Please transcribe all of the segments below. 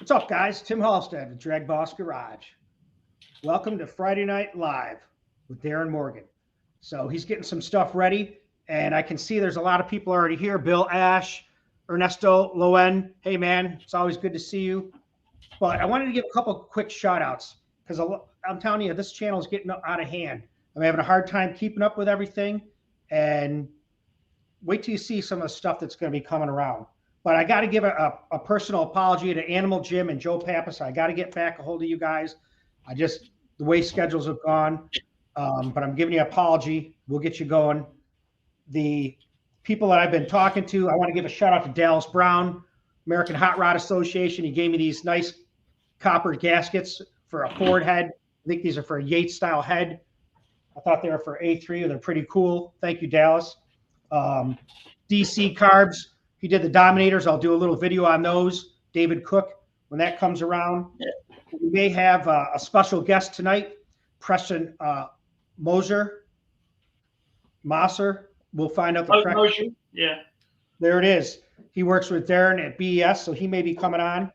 What's up, guys? Tim Halstead with DragBoss Garage. Welcome to Friday Night Live with Darin Morgan. So he's getting some stuff ready, and I can see there's a lot of people already here. Bill Ash, Ernesto Loen. Hey, man, it's always good to see you. But I wanted to give a couple quick shout-outs because I'm telling you, this channel is getting out of hand. I'm having a hard time keeping up with everything, and wait till you see some of the stuff that's going to be coming around. But I got to give a personal apology to Animal Jim and Joe Pappas. I got to get back a hold of you guys. The way schedules have gone. But I'm giving you an apology. We'll get you going. The people that I've been talking to, I want to give a shout out to Dallas Brown, American Hot Rod Association. He gave me these nice copper gaskets for a Ford head. I think these are for a Yates style head. I thought they were for A3. They're pretty cool. Thank you, Dallas. DC Carbs. He did the Dominators. I'll do a little video on those. David Cook, when that comes around. We may have a special guest tonight, Preston Moser. We'll find out the correct. Yeah. There it is. He works with Darin at BES, so he may be coming on.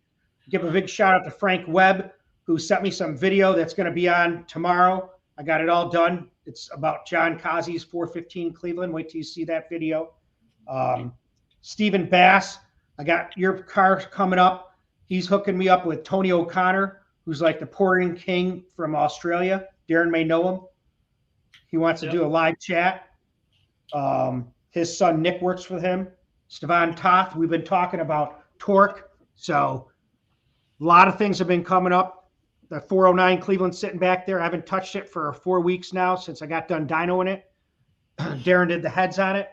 Give a big shout out to Frank Webb, who sent me some video that's going to be on tomorrow. I got it all done. It's about John Kazi's 415 Cleveland. Wait till you see that video. Stephen Bass, I got your car coming up. He's hooking me up with Tony O'Connor, who's like the pouring king from Australia. Darin may know him. He wants to do a live chat. His son Nick works with him. Stevan Toth, we've been talking about torque. So a lot of things have been coming up. The 409 Cleveland sitting back there. I haven't touched it for 4 weeks now since I got done dynoing it. Darin did the heads on it.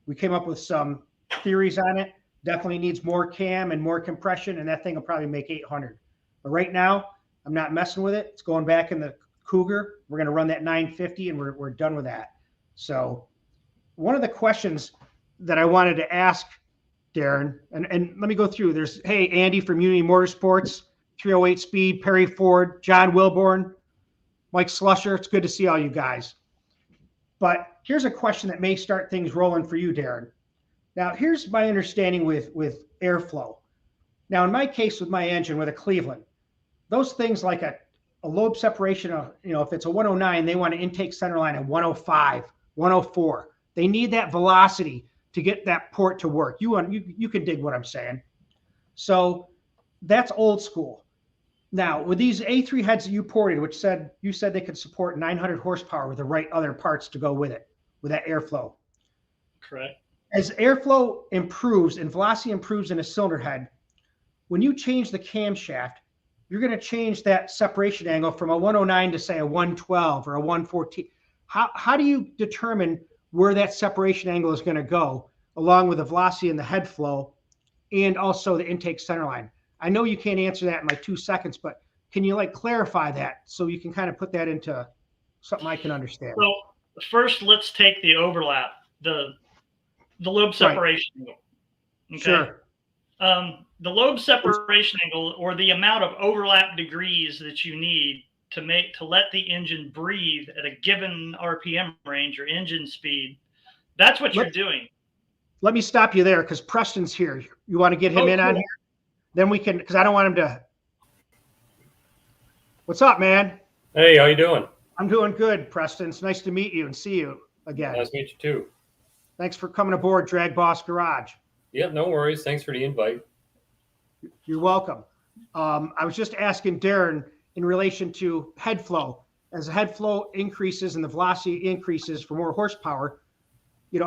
We came up with some theories on it. Definitely needs more cam and more compression, and that thing will probably make 800. But right now, I'm not messing with it. It's going back in the Cougar. We're going to run that 950, and we're done with that. So one of the questions that I wanted to ask Darin, and let me go through. There's, hey, Andy from Unity Motorsports, 308 Speed, Perry Ford, John Wilborn, Mike Slusher. It's good to see all you guys. But here's a question that may start things rolling for you, Darin. Now, here's my understanding with airflow. Now, in my case with my engine with a Cleveland, those things like a lobe separation of, if it's a 109, they want an intake center line at 105, 104. They need that velocity to get that port to work. You can dig what I'm saying. So that's old school. Now, with these A3 heads that you ported, which you said they could support 900 horsepower with the right other parts to go with it, with that airflow. Correct. As airflow improves and velocity improves in a cylinder head, when you change the camshaft, you're going to change that separation angle from a 109 to say a 112 or a 114. How do you determine where that separation angle is going to go, along with the velocity and the head flow, and also the intake center line? I know you can't answer that in like 2 seconds, but can you clarify that so you can kind of put that into something I can understand? So first, let's take the overlap, the lobe separation angle. Okay. Sure. The lobe separation angle, or the amount of overlap degrees that you need to let the engine breathe at a given RPM range or engine speed, that's what you're doing. Let me stop you there because Preston's here. You want to get him in on here? Then we can, because I don't want him to. What's up, man? Hey, how you doing? I'm doing good, Preston. It's nice to meet you and see you again. Nice to meet you too. Thanks for coming aboard DragBoss Garage. Yeah, no worries. Thanks for the invite. You're welcome. I was just asking Darin in relation to head flow. As the head flow increases and the velocity increases for more horsepower,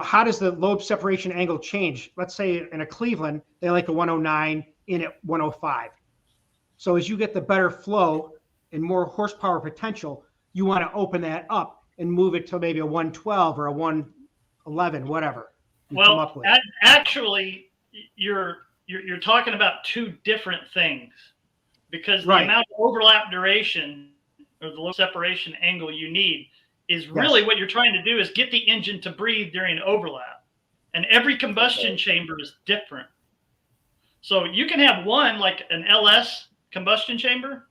how does the lobe separation angle change? Let's say in a Cleveland, they like a 109 in at 105. So as you get the better flow and more horsepower potential, you want to open that up and move it to maybe a 112 or a 111, whatever. Well, actually, you're talking about two different things, because the amount of overlap duration or the lobe separation angle you need is really what you're trying to do is get the engine to breathe during overlap. And every combustion chamber is different. So you can have one like an LS combustion chamber.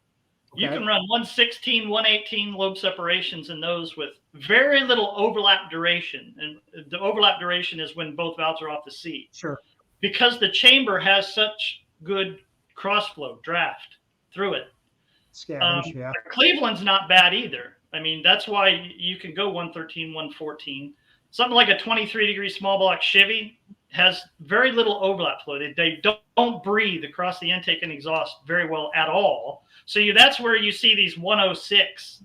Okay. You can run 116, 118 lobe separations in those with very little overlap duration. And the overlap duration is when both valves are off the seat. Sure. Because the chamber has such good cross flow draft through it. Scavenge, yeah. Cleveland's not bad either. I mean, that's why you can go 113, 114. Something like a 23-degree small block Chevy has very little overlap flow. They don't breathe across the intake and exhaust very well at all. So that's where you see these 106,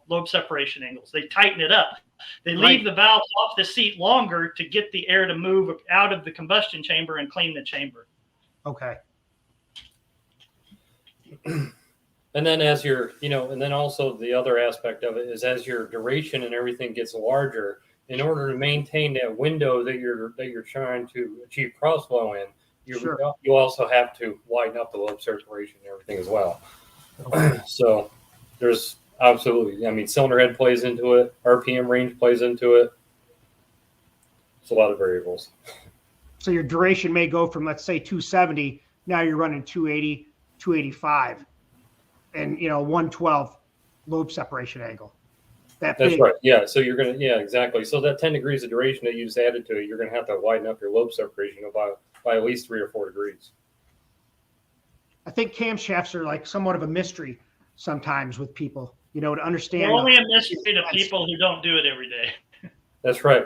lobe separation angles. They tighten it up. They leave the valves off the seat longer to get the air to move out of the combustion chamber and clean the chamber. Okay. And then and then also the other aspect of it is as your duration and everything gets larger, in order to maintain that window that you're trying to achieve cross flow in, you also have to widen up the lobe separation and everything as well. Okay. So there's absolutely, cylinder head plays into it, RPM range plays into it. It's a lot of variables. So your duration may go from, let's say, 270. Now you're running 280, 285, and 112 lobe separation angle. That's big. Right. Yeah. So you're exactly. So that 10 degrees of duration that you just added to it, you're going to have to widen up your lobe separation by at least 3 or 4 degrees. I think camshafts are like somewhat of a mystery sometimes with people, to understand. They're only a mystery to people who don't do it every day. That's right.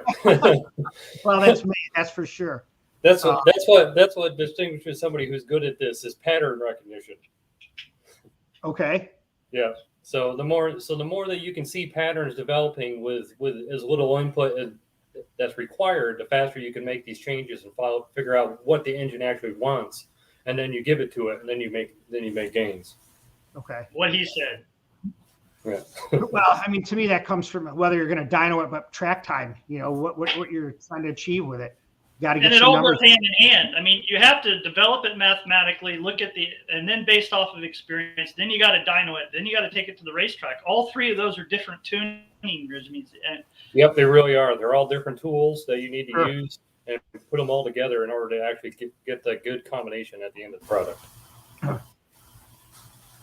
Well, that's me. That's for sure. That's what distinguishes somebody who's good at this is pattern recognition. Okay. Yeah. So the more that you can see patterns developing with as little input as that's required, the faster you can make these changes and figure out what the engine actually wants, and then you give it to it, and then you make gains. Okay. What he said. Yeah. Well, to me that comes from whether you're going to dyno it, but track time. What you're trying to achieve with it. Got to get. And it all goes hand in hand. You have to develop it mathematically, and then based off of experience, then you got to dyno it, then you got to take it to the racetrack. All three of those are different tuning regimes. Yep, they really are. They're all different tools that you need to use and put them all together in order to actually get the good combination at the end of the product.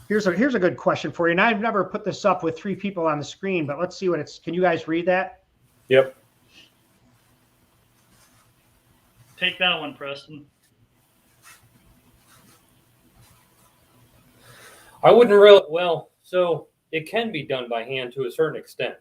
Here's a good question for you, and I've never put this up with 3 people on the screen, but let's see what it's. Can you guys read that? Yep. Take that one, Preston. I wouldn't really. Well, so it can be done by hand to a certain extent.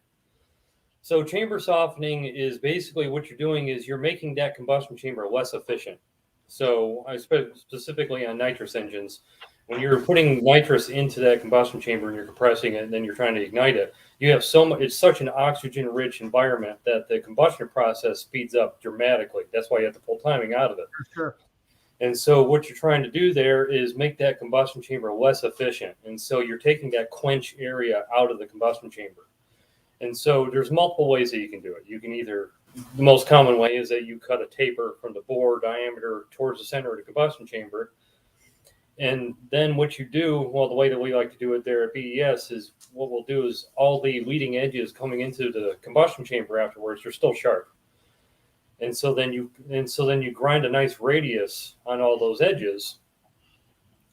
So chamber softening is basically what you're doing is you're making that combustion chamber less efficient. So I specifically on nitrous engines, when you're putting nitrous into that combustion chamber and you're compressing it and then you're trying to ignite it, you have it's such an oxygen-rich environment that the combustion process speeds up dramatically. That's why you have to pull timing out of it. Sure. And so what you're trying to do there is make that combustion chamber less efficient. And so you're taking that quench area out of the combustion chamber. And so there's multiple ways that you can do it. You can either, the most common way is that you cut a taper from the bore diameter towards the center of the combustion chamber. And then what you do, well, the way that we like to do it there at BES is what we'll do is all the leading edges coming into the combustion chamber afterwards are still sharp. And so then you grind a nice radius on all those edges.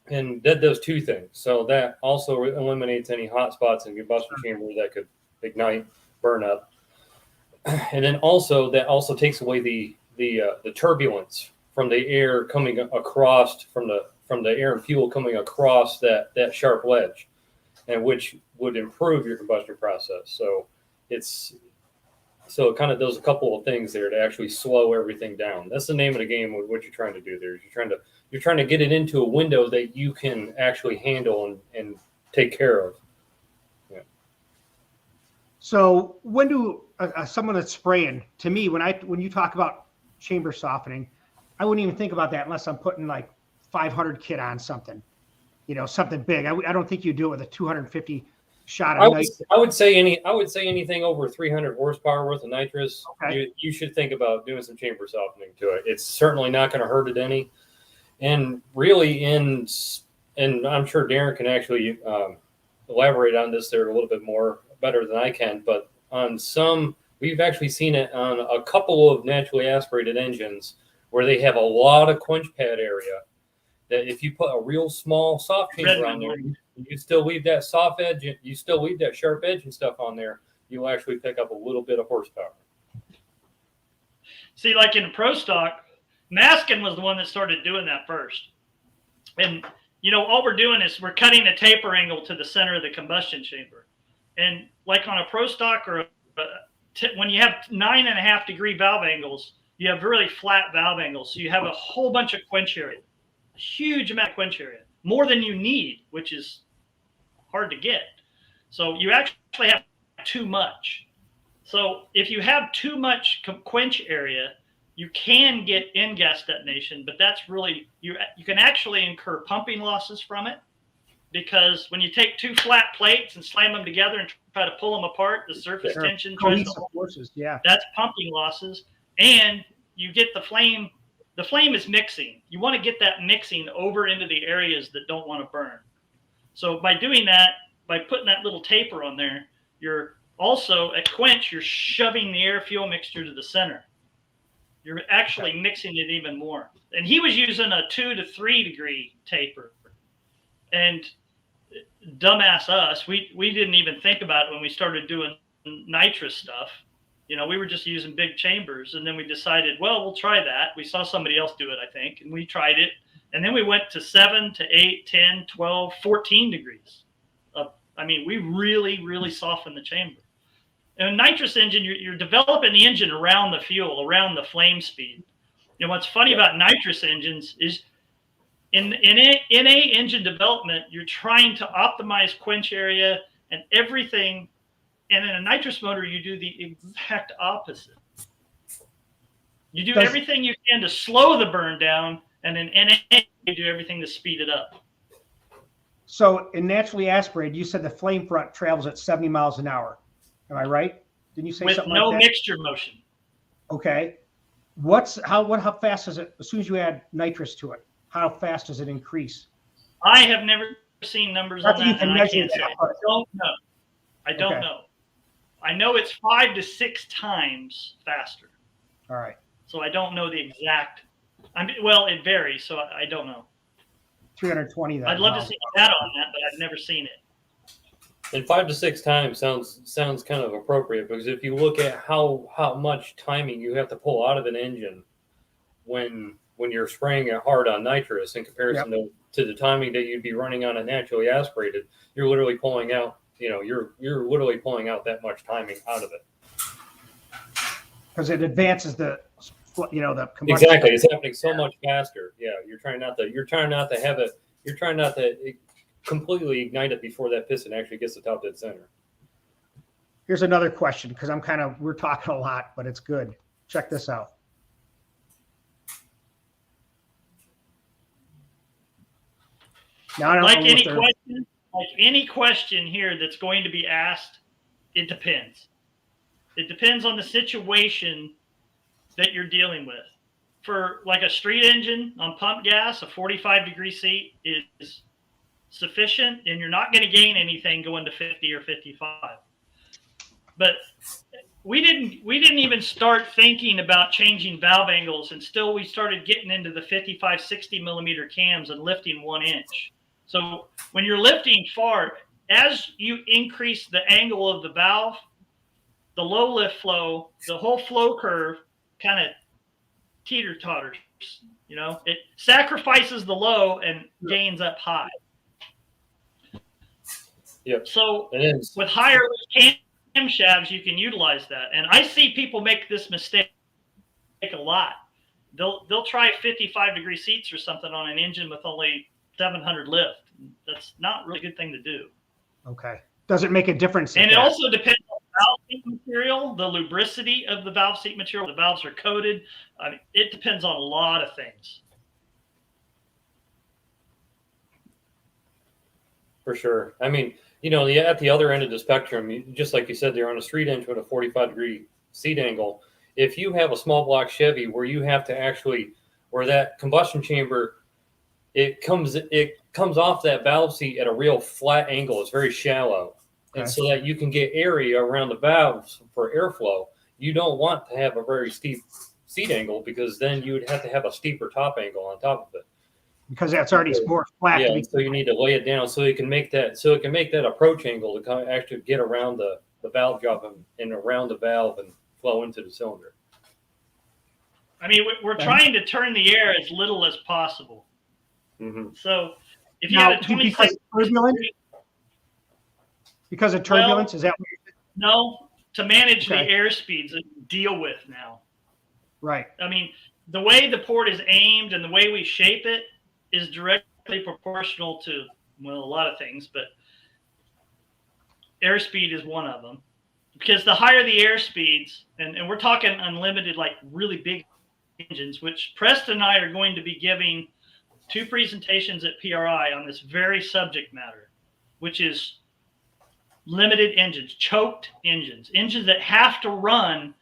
And that does 2 things. So that also eliminates any hot spots in the combustion chamber that could ignite, burn up. And then that also takes away the turbulence from the air coming across from the air and fuel coming across that sharp ledge, and which would improve your combustion process. So it kind of does a couple of things there to actually slow everything down. That's the name of the game with what you're trying to do there. You're trying to get it into a window that you can actually handle and take care of. Yeah. So when do someone that's spraying, to me, when you talk about chamber softening, I wouldn't even think about that unless I'm putting like 500 kit on something, something big. I don't think you do it with a 250 shot of nitrous. I would say anything over 300 horsepower worth of nitrous. Okay. You should think about doing some chamber softening to it. It's certainly not going to hurt it any. And really, and I'm sure Darin can actually elaborate on this there a little bit more better than I can. But on some, we've actually seen it on a couple of naturally aspirated engines where they have a lot of quench pad area. That if you put a real small soft chamber on there, you still leave that soft edge, you still leave that sharp edge and stuff on there, you'll actually pick up a little bit of horsepower. See, like in Pro Stock, Maskin was the one that started doing that first. And all we're doing is we're cutting a taper angle to the center of the combustion chamber. And like on a pro stock or when you have 9.5 degree valve angles, you have really flat valve angles. So you have a whole bunch of quench area, a huge amount of quench area, more than you need, which is hard to get. So you actually have too much. So if you have too much quench area, you can get in-gas detonation, but that's really, you can actually incur pumping losses from it, because when you take two flat plates and slam them together and try to pull them apart, the surface tension tries to forces, yeah. That's pumping losses. And you get the flame. The flame is mixing. You want to get that mixing over into the areas that don't want to burn. So by doing that, by putting that little taper on there, you're also at quench, you're shoving the air fuel mixture to the center. You're actually mixing it even more. And he was using a 2 to 3 degree taper. And dumbass us, we didn't even think about it when we started doing nitrous stuff. We were just using big chambers, and then we decided, well, we'll try that. We saw somebody else do it, I think, and we tried it. And then we went to 7 to 8, 10, 12, 14 degrees. We really, really softened the chamber. In a nitrous engine, you're developing the engine around the fuel, around the flame speed. What's funny about nitrous engines is in a engine development, you're trying to optimize quench area and everything. And in a nitrous motor, you do the exact opposite. You do everything you can to slow the burn down, and in NA, you do everything to speed it up. So in naturally aspirated, you said the flame front travels at 70 miles an hour. Am I right? Didn't you say with something no like that? mixture motion? Okay. How fast is it as soon as you add nitrous to it? How fast does it increase? I have never seen numbers on that, and I can't say. I don't know. I don't know. I know it's 5 to 6 times faster. All right. So I don't know the exact. Well, it varies, so I don't know. 320. Then. I'd love to see that on that, but I've never seen it. And 5 to 6 times sounds kind of appropriate, because if you look at how much timing you have to pull out of an engine when you're spraying it hard on nitrous in comparison to the timing that you'd be running on a naturally aspirated, you're literally pulling out. You're literally pulling out that much timing out of it. Because it advances the combustion. Exactly, it's happening so much faster. Yeah, you're trying not to completely ignite it before that piston actually gets to top dead center. Here's another question, because we're talking a lot, but it's good. Check this out. Now, like any question here that's going to be asked, it depends. It depends on the situation that you're dealing with. For like a street engine on pump gas, a 45 degree seat is sufficient, and you're not going to gain anything going to 50 or 55. But we didn't even start thinking about changing valve angles until we started getting into the 55, 60 millimeter cams and lifting 1 inch. So when you're lifting far, as you increase the angle of the valve, the low lift flow, the whole flow curve kind of teeter-totters. It sacrifices the low and gains up high. Yep. So with higher camshafts, you can utilize that. And I see people make this mistake a lot. They'll try 55 degree seats or something on an engine with only 700 lift. That's not really a good thing to do. Okay. Does it make a difference? And it also depends on the valve seat material, the lubricity of the valve seat material. The valves are coated. It depends on a lot of things. For sure. At the other end of the spectrum, just like you said, they're on a street engine with a 45 degree seat angle. If you have a small block Chevy where you have to where that combustion chamber, it comes off that valve seat at a real flat angle. It's very shallow. Okay. And so that you can get area around the valves for airflow, you don't want to have a very steep seat angle, because then you would have to have a steeper top angle on top of it. Because that's already more flat. Yeah, so you need to lay it down so it can make that approach angle to kind of actually get around the valve job and around the valve and flow into the cylinder. We're trying to turn the air as little as possible. Mm-hmm. So If you had a because 26 of turbulence? Because of turbulence, Well, is that what you're saying? no, to manage Okay. the airspeeds that you deal with now. Right. I mean, the way the port is aimed and the way we shape it is directly proportional to, well, a lot of things, but airspeed is one of them. Because the higher the airspeeds, and we're talking unlimited, like really big engines, which Preston and I are going to be giving 2 presentations at PRI on this very subject matter, which is limited engines, choked engines, engines that have to run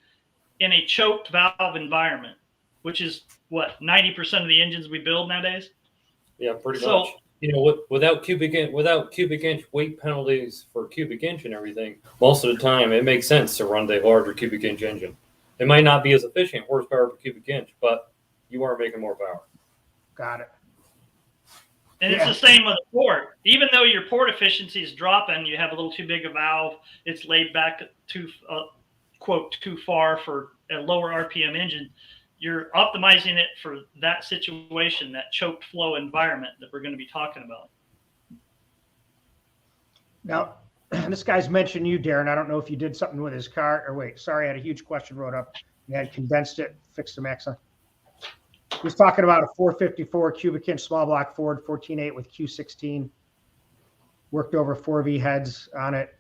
in a choked valve environment, which is what 90% of the engines we build nowadays. Yeah, pretty much. You know, without cubic inch weight penalties for cubic inch and everything, most of the time it makes sense to run the larger cubic inch engine. It might not be as efficient horsepower per cubic inch, but you are making more power. Got it. And it's the same with the port. Even though your port efficiency is dropping, you have a little too big a valve, it's laid back quote, too far for a lower RPM engine. You're optimizing it for that situation, that choked flow environment that we're going to be talking about. Now, this guy's mentioned you, Darin. I don't know if you did something with his car, or wait, sorry, I had a huge question wrote up. You had condensed it, fixed the max on. He was talking about a 454 cubic inch small block Ford 14.8 with Q16. Worked over 4V heads on it.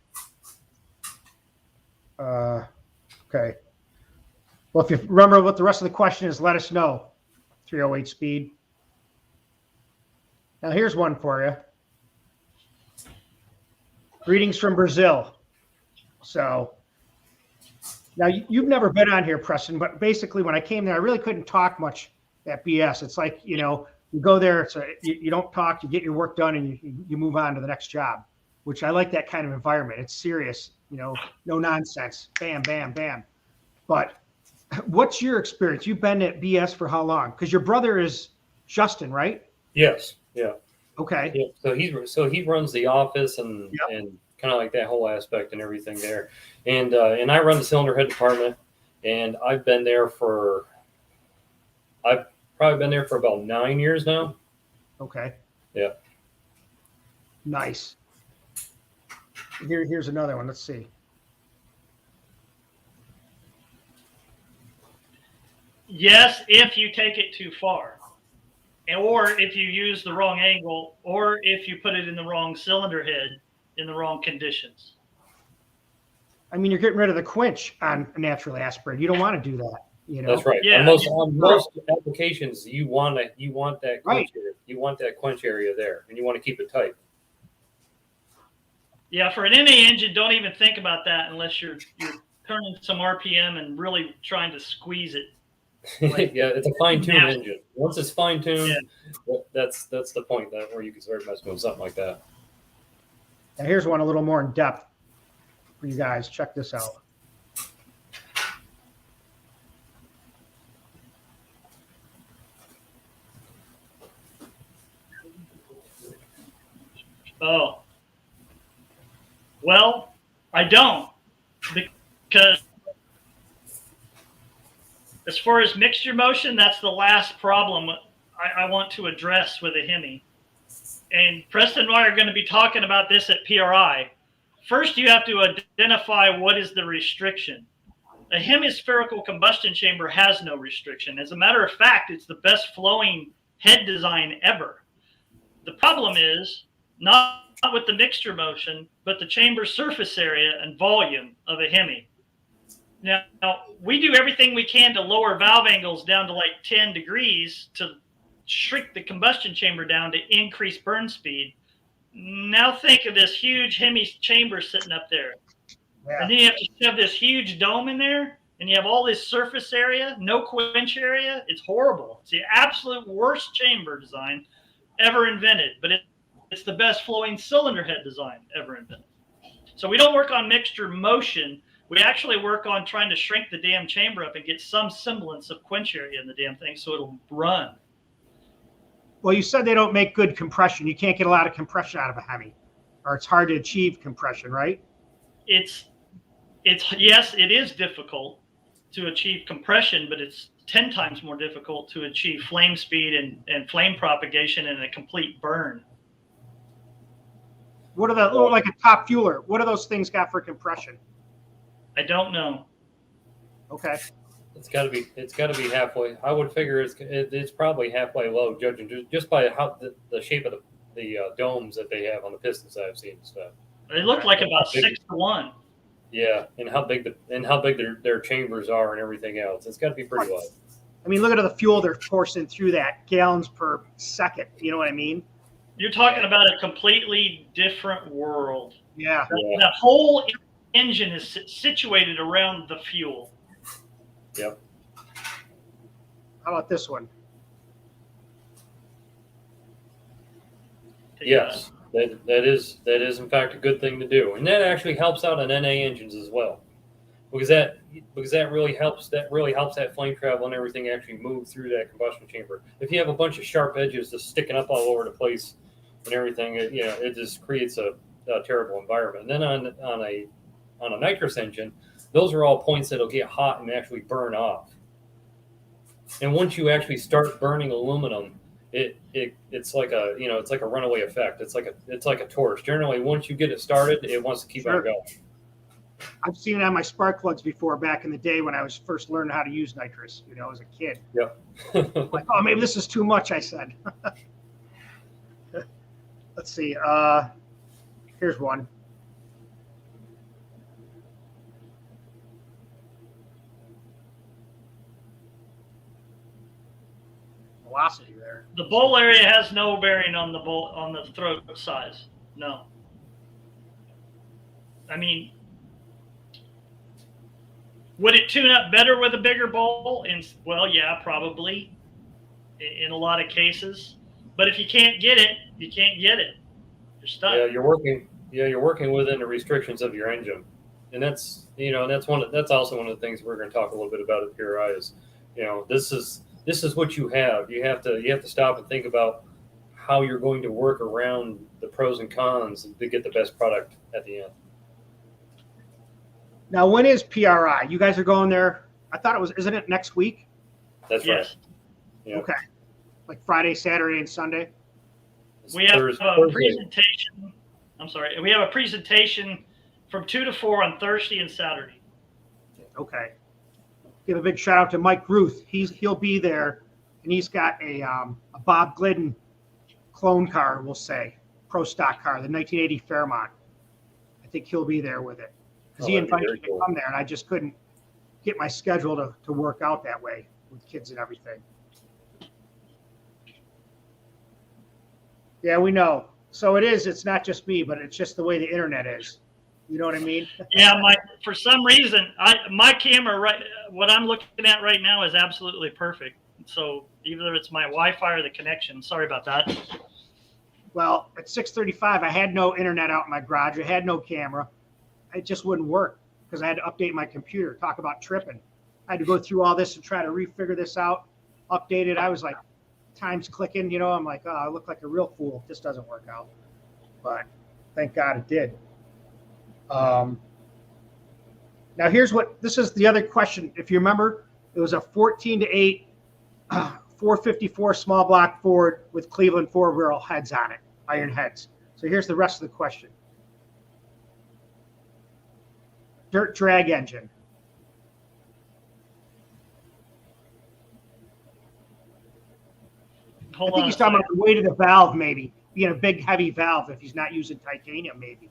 Okay. Well, if you remember what the rest of the question is, let us know. 308 speed. Now, here's one for you. Greetings from Brazil. So, now you've never been on here, Preston, but basically when I came there, I really couldn't talk much at BS. It's like, you know, you go there, so you don't talk, you get your work done, and you move on to the next job, which I like that kind of environment. It's serious, you know, no nonsense. Bam, bam, bam. But what's your experience? You've been at BS for how long? Because your brother is Justin, right? Yes. Yeah. Okay. Yeah. So he runs the office and kind of like that whole aspect and everything there. And I run the cylinder head department, and I've probably been there for about 9 years now. Okay. Yeah. Nice. Here's another one. Let's see. Yes, if you take it too far, or if you use the wrong angle, or if you put it in the wrong cylinder head in the wrong conditions. I mean, you're getting rid of the quench on naturally aspirated. You don't want to do that. You know? That's right. Yeah. On most applications, you want that quench area. You want that quench area there, and you want to keep it tight. Yeah, for an NA engine, don't even think about that unless you're turning some RPM and really trying to squeeze it. Like, yeah, it's a fine-tuned engine. Once it's fine-tuned, that's the point where you can start messing with something like that. Now here's one a little more in depth for you guys. Check this out. Oh. Well, I don't, because as far as mixture motion, that's the last problem I want to address with a Hemi. And Preston and I are going to be talking about this at PRI. First, you have to identify what is the restriction. A hemispherical combustion chamber has no restriction. As a matter of fact, it's the best flowing head design ever. The problem is not with the mixture motion, but the chamber surface area and volume of a Hemi. Now, we do everything we can to lower valve angles down to like 10 degrees to shrink the combustion chamber down to increase burn speed. Now think of this huge Hemi chamber sitting up there. Yeah. And then you have to shove this huge dome in there, and you have all this surface area, no quench area. It's horrible. It's the absolute worst chamber design ever invented, but it's the best flowing cylinder head design ever invented. So we don't work on mixture motion. We actually work on trying to shrink the damn chamber up and get some semblance of quench area in the damn thing so it'll run. Well, you said they don't make good compression. You can't get a lot of compression out of a Hemi, or it's hard to achieve compression, right? It's yes, it is difficult to achieve compression, but it's 10 times more difficult to achieve flame speed and flame propagation and a complete burn. What are the like a top fueler? What are those things got for compression? I don't know. Okay. It's got to be halfway. I would figure it's probably halfway low, judging just by how the shape of the domes that they have on the Pistons that I've seen and stuff. They look like about 6-to-1. Yeah, and how big their chambers are and everything else. It's got to be pretty low. I mean, look at the fuel they're forcing through that, gallons per second. You know what I mean? You're talking about a completely different world. Yeah. The whole engine is situated around the fuel. Yep. How about this one? Yes, that is in fact a good thing to do, and that actually helps out on NA engines as well, because that really helps that flame travel and everything actually move through that combustion chamber. If you have a bunch of sharp edges just sticking up all over the place and everything, it just creates a terrible environment. And then on a nitrous engine, those are all points that'll get hot and actually burn off. And once you actually start burning aluminum, it's like a runaway effect. It's like a torch. Generally, once you get it started, it wants to keep on going. I've seen it on my spark plugs before back in the day when I was first learning how to use nitrous, as a kid. Yep. Like, oh, maybe this is too much, I said. Let's see. Here's one. Velocity there. The bowl area has no bearing on the throat size. No. I mean, would it tune up better with a bigger bowl? Well, yeah, probably in a lot of cases. But if you can't get it, you can't get it. You're stuck. Yeah, you're working within the restrictions of your engine, and that's also one of the things we're going to talk a little bit about at PRI is, this is what you have. You have to stop and think about how you're going to work around the pros and cons to get the best product at the end. Now, when is PRI? You guys are going there. I thought it was, isn't it next week? That's yes. right. Yeah. Okay. Like Friday, Saturday, and Sunday? We have a presentation. I'm sorry. We have a presentation from 2 to 4 on Thursday and Saturday. Okay. Give a big shout out to Mike Ruth. He'll be there, and he's got a Bob Glidden clone car, we'll say, pro stock car, the 1980 Fairmont. I think he'll be there with it because he invited me to come there, and I just couldn't get my schedule to work out that way with kids and everything. Yeah, we know. So it's not just me, but it's just the way the internet is. You know what I mean? Yeah, for some reason, my camera, what I'm looking at right now is absolutely perfect. So either it's my Wi-Fi or the connection. Sorry about that. Well, at 6:35, I had no internet out in my garage. I had no camera. It just wouldn't work because I had to update my computer. Talk about tripping. I had to go through all this and try to refigure this out, update it. I was like, time's clicking, I'm like, oh, I look like a real fool if this doesn't work out. But thank God it did. Now this is the other question. If you remember, it was a 14-8 454 small block Ford with Cleveland 4-wheel heads on it, iron heads. So here's the rest of the question. Dirt drag engine. I think he's talking about the weight of the valve, maybe being a big, heavy valve if he's not using titanium, maybe.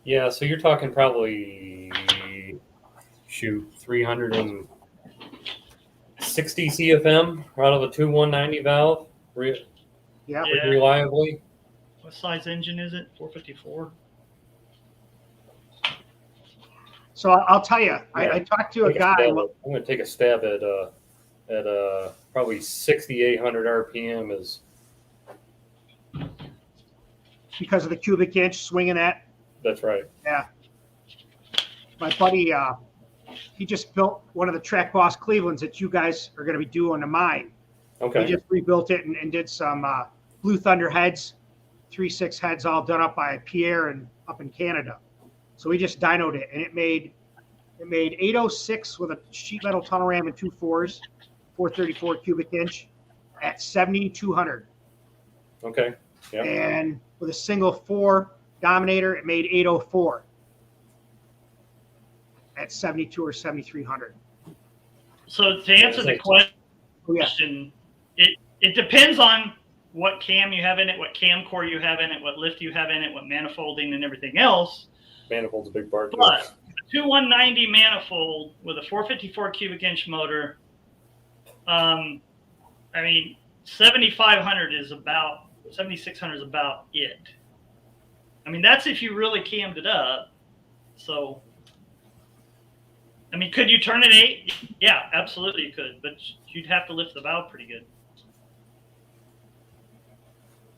Yeah, so you're talking probably 360 CFM out of a 2190 valve. Yeah. Reliably. What size engine is it? 454. So I'll tell you, I talked to a guy. I'm going to take a stab at probably 6,800 RPM is because of the cubic inch swinging that. That's right. Yeah. My buddy, he just built one of the DragBoss Clevelands that you guys are going to be doing to mine. Okay. He just rebuilt it and did some Blue Thunder heads, 3.6 heads, all done up by Pierre and up in Canada. So we just dynoed it, and it made 806 with a sheet metal tunnel ram and 2 4s, 434 cubic inch at 7,200. Okay. Yeah. And with a single 4 Dominator, it made 804 at 72 or 7300. So to answer the question, Oh, yeah. it depends on what cam you have in it, what cam core you have in it, what lift you have in it, what manifolding and everything else. Manifold's a big part. But a 2190 manifold with a 454 cubic inch motor, I mean, 7500 is about 7600 is about it. I mean, that's if you really cammed it up. So, I mean, could you turn it 8? Yeah, absolutely you could, but you'd have to lift the valve pretty good.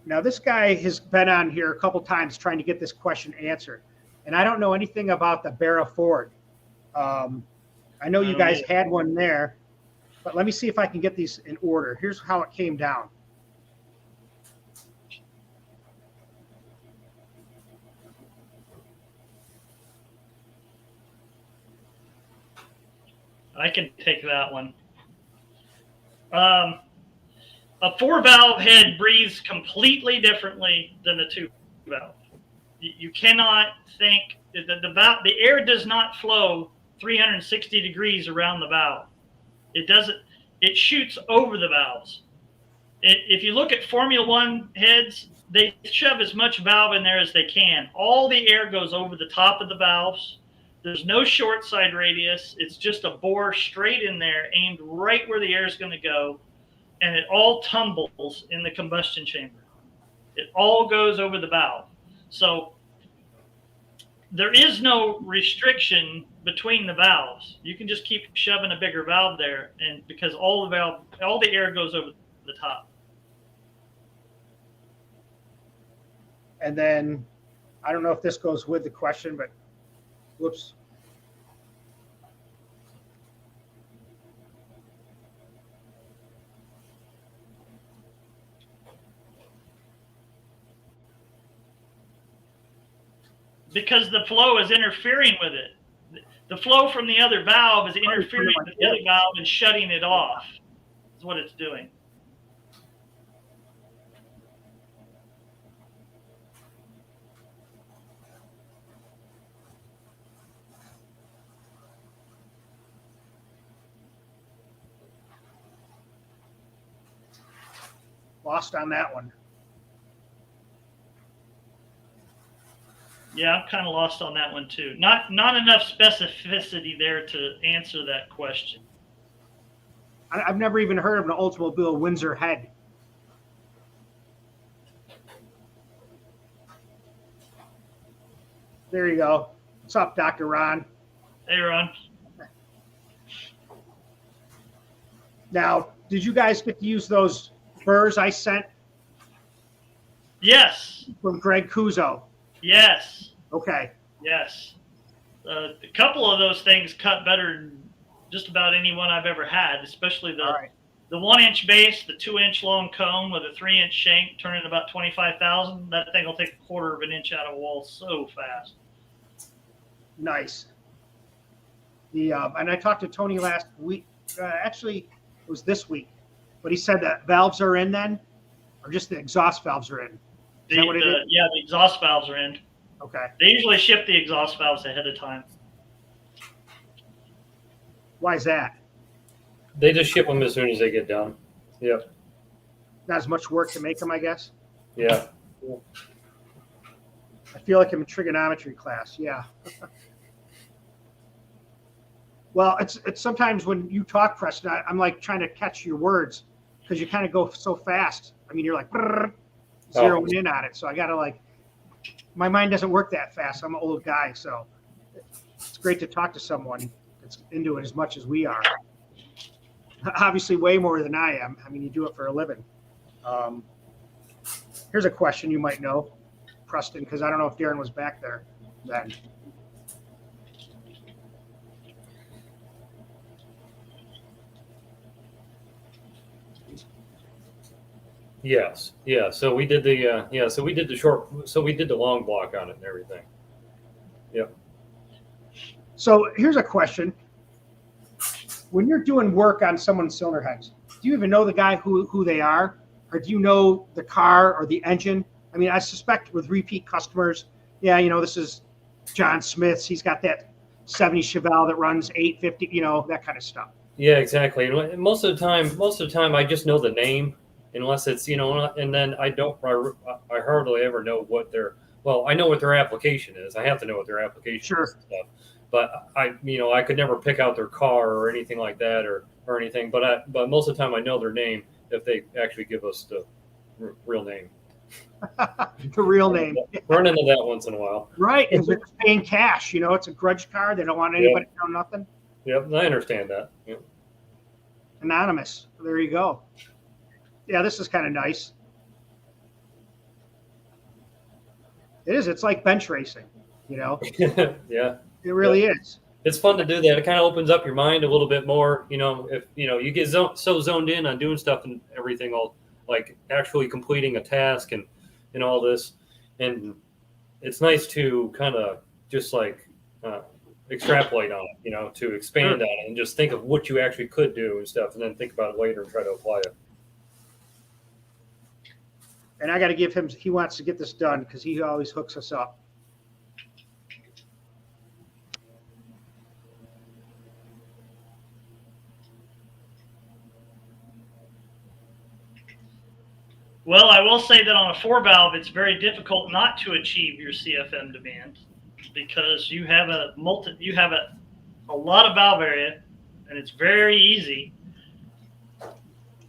Now, this guy has been on here a couple times trying to get this question answered, and I don't know anything about the Barra Ford. I know you guys had one there, but let me see if I can get these in order. Here's how it came down. I can take that one. A 4-valve head breathes completely differently than a 2-valve. You cannot think that the air does not flow 360 degrees around the valve. It doesn't. It shoots over the valves. If you look at Formula One heads, they shove as much valve in there as they can. All the air goes over the top of the valves. There's no short side radius. It's just a bore straight in there, aimed right where the air is going to go, and it all tumbles in the combustion chamber. It all goes over the valve. So there is no restriction between the valves. You can just keep shoving a bigger valve there, and because all the air goes over the top. And then, I don't know if this goes with the question, but whoops. Because the flow is interfering with it. The flow from the other valve is interfering with the other valve and shutting it off. That's what it's doing. Lost on that one. Yeah, I'm kind of lost on that one too. Not enough specificity there to answer that question. I've never even heard of an Oldsmobile Windsor head. There you go. What's up, Dr. Ron? Hey, Ron. Now, did you guys get to use those burrs I sent? Yes. From Greg Kuzo? Yes. Okay. Yes. A couple of those things cut better than just about any one I've ever had, especially the 1-inch base, the 2-inch long cone with a 3-inch shank turning about 25,000. That thing will take a 1/4 of an inch out of a wall so fast. Nice. And I talked to Tony last week. Actually, it was this week, but he said that valves are in then, or just the exhaust valves are in. Is that what it is? Yeah, the exhaust valves are in. Okay. They usually ship the exhaust valves ahead of time. Why is that? They just ship them as soon as they get done. Yep. Not as much work to make them, I guess. Yeah. I feel like I'm in trigonometry class. Yeah. Well, it's sometimes when you talk, Preston, I'm like trying to catch your words because you kind of go so fast. I mean, you're like zeroing in on it. So I got to my mind doesn't work that fast. I'm an old guy. So it's great to talk to someone that's into it as much as we are. Obviously, way more than I am. I mean, you do it for a living. Here's a question you might know, Preston, because I don't know if Darin was back there then. Yes. Yeah. So we did the So we did the long block on it and everything. Yep. So here's a question. When you're doing work on someone's cylinder heads, do you even know the guy who they are? Or do you know the car or the engine? I mean, I suspect with repeat customers, Yeah, this is John Smith's. He's got that 70 Chevelle that runs 850, that kind of stuff. Yeah, exactly. And most of the time, I just know the name, unless it's and then I hardly ever know what their. Well, I know what their application is. I have to know what their application is and stuff. But I could never pick out their car or anything like that or anything. But most of the time, I know their name if they actually give us the real name. The real name. Run into that once in a while. Right. If it's paying cash, it's a grudge card. They don't want anybody to know nothing. Yep, I understand that. Yep. Anonymous. There you go. Yeah, this is kind of nice. It is. It's like bench racing, Yeah. It really is. It's fun to do that. It kind of opens up your mind a little bit more. If you get so zoned in on doing stuff and everything, all like actually completing a task and all this, and it's nice to kind of just like extrapolate on it, to expand on it and just think of what you actually could do and stuff, and then think about it later and try to apply it. And I got to give him, he wants to get this done because he always hooks us up. Well, I will say that on a 4-valve, it's very difficult not to achieve your CFM demand because you have a lot of valve area, and it's very easy.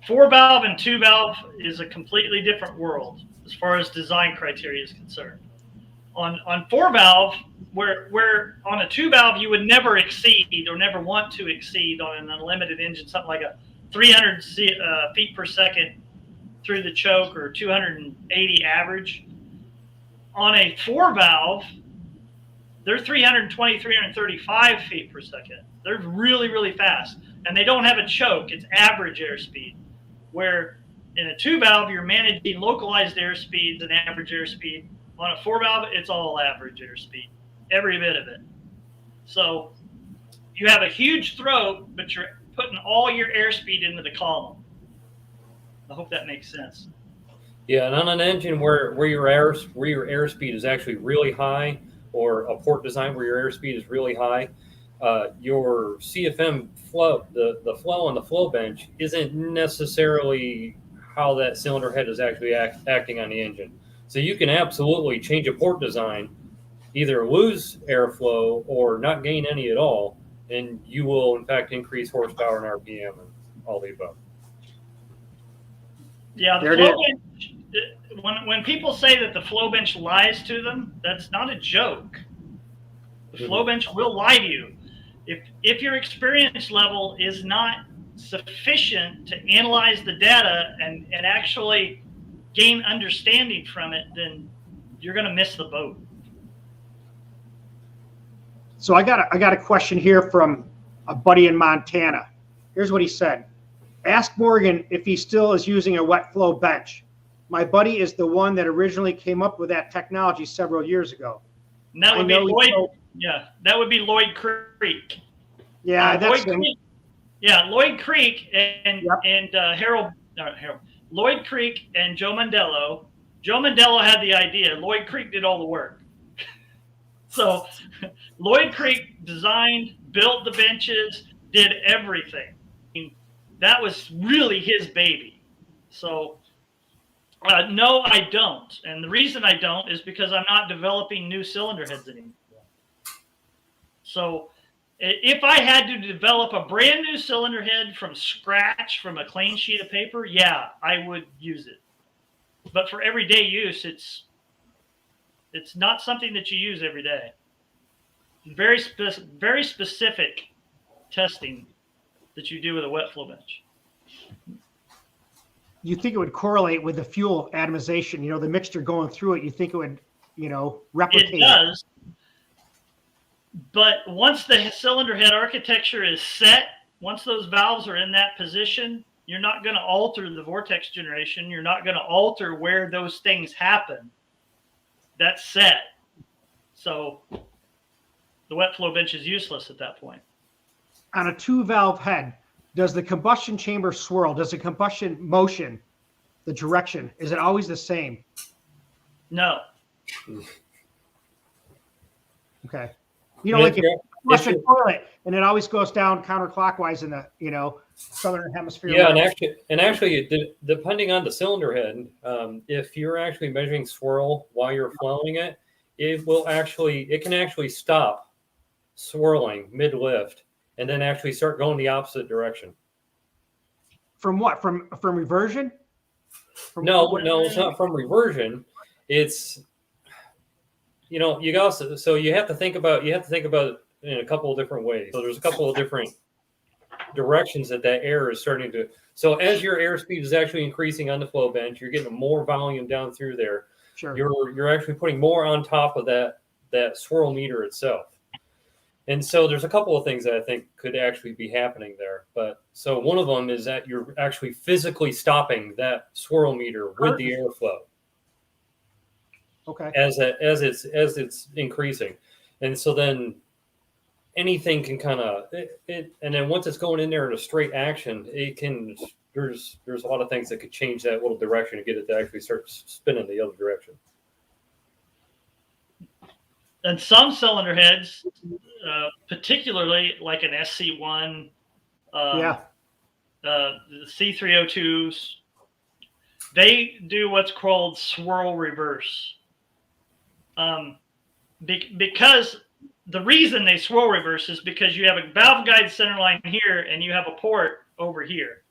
4-valve and 2-valve is a completely different world as far as design criteria is concerned. On 4-valve, where on a 2-valve you would never exceed or never want to exceed on an unlimited engine something like a 300 feet per second through the choke or 280 average. On a 4-valve, they're 320, 335 feet per second. They're really, really fast. And they don't have a choke. It's average airspeed. Where in a 2-valve, you're managing localized airspeeds and average airspeed. On a 4-valve, it's all average airspeed, every bit of it. So you have a huge throat, but you're putting all your airspeed into the column. I hope that makes sense. Yeah, and on an engine where your airspeed is actually really high, or a port design where your airspeed is really high, your CFM flow, the flow on the flow bench isn't necessarily how that cylinder head is actually acting on the engine. So you can absolutely change a port design, either lose airflow or not gain any at all, and you will in fact increase horsepower and RPM and all the above. Yeah, the flow bench, when people say that the flow bench lies to them, that's not a joke. The flow bench will lie to you. If your experience level is not sufficient to analyze the data and actually gain understanding from it, then you're going to miss the boat. So I got a question here from a buddy in Montana. Here's what he said. Ask Morgan if he still is using a wet flow bench. My buddy is the one that originally came up with that technology several years ago. And that would be Lloyd. Yeah, that would be Lloyd Creek. Yeah, that's Lloyd Creek. Yeah, Lloyd Creek and Lloyd Creek and Joe Mondello. Joe Mondello had the idea. Lloyd Creek did all the work. So Lloyd Creek designed, built the benches, did everything. That was really his baby. So no, I don't. And the reason I don't is because I'm not developing new cylinder heads anymore. So if I had to develop a brand new cylinder head from scratch, from a clean sheet of paper, yeah, I would use it. But for everyday use, it's not something that you use every day. Very specific testing that you do with a wet flow bench. You think it would correlate with the fuel atomization, the mixture going through it, you think it would, replicate? It does. But once the cylinder head architecture is set, once those valves are in that position, you're not going to alter the vortex generation. You're not going to alter where those things happen. That's set. So the wet flow bench is useless at that point. On a 2-valve head, does the combustion chamber swirl? Does the combustion motion, the direction, is it always the same? No. Okay. You know, like if you flush a toilet and it always goes down counterclockwise in the, southern hemisphere. Yeah, and actually, depending on the cylinder head, if you're actually measuring swirl while you're flowing it, it can actually stop swirling mid lift and then actually start going the opposite direction. From what? From reversion? No, it's not from reversion. It's you have to think about it in a couple of different ways. So there's a couple of different directions that air is starting to. So as your airspeed is actually increasing on the flow bench, you're getting more volume down through there. Sure. You're actually putting more on top of that swirl meter itself. And so there's a couple of things that I think could actually be happening there. But so one of them is that you're actually physically stopping that swirl meter with the airflow. Okay. As it's increasing. And so then anything can kind of and then once it's going in there in a straight action, there's a lot of things that could change that little direction to get it to actually start spinning the other direction. And some cylinder heads, particularly like an SC1, the C302s, they do what's called swirl reverse. Because the reason they swirl reverse is because you have a valve guide center line here and you have a port over here.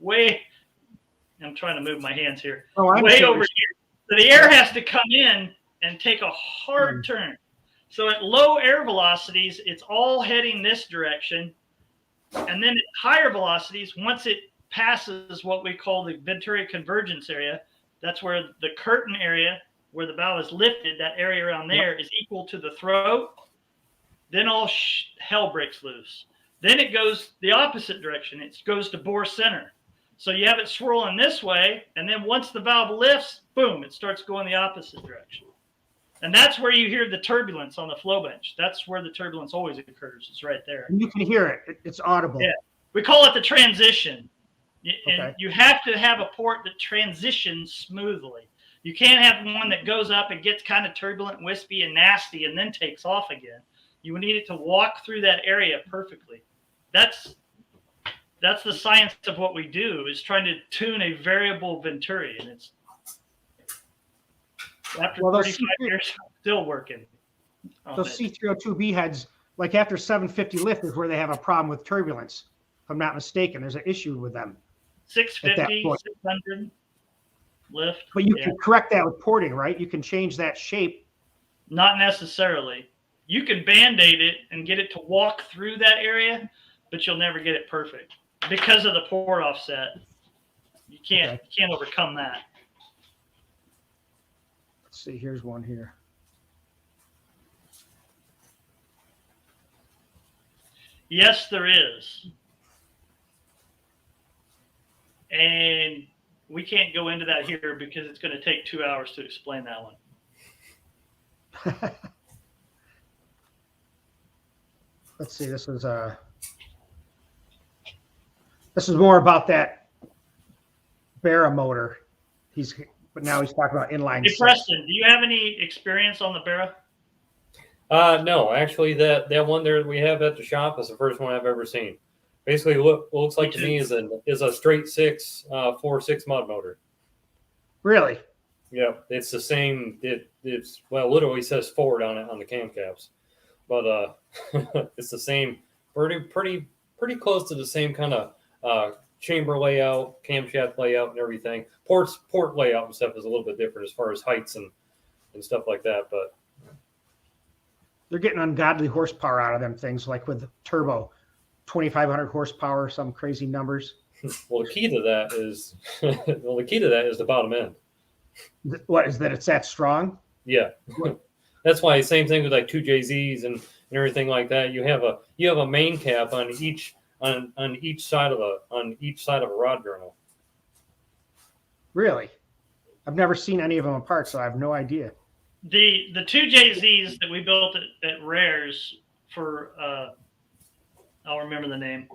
I'm trying to move my hands here. Way over here. So the air has to come in and take a hard turn. So at low air velocities, it's all heading this direction. And then at higher velocities, once it passes what we call the Venturi convergence area, that's where the curtain area, where the valve is lifted, that area around there is equal to the throat. Then all hell breaks loose. Then it goes the opposite direction. It goes to bore center. So you have it swirling this way, and then once the valve lifts, boom, it starts going the opposite direction. And that's where you hear the turbulence on the flow bench. That's where the turbulence always occurs. It's right there. You can hear it. It's audible. Yeah. We call it the transition. And you have to have a port that transitions smoothly. You can't have one that goes up and gets kind of turbulent, wispy, and nasty and then takes off again. You need it to walk through that area perfectly. That's the science of what we do, is trying to tune a variable Venturi. And it's after 35 years, still working. Those C302B heads, like after 750 lift is where they have a problem with turbulence. If I'm not mistaken, there's an issue with them. 650, 600 lift. But you can correct that with porting, right? You can change that shape. Not necessarily. You can Band-Aid it and get it to walk through that area, but you'll never get it perfect because of the port offset. You can't overcome that. Let's see, here's one here. Yes, there is. And we can't go into that here because it's going to take 2 hours to explain that one. Let's see, this is more about that Barra motor. But now he's talking about inline. Hey, Preston, do you have any experience on the Barra? No, actually, that one there we have at the shop is the first one I've ever seen. Basically, looks like to me is a straight 4.6 mud motor. Really? Yeah, it's the same. It's literally says Ford on it on the camshafts, but it's the same. Pretty close to the same kind of chamber layout, camshaft layout, and everything. Port layout and stuff is a little bit different as far as heights and stuff like that, but they're getting ungodly horsepower out of them things, like with turbo, 2,500 horsepower, some crazy numbers. Well, the key to that is the bottom end. What is that? It's that strong? Yeah, that's why same thing with like 2JZs and everything like that. You have a main cap on each side of a rod journal. Really? I've never seen any of them apart, so I have no idea. The 2JZs that we built at Rares for I'll remember the name.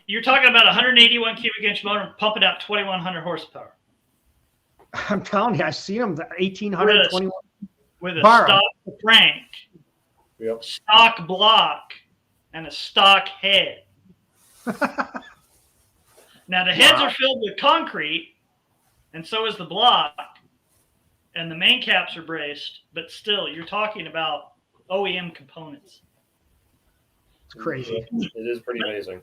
You're talking about 181 cubic inch motor pumping out 2,100 horsepower. I'm telling you, I've seen them, the 1,800, 21. with a Barra. stock crank, Yep. stock block, and a stock head. Now the heads are filled with concrete, and so is the block, and the main caps are braced, but still, you're talking about OEM components. It's crazy. It is pretty amazing.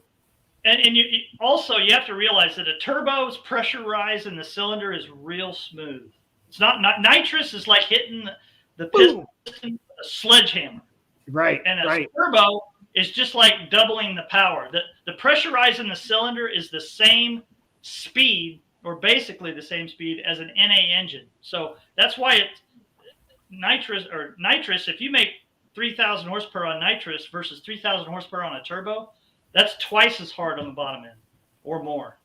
And you also, you have to realize that a turbo's pressure rise in the cylinder is real smooth. It's not nitrous is like hitting the piston with a sledgehammer. Right. And a right. turbo is just like doubling the power. The pressure rise in the cylinder is the same speed, or basically the same speed as an NA engine. So that's why it's nitrous. If you make 3,000 horsepower on nitrous versus 3,000 horsepower on a turbo, that's twice as hard on the bottom end or more.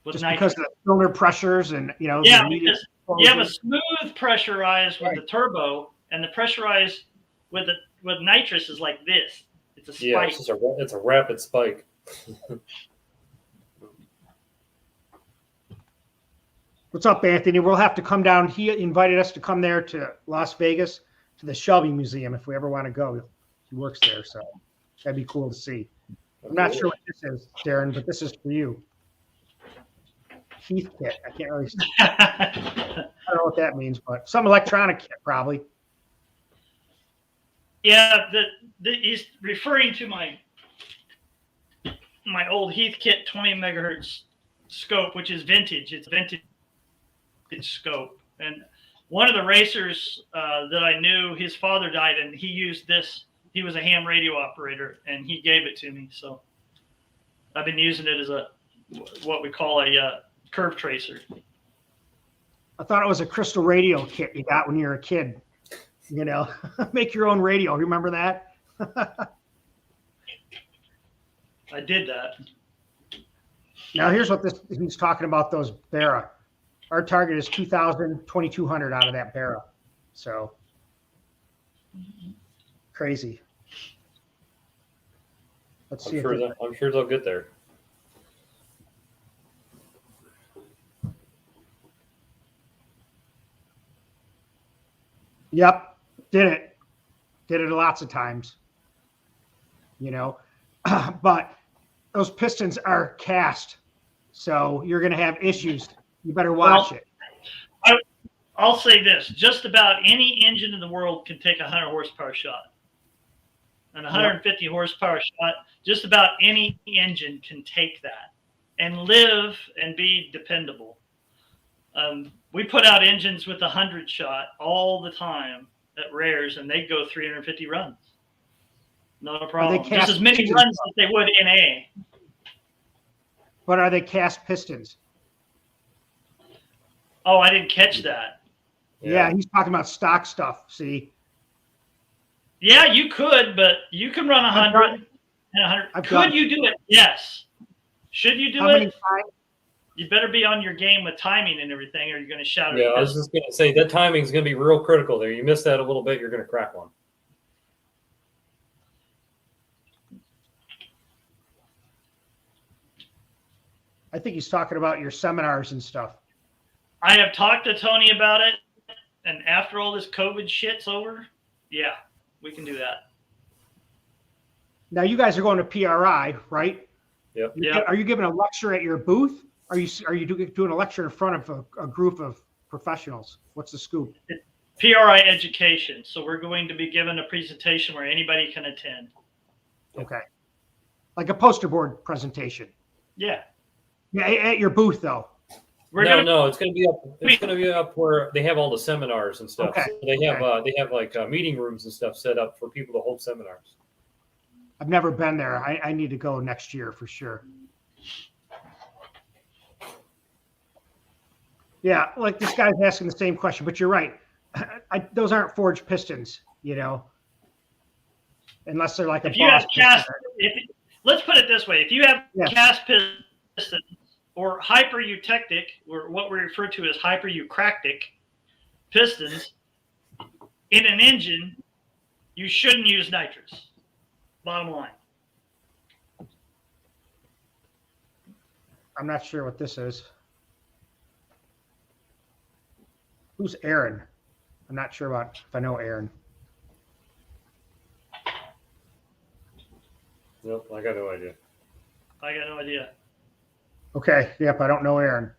Just because of the cylinder pressures and, you know. Yeah, because you have a smooth pressure rise with the turbo, and the pressure rise with nitrous is like this. It's a spike. Yeah, it's a rapid spike. What's up, Anthony? We'll have to come down. He invited us to come there to Las Vegas to the Shelby Museum if we ever want to go. He works there, so that'd be cool to see. I'm not sure what this is, Darin, but this is for you. Heath kit. I can't really. I don't know what that means, but some electronic kit probably. Yeah, he's referring to my old Heathkit 20 megahertz scope, which is vintage. It's vintage scope. And one of the racers that I knew, his father died, and he used this. He was a ham radio operator, and he gave it to me. So I've been using it as what we call a curve tracer. I thought it was a crystal radio kit you got when you were a kid. You know, make your own radio. Remember that? I did that. Now here's what he's talking about, those Barra. Our target is 2,000, 2,200 out of that Barra. So crazy. Let's see. I'm sure they'll get there. Yep. Did it lots of times, you know, but those pistons are cast, so you're going to have issues. You better watch it. I'll say this: just about any engine in the world can take a 100 horsepower shot, and 150 horsepower shot. Just about any engine can take that and live and be dependable. We put out engines with 100 shot all the time at Rares, and they go 350 runs. Not a problem. Just as many runs as they would in A. But are they cast pistons? Oh, I didn't catch that. Yeah, he's talking about stock stuff. See? Yeah, you could, but you can run 100 and 100. Could you do it? Yes. Should you do it? How many times? You better be on your game with timing and everything, or you're going to shatter. Yeah, I was just going to say that timing is going to be real critical there. You miss that a little bit, you're going to crack one. I think he's talking about your seminars and stuff. I have talked to Tony about it, and after all this COVID shit's over, yeah, we can do that. Now you guys are going to PRI, right? Yep. Are you giving a lecture at your booth? Are you doing a lecture in front of a group of professionals? What's the scoop? PRI education. So we're going to be given a presentation where anybody can attend. Okay. Like a poster board presentation. Yeah. Yeah, at your booth though. No, it's going to be up. It's going to be up where they have all the seminars and stuff. Okay. So they have like meeting rooms and stuff set up for people to hold seminars. I've never been there. I need to go next year for sure. Yeah, like this guy's asking the same question, but you're right. Those aren't forged pistons, you know, unless they're like if you have cast. Let's put it this way: if you have cast pistons or hyper-eutectic, or what we refer to as hyper-eucractic pistons in an engine, you shouldn't use nitrous. Bottom line. I'm not sure what this is. Who's Aaron? I'm not sure about if I know Aaron. Nope, I got no idea. I got no idea. Okay, yep, I don't know Aaron.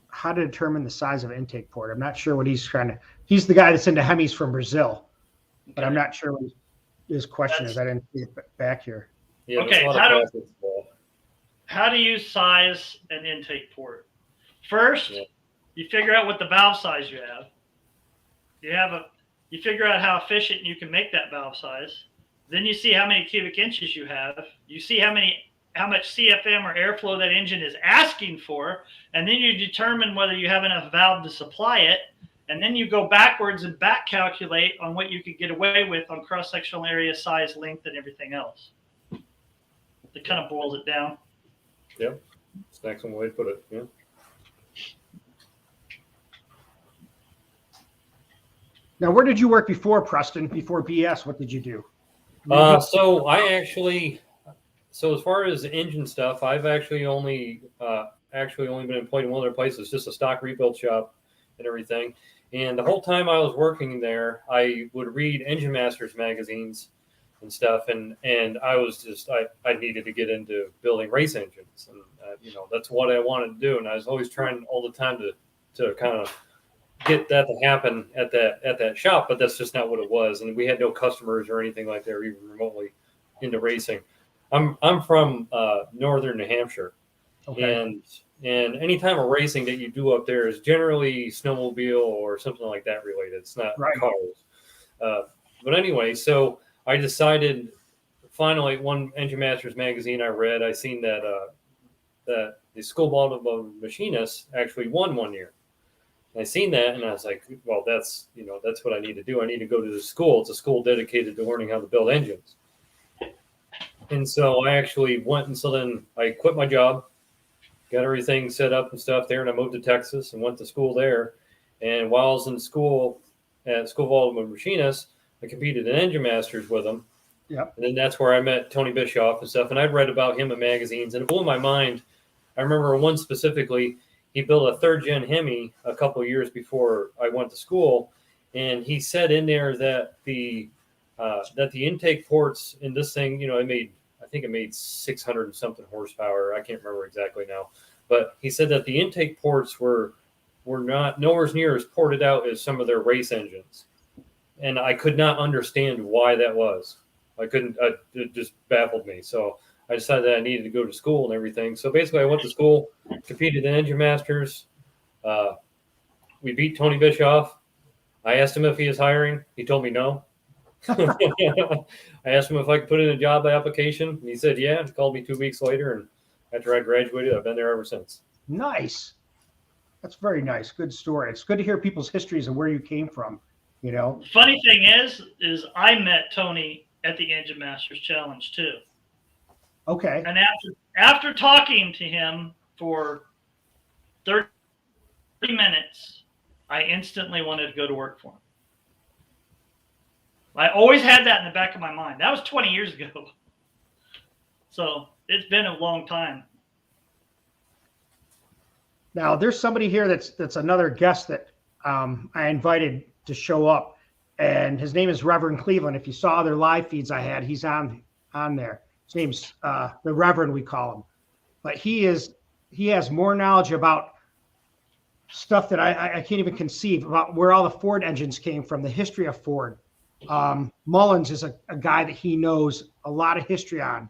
How to determine the size of an intake port? I'm not sure what he's trying to. He's the guy that's into Hemis from Brazil, but I'm not sure what his question is. I didn't see it back here. Yeah, Okay, how do you size an intake port? First, you figure out what the valve size you have. You figure out how efficient you can make that valve size. Then you see how many cubic inches you have. You see how much CFM or airflow that engine is asking for, and then you determine whether you have enough valve to supply it. And then you go backwards and back calculate on what you could get away with on cross-sectional area, size, length, and everything else. It kind of boils it down. Yep. It's an excellent way to put it. Yeah. Now, where did you work before, Preston? Before BS, what did you do? So as far as engine stuff, I've actually only been employed in one other place. It's just a stock rebuild shop and everything. And the whole time I was working there, I would read Engine Masters magazines and stuff. And I was just, I needed to get into building race engines. And, that's what I wanted to do. And I was always trying all the time to kind of get that to happen at that shop, but that's just not what it was. And we had no customers or anything like that, or even remotely into racing. I'm from northern New Hampshire, okay. And any type of racing that you do up there is generally snowmobile or something like that related. It's not cars. But anyway, so I decided finally, one Engine Masters magazine I read, I seen that the School of Machinists actually won one year. I seen that and I was like, well, that's what I need to do. I need to go to the school. It's a school dedicated to learning how to build engines. And so I actually went, and so then I quit my job, got everything set up and stuff there, and I moved to Texas and went to school there. And while I was in school at School of Machinists, I competed in Engine Masters with them. Yep. And then that's where I met Tony Bischoff and stuff. And I'd read about him in magazines, and it blew my mind. I remember one specifically. He built a third-gen Hemi a couple of years before I went to school, and he said in there that the intake ports in this thing, I think it made 600 and something horsepower. I can't remember exactly now, but he said that the intake ports were not nowhere near as ported out as some of their race engines, and I could not understand why that was. It just baffled me. So I decided that I needed to go to school and everything. So basically I went to school, competed in Engine Masters. We beat Tony Bischoff. I asked him if he was hiring. He told me no. I asked him if I could put in a job application. And he said, yeah. He called me 2 weeks later. And after I graduated, I've been there ever since. Nice. That's very nice. Good story. It's good to hear people's histories and where you came from, Funny thing is I met Tony at the Engine Masters Challenge too. Okay. And after talking to him for 30 minutes, I instantly wanted to go to work for him. I always had that in the back of my mind. That was 20 years ago. So it's been a long time. Now there's somebody here that's another guest that I invited to show up, and his name is Reverend Cleveland. If you saw other live feeds I had, he's on there. His name's the Reverend, we call him, but he has more knowledge about stuff that I can't even conceive about, where all the Ford engines came from, the history of Ford. Mullins is a guy that he knows a lot of history on.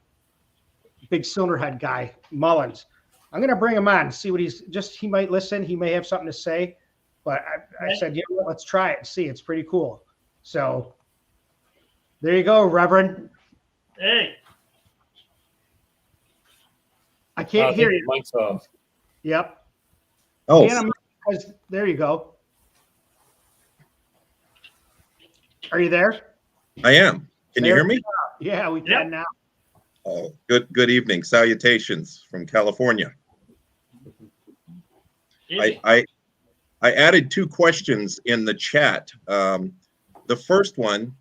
Big cylinder head guy, Mullins. I'm going to bring him on and see what he might listen. He may have something to say, but I said, let's try it and see. It's pretty cool. So there you go, Reverend. Hey. I can't hear you. Mic's off. Yep. Oh. There you go. Are you there? I am. Can you hear me? Yeah, we can now. Oh, good evening. Salutations from California. I added 2 questions in the chat. The first one,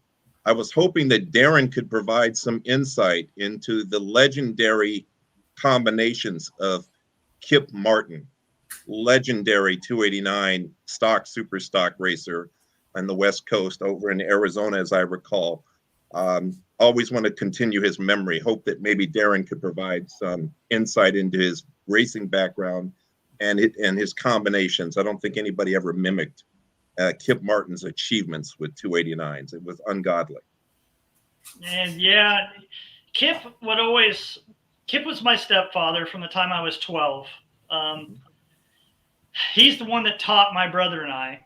I was hoping that Darin could provide some insight into the legendary combinations of Kip Martin, legendary 289 stock, super stock racer on the West Coast over in Arizona, as I recall. Always want to continue his memory. Hope that maybe Darin could provide some insight into his racing background and his combinations. I don't think anybody ever mimicked Kip Martin's achievements with 289s. It was ungodly. And yeah, Kip was my stepfather from the time I was 12. He's the one that taught my brother and I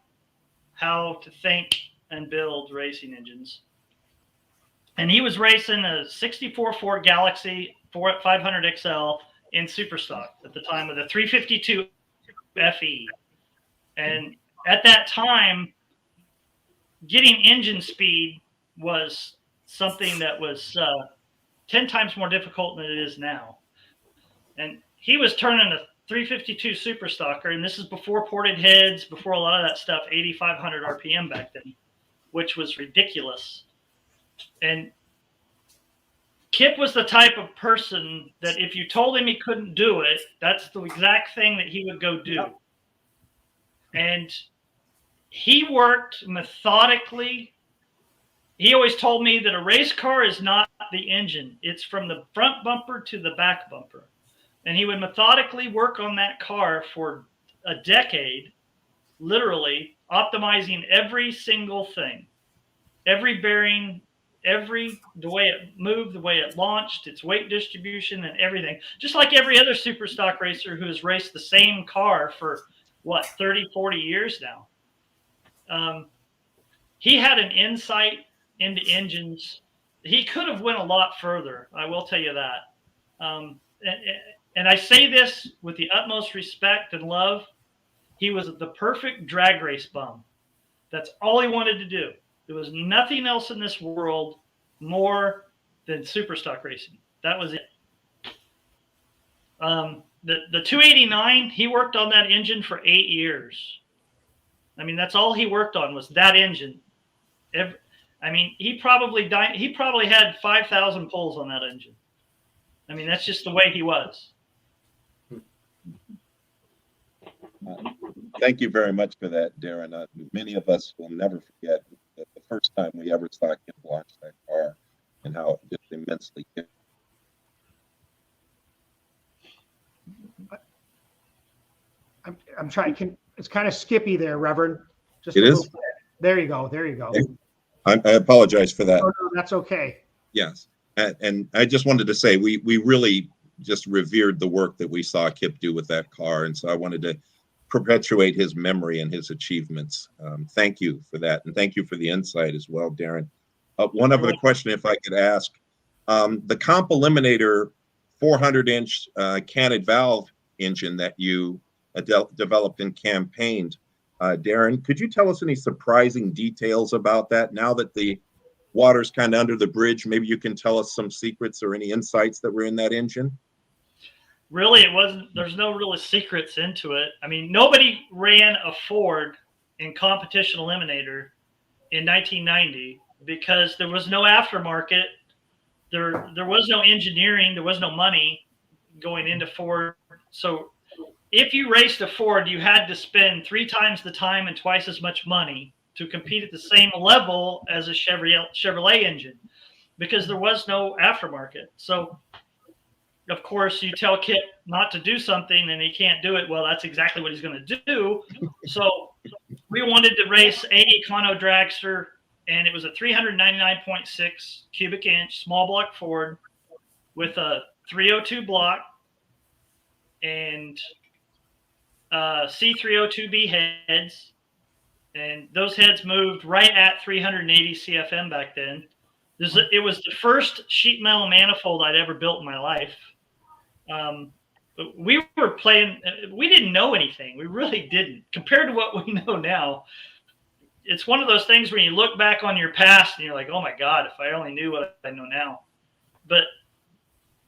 how to think and build racing engines. And he was racing a 64 Ford Galaxy 500 XL in Superstock at the time with a 352 FE. And at that time, getting engine speed was something that was 10 times more difficult than it is now. And he was turning a 352 Superstocker, and this is before ported heads, before a lot of that stuff, 8,500 RPM back then, which was ridiculous. And Kip was the type of person that if you told him he couldn't do it, that's the exact thing that he would go do. Yep. And he worked methodically. He always told me that a race car is not the engine. It's from the front bumper to the back bumper. And he would methodically work on that car for a decade, literally optimizing every single thing, every bearing, the way it moved, the way it launched, its weight distribution and everything. Just like every other super stock racer who has raced the same car for 30, 40 years now. He had an insight into engines. He could have went a lot further. I will tell you that. And I say this with the utmost respect and love. He was the perfect drag race bum. That's all he wanted to do. There was nothing else in this world more than super stock racing. That was it. The 289, he worked on that engine for 8 years. I mean, that's all he worked on was that engine. He probably had 5,000 pulls on that engine. I mean, that's just the way he was. Thank you very much for that, Darin. Many of us will never forget the first time we ever saw him launch that car and how it just immensely. I'm trying. It's kind of skippy there, Reverend. Just it is. There you go. There you go. I apologize for that. Oh, no, that's okay. Yes, and I just wanted to say we really just revered the work that we saw Kip do with that car, and so I wanted to perpetuate his memory and his achievements. Thank you for that, and thank you for the insight as well, Darin. One other question, if I could ask, the Comp Eliminator 400-inch canted valve engine that you developed and campaigned, Darin, could you tell us any surprising details about that? Now that the water's kind of under the bridge, maybe you can tell us some secrets or any insights that were in that engine? Really, it wasn't. There's no real secrets into it. I mean, nobody ran a Ford in Competition Eliminator in 1990 because there was no aftermarket. There was no engineering. There was no money going into Ford. So if you raced a Ford, you had to spend 3 times the time and twice as much money to compete at the same level as a Chevrolet engine because there was no aftermarket. So of course, you tell Kip not to do something and he can't do it. Well, that's exactly what he's going to do. So we wanted to race a Econo dragster, and it was a 399.6 cubic inch small block Ford with a 302 block and C302B heads. And those heads moved right at 380 CFM back then. It was the first sheet metal manifold I'd ever built in my life. We were playing, we didn't know anything. We really didn't. Compared to what we know now, it's one of those things where you look back on your past and you're like, oh my God, if I only knew what I know now. But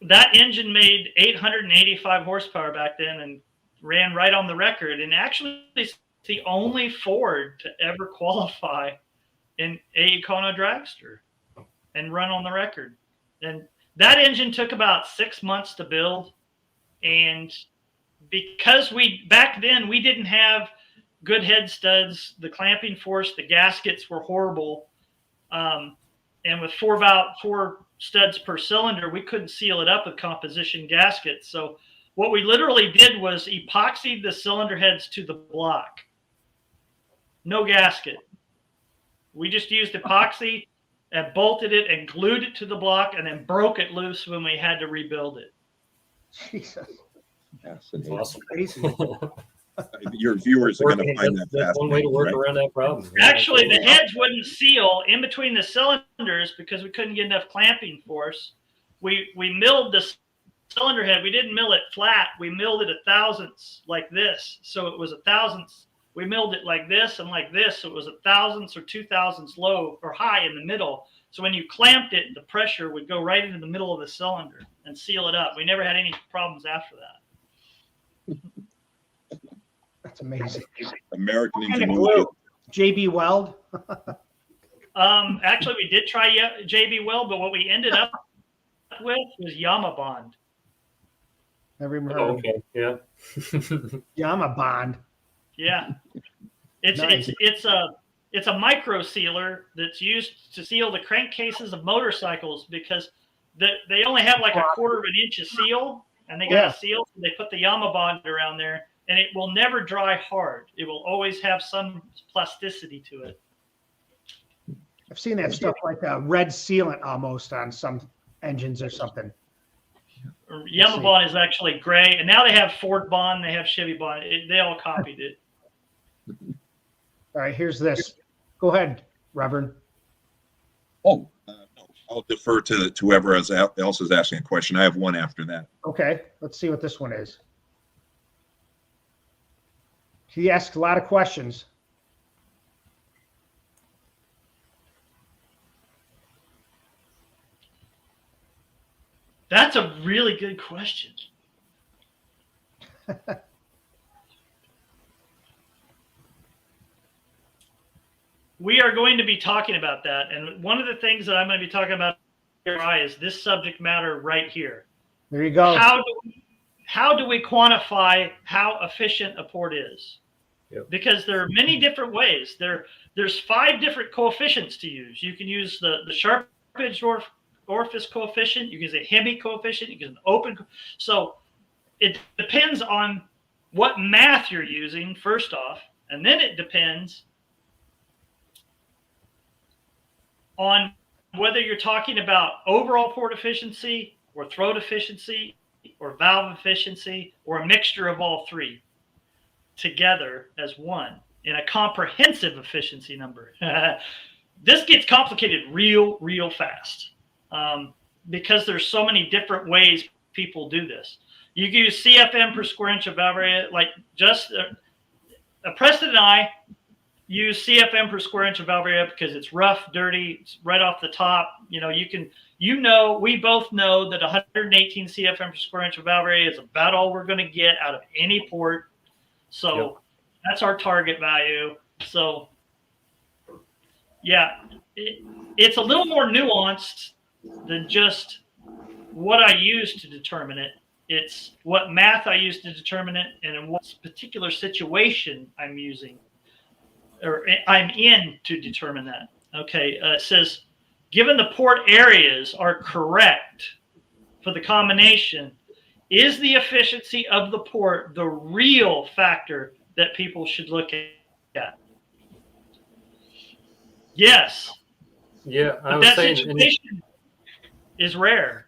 that engine made 885 horsepower back then and ran right on the record. And actually, it's the only Ford to ever qualify in a Econo dragster and run on the record. And that engine took about 6 months to build, and because back then we didn't have good head studs, the clamping force, the gaskets were horrible. And with four studs per cylinder, we couldn't seal it up with composition gaskets. So what we literally did was epoxied the cylinder heads to the block. No gasket. We just used epoxy and bolted it and glued it to the block and then broke it loose when we had to rebuild it. Jesus. Fascinating. Awesome. Crazy. Your viewers are going to find that That's one way to fascinating, work right? around that problem. Actually, the heads wouldn't seal in between the cylinders because we couldn't get enough clamping force. We milled the cylinder head. We didn't mill it flat. We milled it a thousandths like this. So it was a thousandths. We milled it like this and like this. So it was a thousandths or 2,000ths low or high in the middle. So when you clamped it, the pressure would go right into the middle of the cylinder and seal it up. We never had any problems after that. That's amazing. American Kind of ingenuity. glue. JB Weld. Actually, we did try JB Weld, but what we ended up with was Yama Bond. Never even heard Oh, of okay. Yeah. Yama Bond. Yeah, it's Nice. it's a micro sealer that's used to seal the crankcases of motorcycles because they only have like a quarter of an inch of seal, and they got a seal. So they put the Yama Bond around there, and it will never dry hard. It will always have some plasticity to it. I've seen that stuff like a red sealant almost on some engines or something. Yama Bond is actually gray, and now they have Ford Bond, they have Chevy Bond. They all copied it. All right, here's this. Go ahead, Reverend. Oh, no, I'll defer to whoever else is asking a question. I have one after that. Okay, let's see what this one is. He asked a lot of questions. That's a really good question. We are going to be talking about that. And one of the things that I'm going to be talking about here is this subject matter right here. There you go. How do we quantify how efficient a port is? Yep. Because there are many different ways. There's 5 different coefficients to use. You can use the sharp edged orifice coefficient. You can use a Hemi coefficient. You can use an open. So it depends on what math you're using, first off. And then it depends on whether you're talking about overall port efficiency or throat efficiency or valve efficiency or a mixture of all 3 together as one in a comprehensive efficiency number. This gets complicated real fast because there's so many different ways people do this. You can use CFM per square inch of valve area, like just Preston and I use CFM per square inch of valve area because it's rough, dirty, it's right off the top. We both know that 118 CFM per square inch of valve area is about all we're going to get out of any port. So that's our target value. So yeah, it's a little more nuanced than just what I use to determine it. It's what math I use to determine it and in what particular situation I'm using or I'm in to determine that. Okay, it says, given the port areas are correct for the combination, is the efficiency of the port the real factor that people should look at? Yes. Yeah, I But was that saying. situation is rare.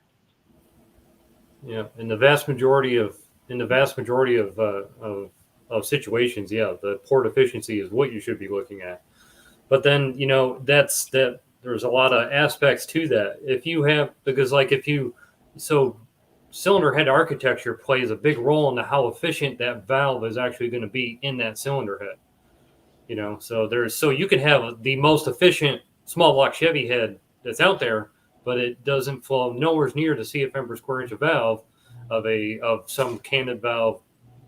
Yeah, in the vast majority of situations, the port efficiency is what you should be looking at. But then there's a lot of aspects to that. Cylinder head architecture plays a big role into how efficient that valve is actually going to be in that cylinder head. So you can have the most efficient small block Chevy head that's out there, but it doesn't flow nowhere near the CFM per square inch of valve of some candid valve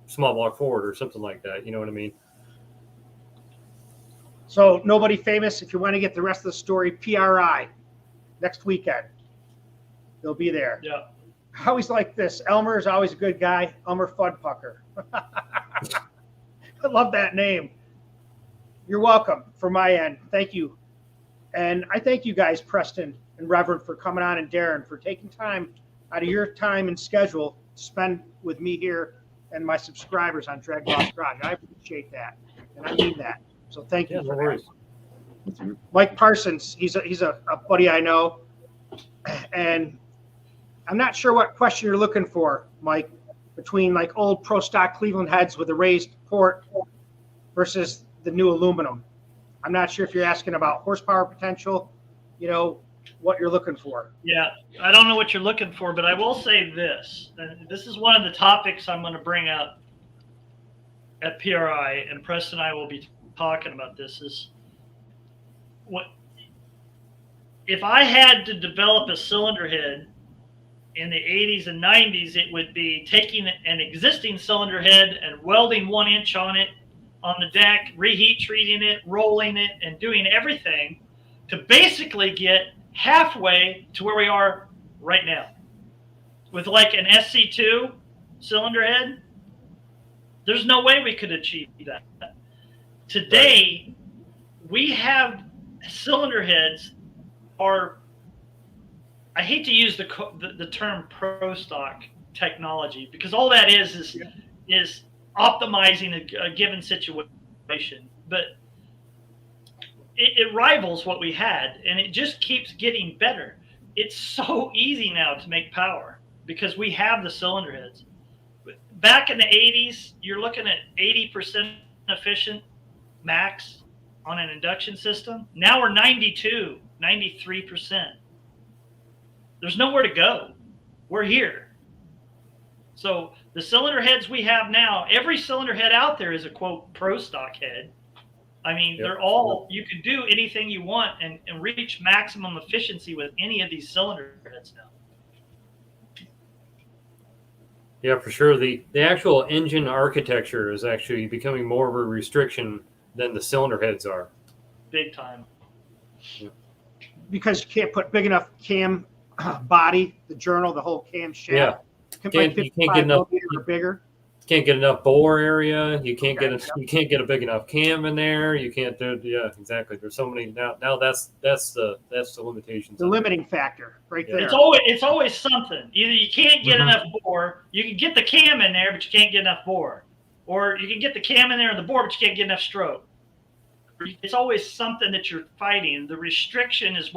small block Ford or something like that. You know what I mean? So Nobody Famous, if you want to get the rest of the story, PRI next weekend. They'll be there. Yeah. I always like this. Elmer is always a good guy. Elmer Fuddpucker. I love that name. You're welcome from my end. Thank you. And I thank you guys, Preston and Reverend, for coming on, and Darin, for taking time out of your time and schedule to spend with me here and my subscribers on DragBoss Garage. I appreciate that, and I mean that. So thank you Yeah, no for worries. that. Mike Parsons, he's a buddy I know, and I'm not sure what question you're looking for, Mike, between like old pro stock Cleveland heads with a raised port versus the new aluminum. I'm not sure if you're asking about horsepower potential, what you're looking for. Yeah, I don't know what you're looking for, but I will say this. And this is one of the topics I'm going to bring up at PRI, and Preston and I will be talking about this, is what if I had to develop a cylinder head in the 80s and 90s, it would be taking an existing cylinder head and welding 1 inch on it on the deck, reheat treating it, rolling it, and doing everything to basically get halfway to where we are right now. With like an SC2 cylinder head, there's no way we could achieve that. Today, we have cylinder heads are, I hate to use the term pro stock technology, because all that is optimizing a given situation, but it rivals what we had, and it just keeps getting better. It's so easy now to make power because we have the cylinder heads. Back in the 80s, you're looking at 80% efficient max on an induction system. Now we're 92, 93%. There's nowhere to go. We're here. So the cylinder heads we have now, every cylinder head out there is a quote pro stock head. I mean, they're all, you can do anything you want and reach maximum efficiency with any of these cylinder heads now. Yeah, for sure. The actual engine architecture is actually becoming more of a restriction than the cylinder heads are. Big time. Yeah. Because you can't put big enough cam body, the journal, the whole cam shaft. Yeah. You can't get enough or bigger. Can't get enough bore area. You can't get a big enough cam in there. You can't do exactly. There's so many now. That's the limitations. The limiting factor right there. It's always something. Either you can't get enough bore, you can get the cam in there, but you can't get enough bore, or you can get the cam in there and the bore, but you can't get enough stroke. It's always something that you're fighting. The restriction is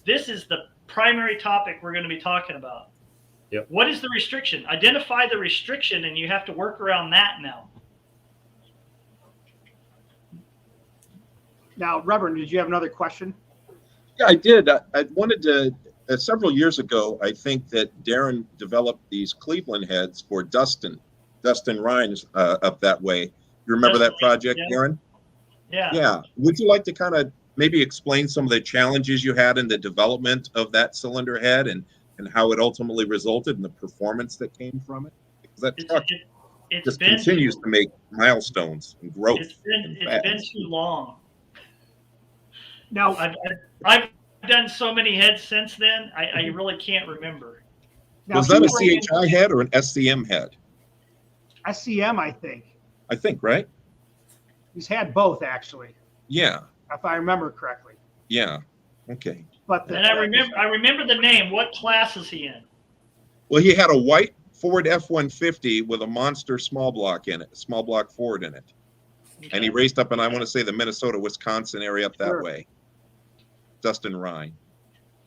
this is the primary topic we're going to be talking about. Yep. What is the restriction? Identify the restriction, and you have to work around that now. Now, Reverend, did you have another question? Yeah, I did. I wanted to, several years ago, I think that Darin developed these Cleveland heads for Dustin Rhines up that way. You remember that project, Darin? Yeah. Yeah. Would you like to kind of maybe explain some of the challenges you had in the development of that cylinder head and how it ultimately resulted in the performance that came from it? Because that truck just continues to make milestones and growth. It's been too long. Now, I've done so many heads since then, I really can't remember. Now, was that a CHI head or an SCM head? SCM, I think. I think, right? He's had both, actually. Yeah. If I remember correctly. Yeah. Okay. But I remember the name. What class is he in? Well, he had a white Ford F-150 with a monster small block Ford in it. Okay. And he raced up in, I want to say, the Minnesota, Wisconsin area up that way. Dustin Rhine.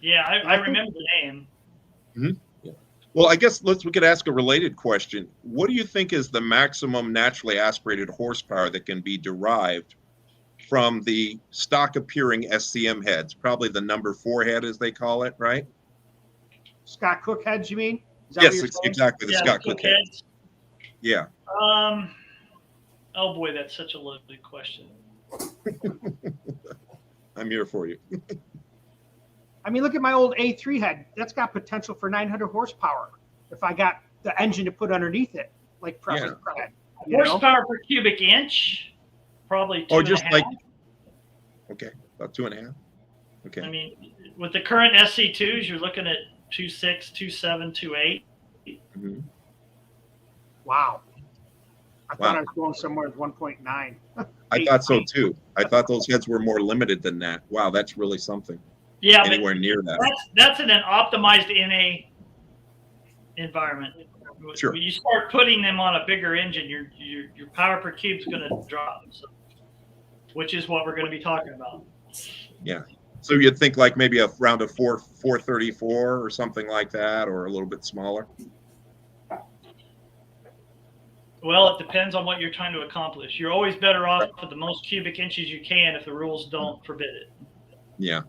Yeah, I remember the name. Mm-hmm. Yeah. Well, I guess we could ask a related question. What do you think is the maximum naturally aspirated horsepower that can be derived from the stock appearing SCM heads? Probably the number 4 head, as they call it, right? Scott Cook heads, you mean? Yes, exactly. The Scott Cook heads. Yeah. Oh boy, that's such a loaded question. I'm here for you. I mean, look at my old A3 head. That's got potential for 900 horsepower if I got the engine to put underneath it, like Preston said. Horsepower per cubic inch, probably 2.5. Okay, about 2.5. Okay. I mean, with the current SC2s, you're looking at 2.6, 2.7, 2.8. Mhm. Wow. I thought Wow. I was going somewhere with 1.9. I thought so too. I thought those heads were more limited than that. Wow, that's really something. Yeah, Anywhere but near that. that's in an optimized NA environment. Sure. When you start putting them on a bigger engine, your power per cube is going to drop, which is what we're going to be talking about. Yeah. So you'd think like maybe around a 434 or something like that, or a little bit smaller. Well, it depends on what you're trying to accomplish. You're always better off with the most cubic inches you can if the rules don't forbid it. Yeah.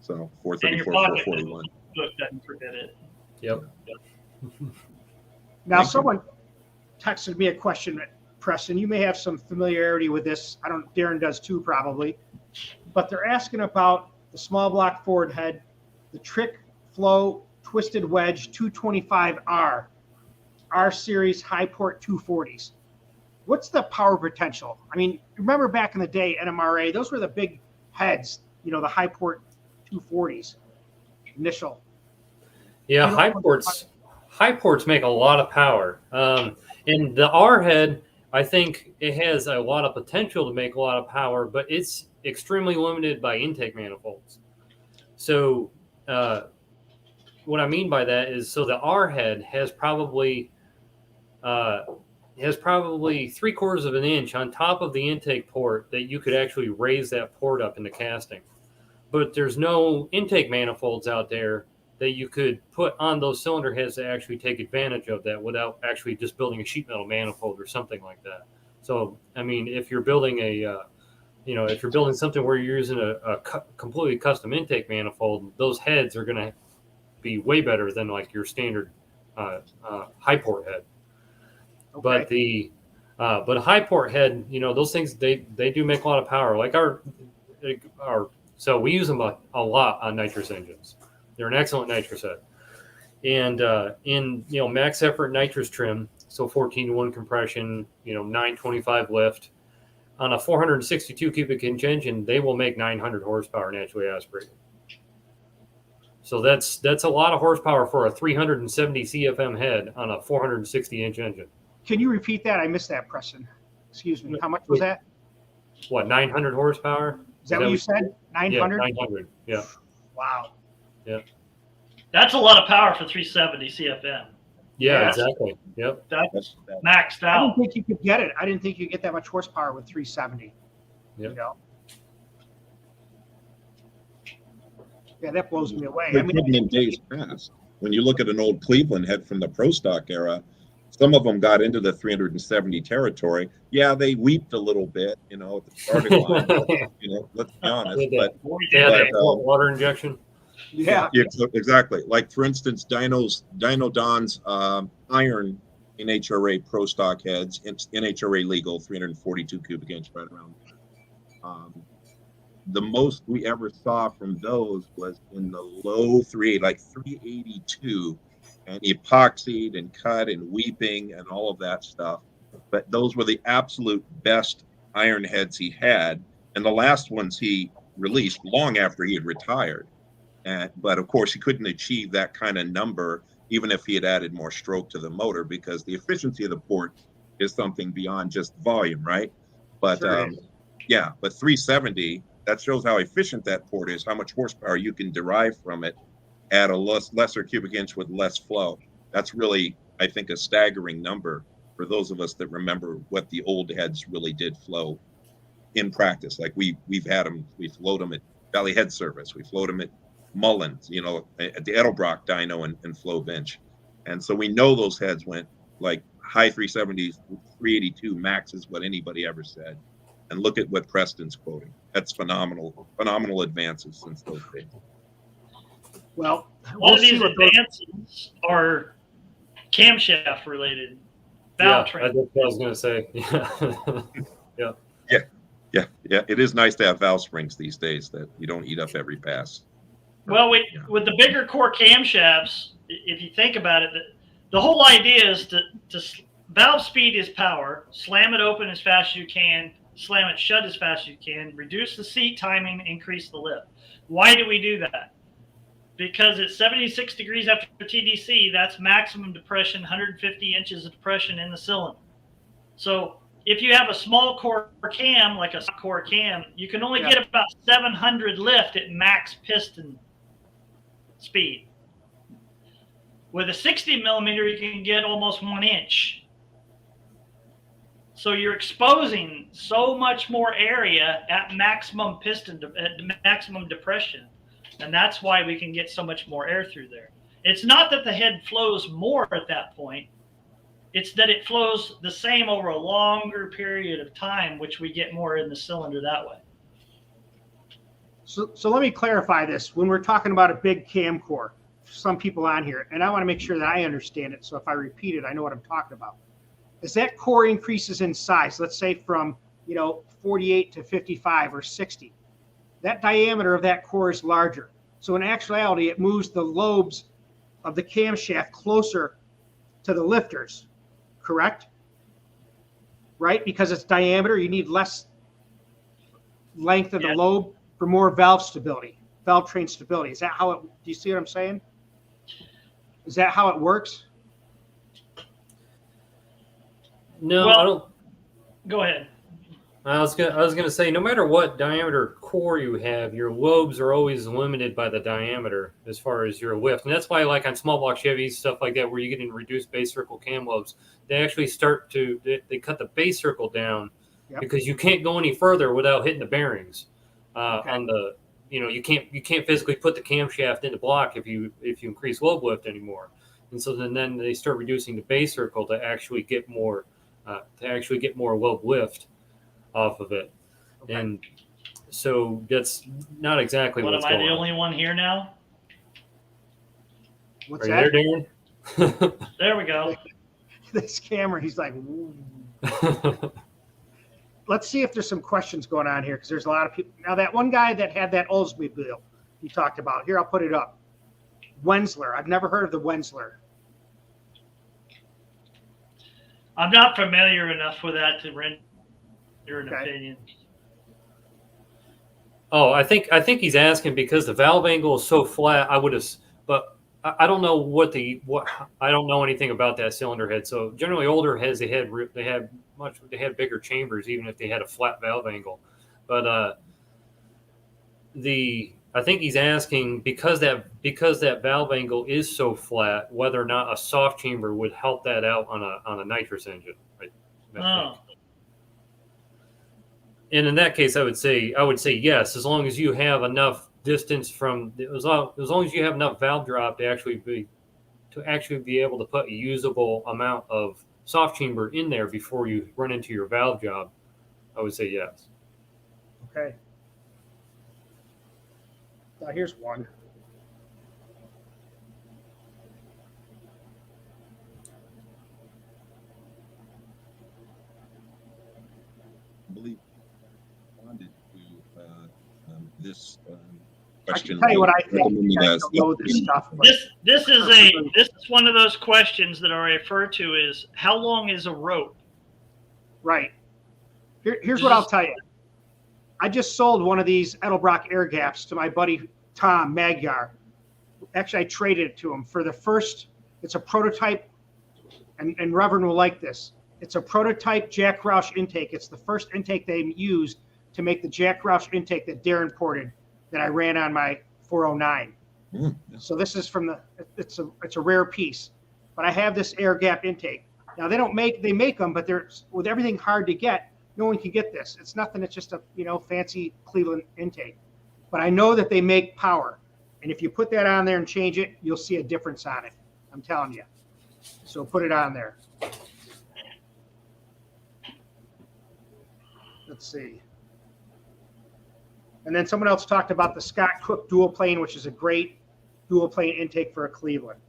So And your 434, pocket 441. book doesn't forbid it. Yep. Now, Thank you. someone texted me a question, Preston. You may have some familiarity with this. I don't. Darin does too, probably. But they're asking about the small block forward head, the Trick Flow Twisted Wedge 225R, R Series High Port 240s. What's the power potential? I mean, remember back in the day, NMRA, those were the big heads. You know, the High Port 240s. Initial. Yeah, You know, high ports make a lot of power. And the R head, I think it has a lot of potential to make a lot of power, but it's extremely limited by intake manifolds. So what I mean by that is, so the R head has probably 3/4 of an inch on top of the intake port that you could actually raise that port up into casting. But there's no intake manifolds out there that you could put on those cylinder heads to actually take advantage of that without actually just building a sheet metal manifold or something like that. So, I mean, if you're building if you're building something where you're using a completely custom intake manifold, those heads are going to be way better than like your standard high port head. Okay. But a high port head, those things, they do make a lot of power. Like so we use them a lot on nitrous engines. They're an excellent nitrous head. And in max effort nitrous trim, so 14-to-1 compression, 925 lift, on a 462 cubic inch engine, they will make 900 horsepower naturally aspirated. So that's a lot of horsepower for a 370 CFM head on a 460 inch engine. Can you repeat that? I missed that, Preston. Excuse me. How much was that? What, 900 horsepower? Is that what you said? 900? Yeah, 900. Yeah. Wow. Yeah. That's a lot of power for 370 CFM. Yeah, Yeah. exactly. Yep. That's maxed I out. didn't think you could get it. I didn't think you could get that much horsepower with 370. Yep. You know? Yeah, that blows me away. They couldn't in days past. When you look at an old Cleveland head from the Pro Stock era, some of them got into the 370 territory. Yeah, they weeped a little bit, at the starting line. But, let's be honest. But water injection. Yeah. Exactly. Like for instance, Dyno Don's iron NHRA Pro Stock heads, NHRA legal, 342 cubic inch right around. The most we ever saw from those was in the low 382, and epoxied and cut and weeping and all of that stuff. But those were the absolute best iron heads he had, and the last ones he released long after he had retired. But of course, he couldn't achieve that kind of number even if he had added more stroke to the motor, because the efficiency of the port is something beyond just volume, right? But Sure but 370, that shows how efficient that port is, how much horsepower you can derive from it at a lesser cubic inch with less flow. That's really, I think, a staggering number for those of us that remember what the old heads really did flow in practice. Like we've had them, we've flowed them at Valley Head Service, we flowed them at Mullins, at the Edelbrock dyno and flow bench. And so we know those heads went like high 370s, 382 max is what anybody ever said. And look at what Preston's quoting. That's phenomenal advances since those days. Well, All of these advances are camshaft related. Valve That's what I was going to say. Yeah. It is nice to have valve springs these days that you don't eat up every pass. Well, with the bigger core camshafts, if you think about it, the whole idea is to valve speed is power. Slam it open as fast as you can. Slam it shut as fast as you can. Reduce the seat timing. Increase the lift. Why do we do that? because at 76 degrees after TDC, that's maximum depression, 150 inches of depression in the cylinder. So if you have a small core cam, like a core cam, you can only get about 700 lift at max piston speed. With a 60 millimeter, you can get almost 1 inch. So you're exposing so much more area at maximum piston, at maximum depression. And that's why we can get so much more air through there. It's not that the head flows more at that point. It's that it flows the same over a longer period of time, which we get more in the cylinder that way. So let me clarify this. When we're talking about a big cam core, some people on here, and I want to make sure that I understand it. So if I repeat it, I know what I'm talking about. As that core increases in size, let's say from 48 to 55 or 60, that diameter of that core is larger. So in actuality, it moves the lobes of the camshaft closer to the lifters, correct? Right? Because it's diameter, you need less length of the lobe for more valve stability, valve train stability. Is that how it, do you see what I'm saying? Is that how it works? No, well, I don't. Go ahead. I was gonna say, no matter what diameter core you have, your lobes are always limited by the diameter as far as your lift, and that's why, like on small block Chevys, stuff like that, where you get in reduced base circle cam lobes, they actually start to they cut the base circle down because you can't go any further without hitting the bearings on the. You can't physically put the camshaft in the block if you increase lobe lift anymore, and so then they start reducing the base circle to actually get more lobe lift off of it. Okay. And so that's not exactly what's going on. Am I the only one here now? What's Are that? you there, Darin? There we go. This camera, he's like, let's see if there's some questions going on here, because there's a lot of people. Now, that one guy that had that Oldsmobile he talked about, here, I'll put it up. Wensler. I've never heard of the Wensler. I'm not familiar enough with that to render an opinion. Oh, I think he's asking because the valve angle is so flat. I would have, but I don't know what I don't know anything about that cylinder head. So generally, older heads they had bigger chambers, even if they had a flat valve angle. But I think he's asking because that valve angle is so flat, whether or not a soft chamber would help that out on a nitrous engine. Right? And in that case, I would say yes, as long as you have enough distance as long as you have enough valve drop to actually be able to put a usable amount of soft chamber in there before you run into your valve job. I would say yes. Okay. Now here's one. I believe responded to this question. I can tell you what I think. You guys don't know this stuff. This is one of those questions that I refer to as how long is a rope? Right. Here's what I'll tell you. I just sold one of these Edelbrock air gaps to my buddy Tom Magyar. Actually, I traded it to him for the first. It's a prototype, and Reverend will like this. It's a prototype Jack Roush intake. It's the first intake they used to make the Jack Roush intake that Darin ported that I ran on my 409. So this is from it's a rare piece, but I have this air gap intake. Now they make them, but they're with everything hard to get. No one can get this. It's nothing. It's just a fancy Cleveland intake. But I know that they make power, and if you put that on there and change it, you'll see a difference on it. I'm telling you. So put it on there. Let's see. And then someone else talked about the Scott Cook dual plane, which is a great dual plane intake for a Cleveland.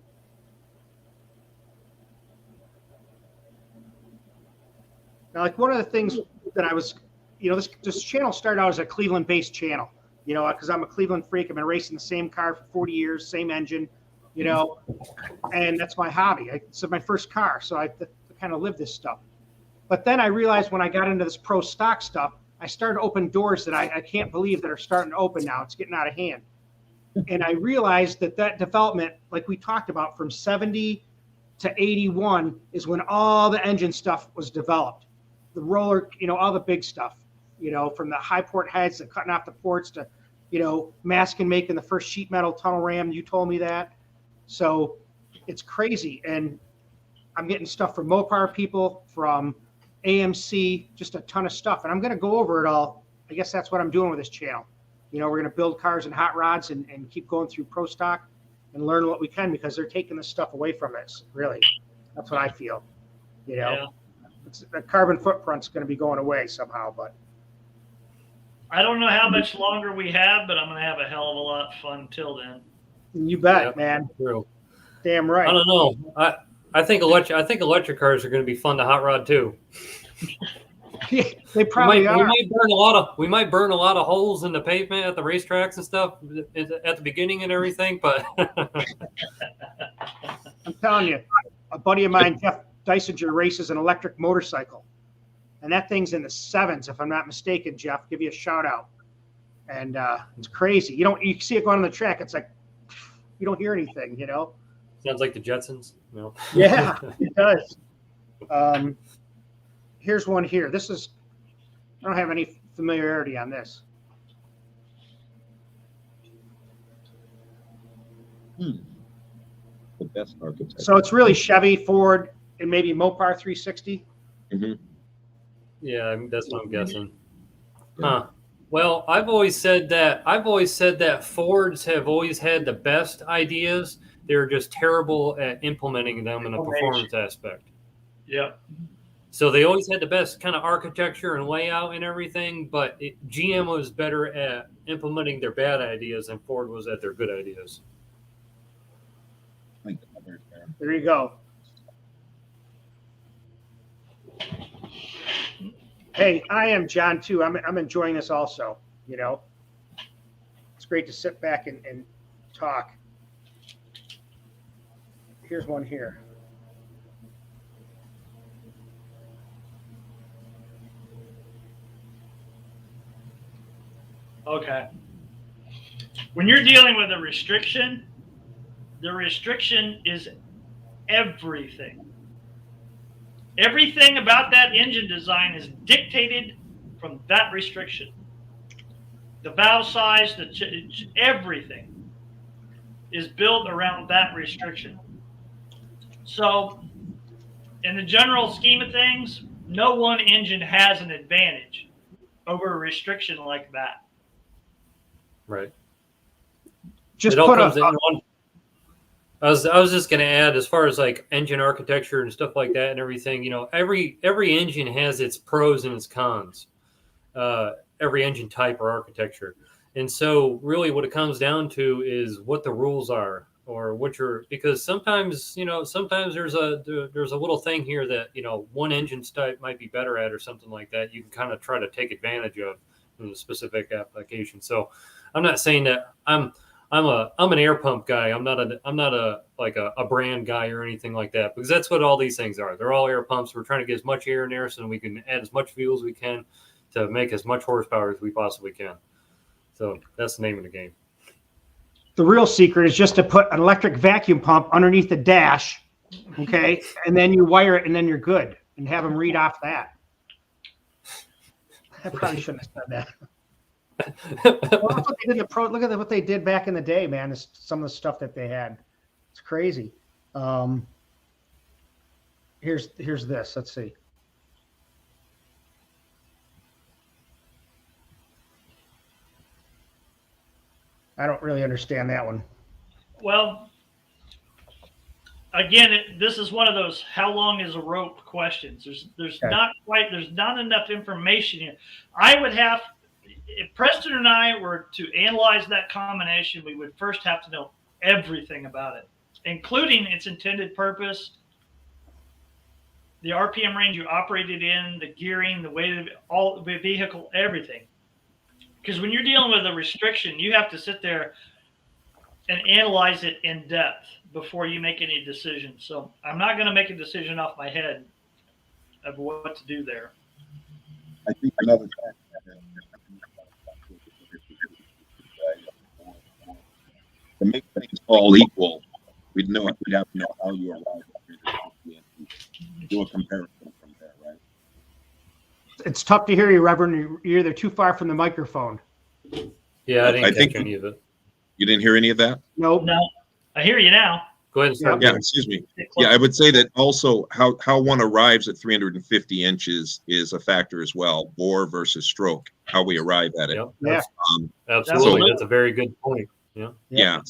Now, like one of the things that I was, this channel started out as a Cleveland-based channel, because I'm a Cleveland freak. I've been racing the same car for 40 years, same engine, and that's my hobby. It's my first car, so I kind of live this stuff. But then I realized when I got into this pro stock stuff, I started to open doors that I can't believe that are starting to open now. It's getting out of hand. And I realized that development, like we talked about, from 70 to 81 is when all the engine stuff was developed. The roller, all the big stuff, from the high port heads to cutting off the ports to, masking, making the first sheet metal tunnel ram. You told me that. So it's crazy. And I'm getting stuff from Mopar people, from AMC, just a ton of stuff. And I'm going to go over it all. I guess that's what I'm doing with this channel. We're going to build cars and hot rods and keep going through Pro Stock and learn what we can, because they're taking this stuff away from us. Really. That's what I feel. Yeah. The carbon footprint's going to be going away somehow, but I don't know how much longer we have, but I'm going to have a hell of a lot of fun till then. You bet, man. True. Damn right. I don't know. I think electric cars are going to be fun to hot rod too. They probably are. We might burn a lot of holes in the pavement at the racetracks and stuff at the beginning and everything, but I'm telling you, a buddy of mine, Jeff Dysinger, races an electric motorcycle, and that thing's in the 7s, if I'm not mistaken. Jeff, give you a shout out. And it's crazy. You see it going on the track, it's like you don't hear anything. Sounds like the Jetsons. No. Yeah, it does. Here's one here. I don't have any familiarity on this. The best architect. So it's really Chevy, Ford, and maybe Mopar 360. Mm-hmm. Yeah, that's what I'm guessing. Huh. Well, I've always said that Fords have always had the best ideas. They're just terrible at implementing them in a performance aspect. Yeah. So they always had the best kind of architecture and layout and everything, but GM was better at implementing their bad ideas than Ford was at their good ideas. There you go. Hey, I am John too. I'm enjoying this also. It's great to sit back and talk. Here's one here. Okay. When you're dealing with a restriction, the restriction is everything. Everything about that engine design is dictated from that restriction. The valve size, everything is built around that restriction. So, in the general scheme of things, no one engine has an advantage over a restriction like that. Right. Just it all put comes a, in one. I was just going to add, as far as like engine architecture and stuff like that and everything, every engine has its pros and its cons. Every engine type or architecture, and so really what it comes down to is what the rules are, or because sometimes there's a little thing here that one engine type might be better at or something like that. You can kind of try to take advantage of in a specific application. So I'm not saying that I'm an air pump guy. I'm not a brand guy or anything like that, because that's what all these things are. They're all air pumps. We're trying to get as much air in there so we can add as much fuel as we can to make as much horsepower as we possibly can. So that's the name of the game. The real secret is just to put an electric vacuum pump underneath the dash, okay, and then you wire it, and then you're good, and have them read off that. I probably shouldn't have said that. Well, that's what they did look at what they did back in the day, man. Some of the stuff that they had. It's crazy. Here's this. Let's see. I don't really understand that one. Well, again, this is one of those how long is a rope questions. There's not enough information here. I would have, if Preston and I were to analyze that combination, we would first have to know everything about it, including its intended purpose, the RPM range you operated in, the gearing, the weight of all the vehicle, everything. Because when you're dealing with a restriction, you have to sit there and analyze it in depth before you make any decisions. So I'm not going to make a decision off my head of what to do there. I think another to make things all equal, we'd have to know how you arrive at 350 and do a comparison from there, right? It's tough to hear you, Reverend. You're either too far from the microphone. Yeah, I didn't think catch any of it. You didn't hear any of that? Nope. No, I hear you now. Go ahead and start. Yeah, excuse me. Yeah, I would say that also how one arrives at 350 inches is a factor as well. Bore versus stroke, how we arrive at it. Yep, Yeah. absolutely. So- That's a very good point. Yeah. Yeah.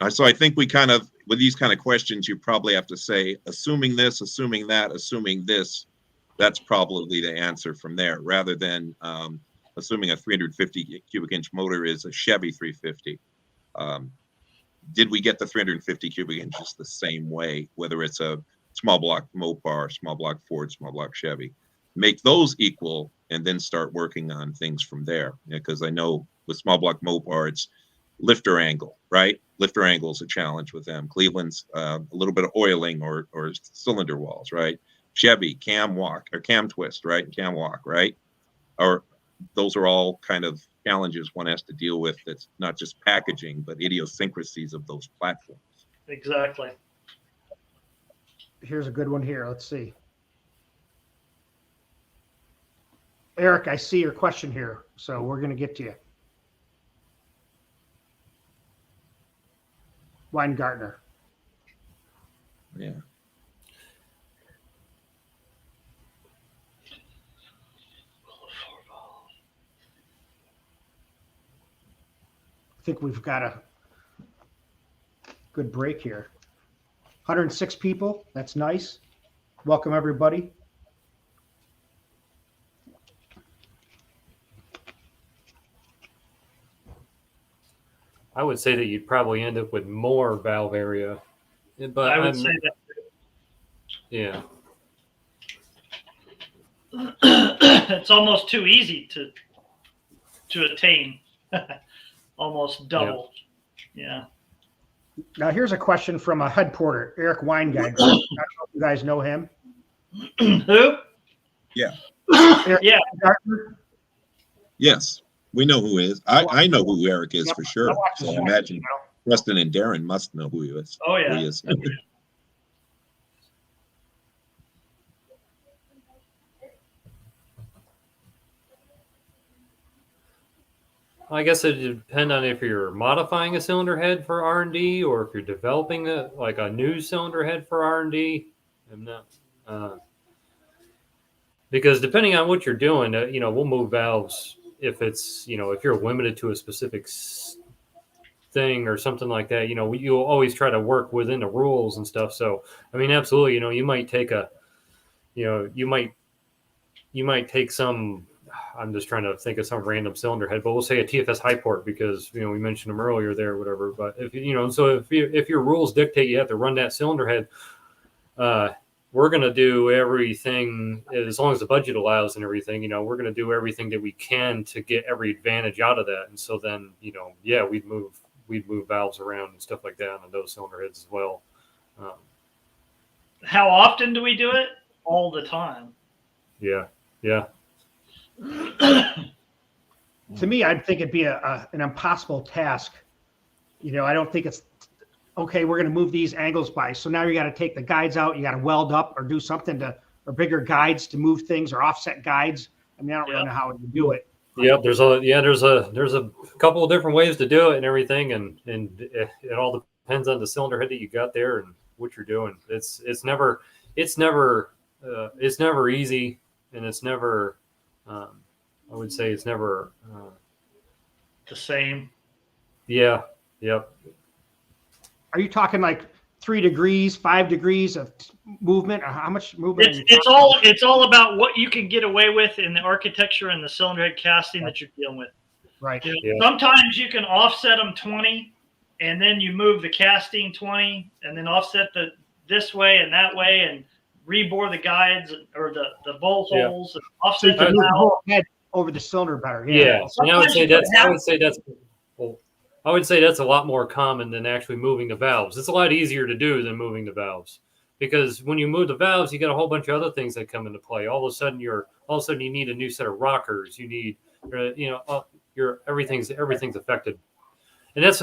So I think we kind of, with these kind of questions, you probably have to say, assuming this, assuming that, assuming this, that's probably the answer from there, rather than assuming a 350 cubic inch motor is a Chevy 350. Did we get the 350 cubic inches the same way, whether it's a small block Mopar, small block Ford, small block Chevy? Make those equal and then start working on things from there. Because I know with small block Mopar, it's lifter angle, right? Lifter angle is a challenge with them. Cleveland's a little bit of oiling or cylinder walls, right? Chevy, cam walk or cam twist, right? And cam walk, right? Or those are all kind of challenges one has to deal with. That's not just packaging, but idiosyncrasies of those platforms. Exactly. Here's a good one here. Let's see. Eric, I see your question here, so we're going to get to you. Weingartner. Yeah. I think we've got a good break here. 106 people. That's nice. Welcome, everybody. I would say that you'd probably end up with more valve area. But I would say that. Yeah. It's almost too easy to attain. Almost double. Yeah. Now, here's a question from a head porter, Eric Weingart. I don't know if you guys know him. Who? Yeah. Eric Yeah. Weingartner? Yes. We know who is. I know who Eric is for sure. I watch his So I show, imagine you know. Preston and Darin must know who he is. Oh Who yeah. he is. I guess it would depend on if you're modifying a cylinder head for R&D or if you're developing a new cylinder head for R&D. I'm not because depending on what you're doing, we'll move valves if it's if you're limited to a specific thing or something like that. You'll always try to work within the rules and stuff. So I mean, absolutely, you might take you might take some. I'm just trying to think of some random cylinder head, but we'll say a TFS high port because we mentioned them earlier there, or whatever. But if if your rules dictate you have to run that cylinder head, we're going to do everything as long as the budget allows and everything. We're going to do everything that we can to get every advantage out of that. And so then we'd move valves around and stuff like that on those cylinder heads as well. How often do we do it? All the time. Yeah. To me, I'd think it'd be an impossible task. I don't think it's okay. We're going to move these angles by. So now you got to take the guides out. You got to weld up or do something or bigger guides to move things or offset guides. I mean, I don't really know how you do it. Yeah, there's a couple of different ways to do it and everything, and it all depends on the cylinder head that you got there and what you're doing. It's never easy, and it's never. I would say it's never the same. Yeah. Yep. Are you talking like 3 degrees, 5 degrees of movement, or how much movement? It's all about what you can get away with in the architecture and the cylinder head casting that you're dealing with. Right. Sometimes you can offset them 20, and then you move the casting 20, and then offset this way and that way, and rebore the guides or the bowl holes and So you offset can them move the out. whole head over the cylinder better. Yeah. And I would say that's a lot more common than actually moving the valves. It's a lot easier to do than moving the valves, because when you move the valves, you got a whole bunch of other things that come into play. All of a sudden you need a new set of rockers. You need everything's affected. And that's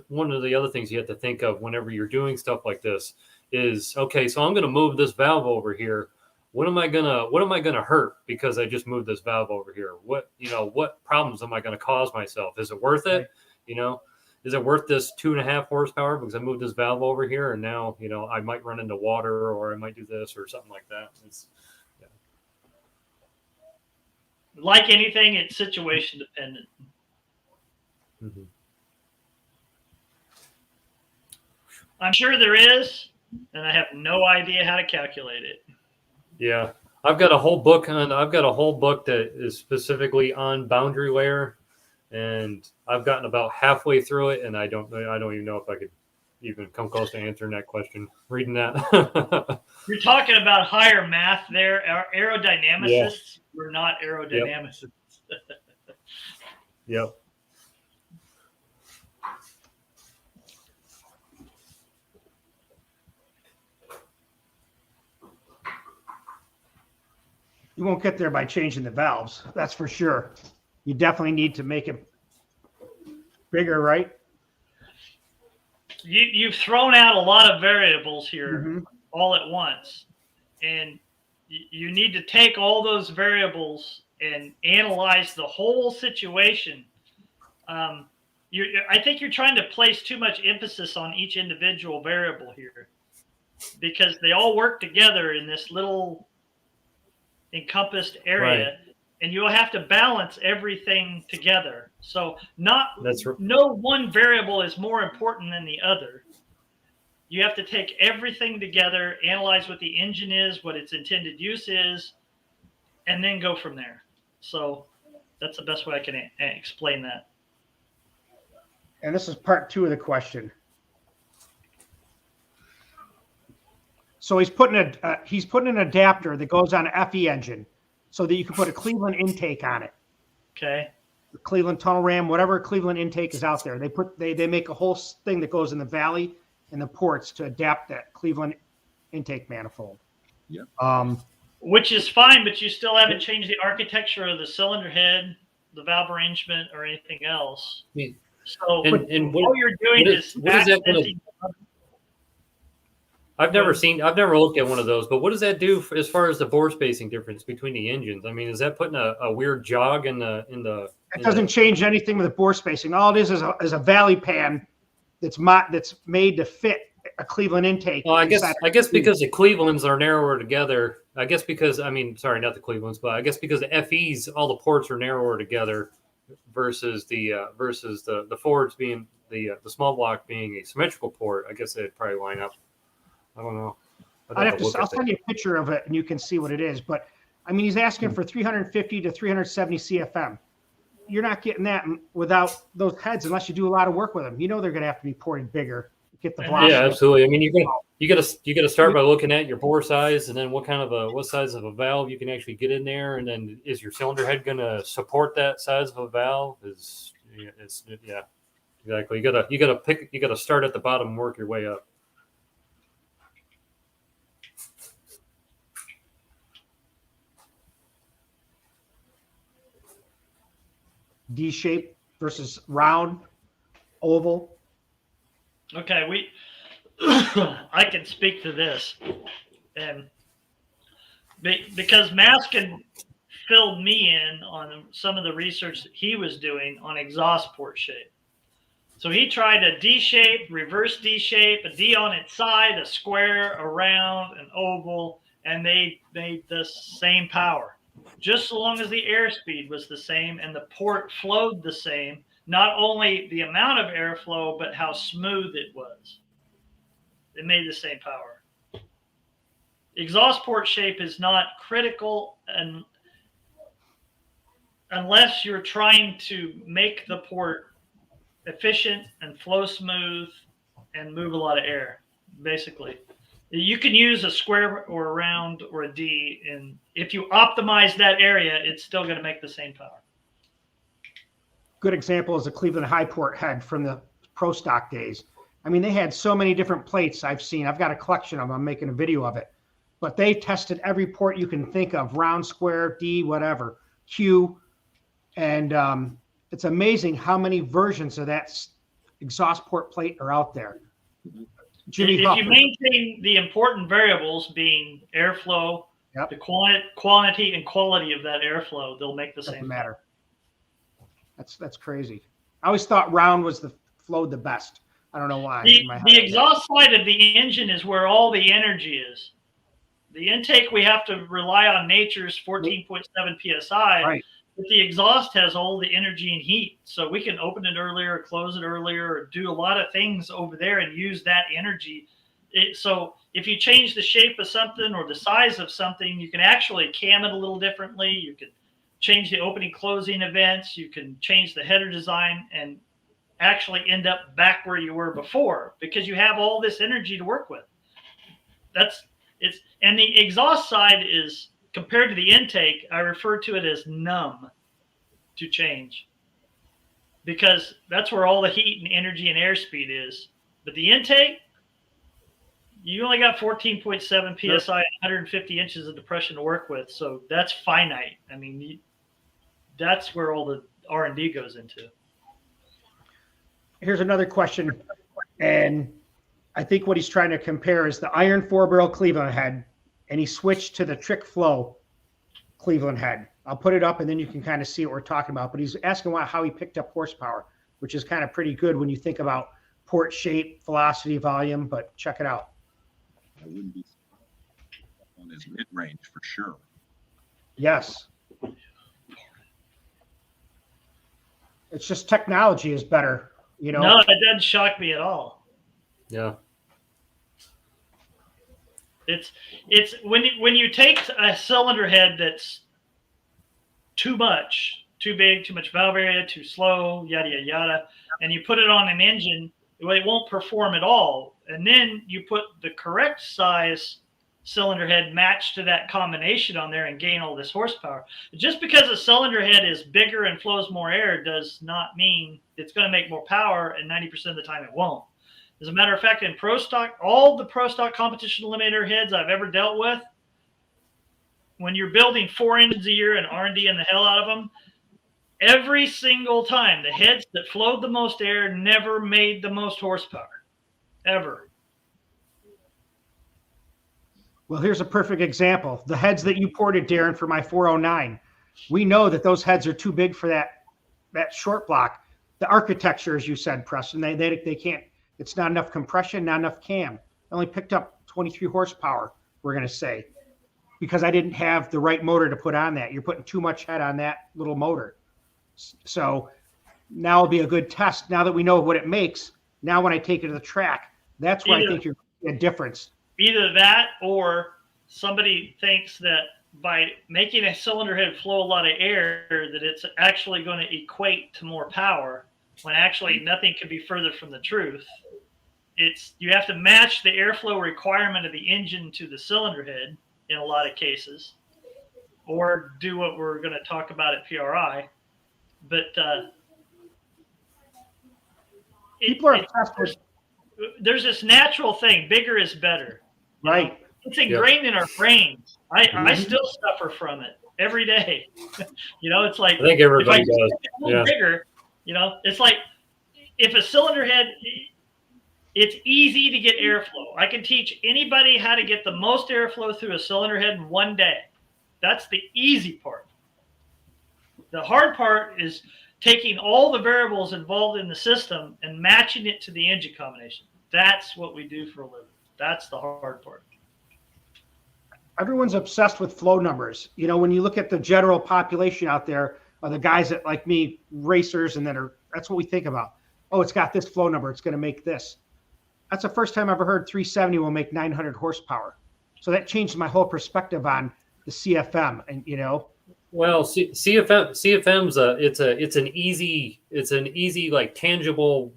one of the other things you have to think of whenever you're doing stuff like this is, okay, so I'm going to move this valve over here. What am I gonna hurt because I just moved this valve over here? What problems am I going to cause myself? Is it worth it? Right. Is it worth this 2.5 horsepower because I moved this valve over here and now, I might run into water or I might do this or something like that. Like anything, it's situation dependent. Mm-hmm. I'm sure there is, and I have no idea how to calculate it. Yeah, I've got a whole book that is specifically on boundary layer, and I've gotten about halfway through it, and I don't even know if I could even come close to answering that question. Reading that. You're talking about higher math there. Our aerodynamicists, yeah. We're not aerodynamicists. Yep. You won't get there by changing the valves. That's for sure. You definitely need to make it bigger, right? You've thrown out a lot of variables here Mm-hmm. all at once. And you need to take all those variables and analyze the whole situation. I think you're trying to place too much emphasis on each individual variable here because they all work together in this little encompassed area, right. And you'll have to balance everything together. So no one variable is more important than the other. You have to take everything together, analyze what the engine is, what its intended use is, and then go from there. So that's the best way I can explain that. And this is part 2 of the question. So he's putting an adapter that goes on an FE engine so that you can put a Cleveland intake on it. Okay. The Cleveland tunnel ram, whatever Cleveland intake is out there. They make a whole thing that goes in the valley and the ports to adapt that Cleveland intake manifold. Yeah. Which is fine, but you still haven't changed the architecture of the cylinder head, the valve arrangement, or anything else. Yeah. So all you're doing is accenting. I've never looked at one of those, but what does that do as far as the bore spacing difference between the engines? I mean, is that putting a weird jog in the? It doesn't change anything with the bore spacing. All it is a valley pan that's made to fit a Cleveland intake. Well, I guess because the Clevelands are narrower together. I guess because not the Clevelands, but I guess because the FEs, all the ports are narrower together versus the Fords being the small block being a symmetrical port. I guess they'd probably line up. I don't know. I'll send you a picture of it and you can see what it is. But I mean, he's asking for 350 to 370 CFM. You're not getting that without those heads unless you do a lot of work with them. They're going to have to be ported bigger to get the velocity. Yeah, absolutely. I mean, you got to start by looking at your bore size and then what size of a valve you can actually get in there, and then is your cylinder head going to support that size of a valve? Yeah, exactly. You got to start at the bottom and work your way up. D shape versus round, oval. Okay, I can speak to this, and because Maskin filled me in on some of the research that he was doing on exhaust port shape. So he tried a D shape, reverse D shape, a D on its side, a square, a round, an oval, and they made the same power. Just so long as the airspeed was the same and the port flowed the same, not only the amount of airflow, but how smooth it was. It made the same power. Exhaust port shape is not critical unless you're trying to make the port efficient and flow smooth and move a lot of air, basically. You can use a square or a round or a D, and if you optimize that area, it's still going to make the same power. Good example is the Cleveland high port head from the Pro Stock days. I mean, they had so many different plates I've seen. I've got a collection of them. I'm making a video of it. But they tested every port you can think of, round, square, D, whatever, Q. And it's amazing how many versions of that exhaust port plate are out there. If you maintain the important variables being airflow, the quantity and quality of that airflow, they'll make the same matter. That's crazy. I always thought round was flowed the best. I don't know why. The exhaust side of the engine is where all the energy is. The intake, we have to rely on nature's 14.7 psi. Right. But the exhaust has all the energy and heat. So we can open it earlier, or close it earlier, or do a lot of things over there and use that energy. So if you change the shape of something or the size of something, you can actually cam it a little differently. You can change the opening closing events. You can change the header design and actually end up back where you were before because you have all this energy to work with. And the exhaust side is, compared to the intake, I refer to it as numb to change because that's where all the heat and energy and airspeed is. But the intake, you only got 14.7 psi, 150 inches of depression to work with. So that's finite. I mean, that's where all the R&D goes into. Here's another question. And I think what he's trying to compare is the iron 4-barrel Cleveland head, and he switched to the trick flow Cleveland head. I'll put it up and then you can kind of see what we're talking about. But he's asking how he picked up horsepower, which is kind of pretty good when you think about port shape, velocity, volume, but check it out. I wouldn't be on his mid-range for sure. Yes. It's just technology is better, you know. No, it doesn't shock me at all. Yeah. It's when you take a cylinder head that's too big, too much valve area, too slow, yada yada yada, and you put it on an engine, it won't perform at all. And then you put the correct size cylinder head matched to that combination on there and gain all this horsepower. Just because a cylinder head is bigger and flows more air does not mean it's going to make more power, and 90% of the time it won't. As a matter of fact, in Pro Stock, all the Pro Stock competition eliminator heads I've ever dealt with, when you're building 4 engines a year and R&D and the hell out of them, every single time the heads that flowed the most air never made the most horsepower, ever. Well, here's a perfect example. The heads that you ported, Darin, for my 409, we know that those heads are too big for that short block. The architecture, as you said, Preston, they can't. It's not enough compression, not enough cam. I only picked up 23 horsepower, we're going to say, because I didn't have the right motor to put on that. You're putting too much head on that little motor. So now will be a good test. Now that we know what it makes, now when I take it to the track, that's where I think you're going to see a difference. Either that or somebody thinks that by making a cylinder head flow a lot of air, that it's actually going to equate to more power, when actually nothing could be further from the truth. You have to match the airflow requirement of the engine to the cylinder head in a lot of cases, or do what we're going to talk about at PRI. But people are obsessed with. There's this natural thing: bigger is better. Right. It's ingrained in our brains. I still suffer from it every day. It's like, I think everybody does. Yeah. Bigger. It's like if a cylinder head, it's easy to get airflow. I can teach anybody how to get the most airflow through a cylinder head in one day. That's the easy part. The hard part is taking all the variables involved in the system and matching it to the engine combination. That's what we do for a living. That's the hard part. Everyone's obsessed with flow numbers. When you look at the general population out there, are the guys that, like me, racers, and that's what we think about. Oh, it's got this flow number. It's going to make this. That's the first time I ever heard 370 will make 900 horsepower. So that changed my whole perspective on the CFM. And well, CFM's it's an easy like tangible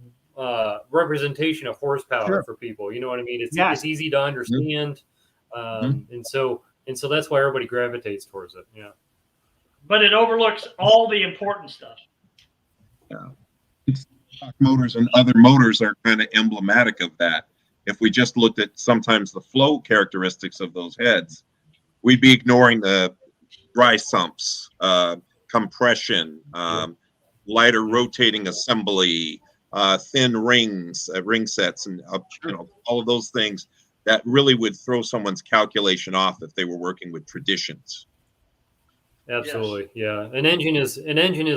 representation of horsepower for people. You know what I mean? It's easy to understand, and so that's why everybody gravitates towards it. Yeah. But it overlooks all the important stuff. Yeah. Stock motors and other motors are kind of emblematic of that. If we just looked at sometimes the flow characteristics of those heads, we'd be ignoring the dry sumps, compression, lighter rotating assembly, thin rings, ring sets, and all of those things that really would throw someone's calculation off if they were working with traditions. Absolutely, yeah. An engine is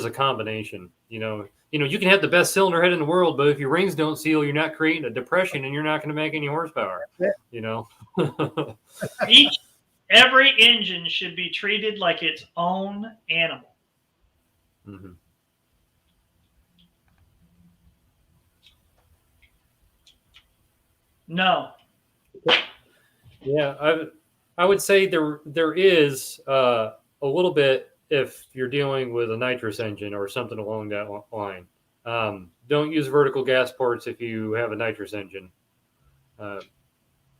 a combination. You can have the best cylinder head in the world, but if your rings don't seal, you're not creating a depression, and you're not going to make any horsepower. Every engine should be treated like its own animal. Mm-hmm. No. Yeah, I would say there is a little bit if you're dealing with a nitrous engine or something along that line. Don't use vertical gas ports if you have a nitrous engine.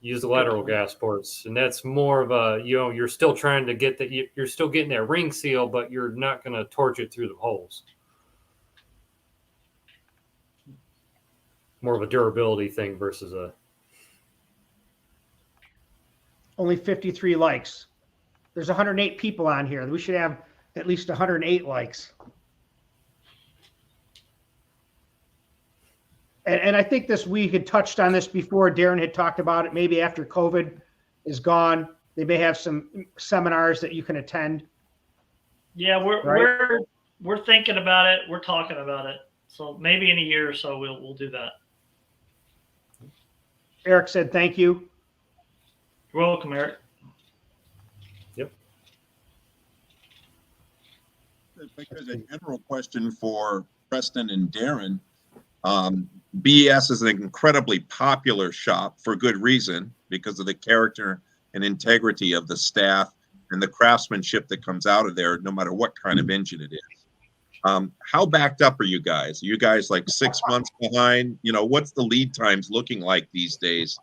Use the lateral gas ports, and that's more of a you're still trying to get you're still getting that ring seal, but you're not going to torch it through the holes. More of a durability thing versus a. Only 53 likes. There's 108 people on here. We should have at least 108 likes. And I think we had touched on this before. Darin had talked about it. Maybe after COVID is gone, they may have some seminars that you can attend. Yeah, we're thinking about it. We're talking about it. So maybe in a year or so we'll do that. Eric said thank you. You're welcome, Eric. Yep. Because a general question for Preston and Darin. BES is an incredibly popular shop for good reason because of the character and integrity of the staff and the craftsmanship that comes out of there, no matter what kind of engine it is. How backed up are you guys? Are you guys like 6 months behind? What's the lead times looking like these days?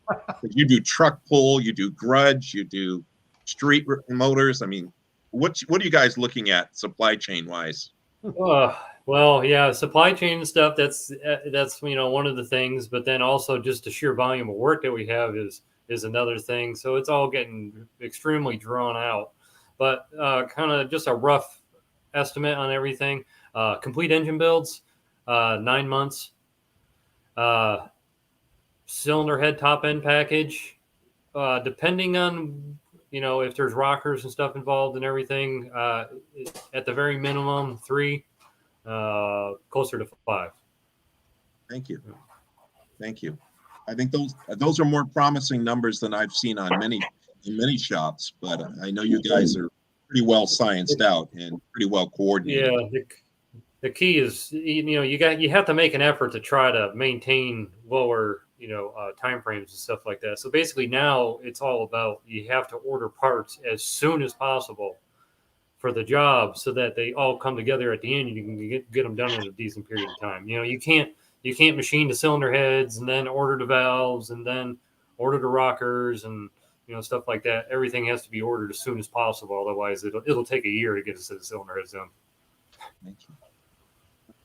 You do truck pull, you do grudge, you do street motors. I mean, what are you guys looking at supply chain wise? Well, yeah, supply chain stuff. That's one of the things, but then also just the sheer volume of work that we have is another thing. So it's all getting extremely drawn out. But kind of just a rough estimate on everything. Complete engine builds, 9 months. Cylinder head top end package, depending on if there's rockers and stuff involved and everything. At the very minimum, 3. Closer to 5. Thank you. I think those are more promising numbers than I've seen on many shops, but I know you guys are pretty well scienced out and pretty well coordinated. Yeah, the key is you have to make an effort to try to maintain lower time frames and stuff like that. So basically now it's all about you have to order parts as soon as possible for the job so that they all come together at the end and you can get them done in a decent period of time. You can't machine the cylinder heads and then order the valves and then order the rockers and stuff like that. Everything has to be ordered as soon as possible. Otherwise it'll take a year to get the cylinder heads done. Thank you.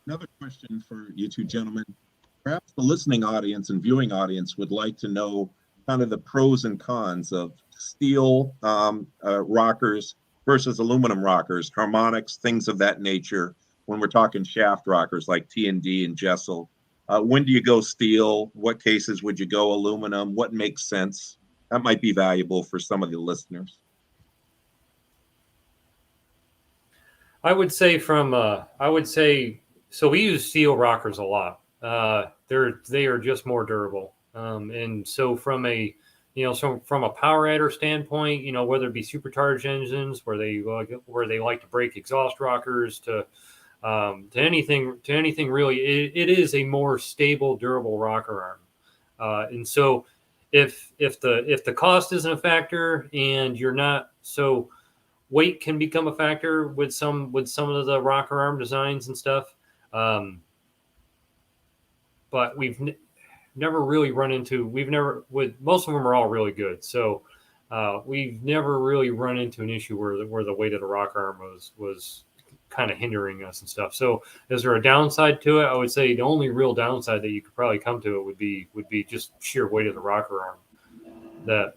Another question for you two gentlemen. Perhaps the listening audience and viewing audience would like to know kind of the pros and cons of steel rockers versus aluminum rockers, harmonics, things of that nature. When we're talking shaft rockers like T&D and Jessel, when do you go steel? What cases would you go aluminum? What makes sense? That might be valuable for some of the listeners. I would say so we use steel rockers a lot. They are just more durable. And so from a power adder standpoint, whether it be supercharged engines where they like to break exhaust rockers to anything really, it is a more stable, durable rocker arm. And so if the cost isn't a factor and you're not, so weight can become a factor with some of the rocker arm designs and stuff. But we've never really run into, most of them are all really good. So we've never really run into an issue where the weight of the rocker arm was kind of hindering us and stuff. So is there a downside to it? I would say the only real downside that you could probably come to it would be just sheer weight of the rocker arm. That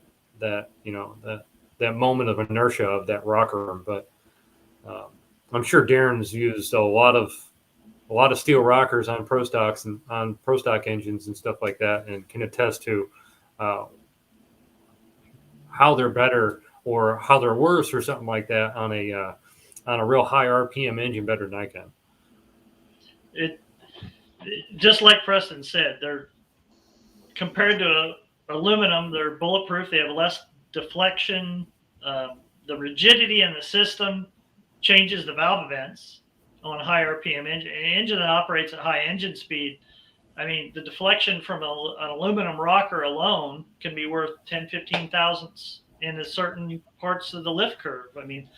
moment of inertia of that rocker arm. But I'm sure Darin's used a lot of a lot of steel rockers on pro stocks and on pro stock engines and stuff like that, and can attest to how they're better or how they're worse or something like that on a real high RPM engine better than I can. It just like Preston said, they're compared to aluminum, they're bulletproof. They have less deflection. The rigidity in the system changes the valve events on a high RPM engine. An engine that operates at high engine speed, I mean, the deflection from an aluminum rocker alone can be worth 10, 15 thousandths in a certain parts of the lift curve. I mean,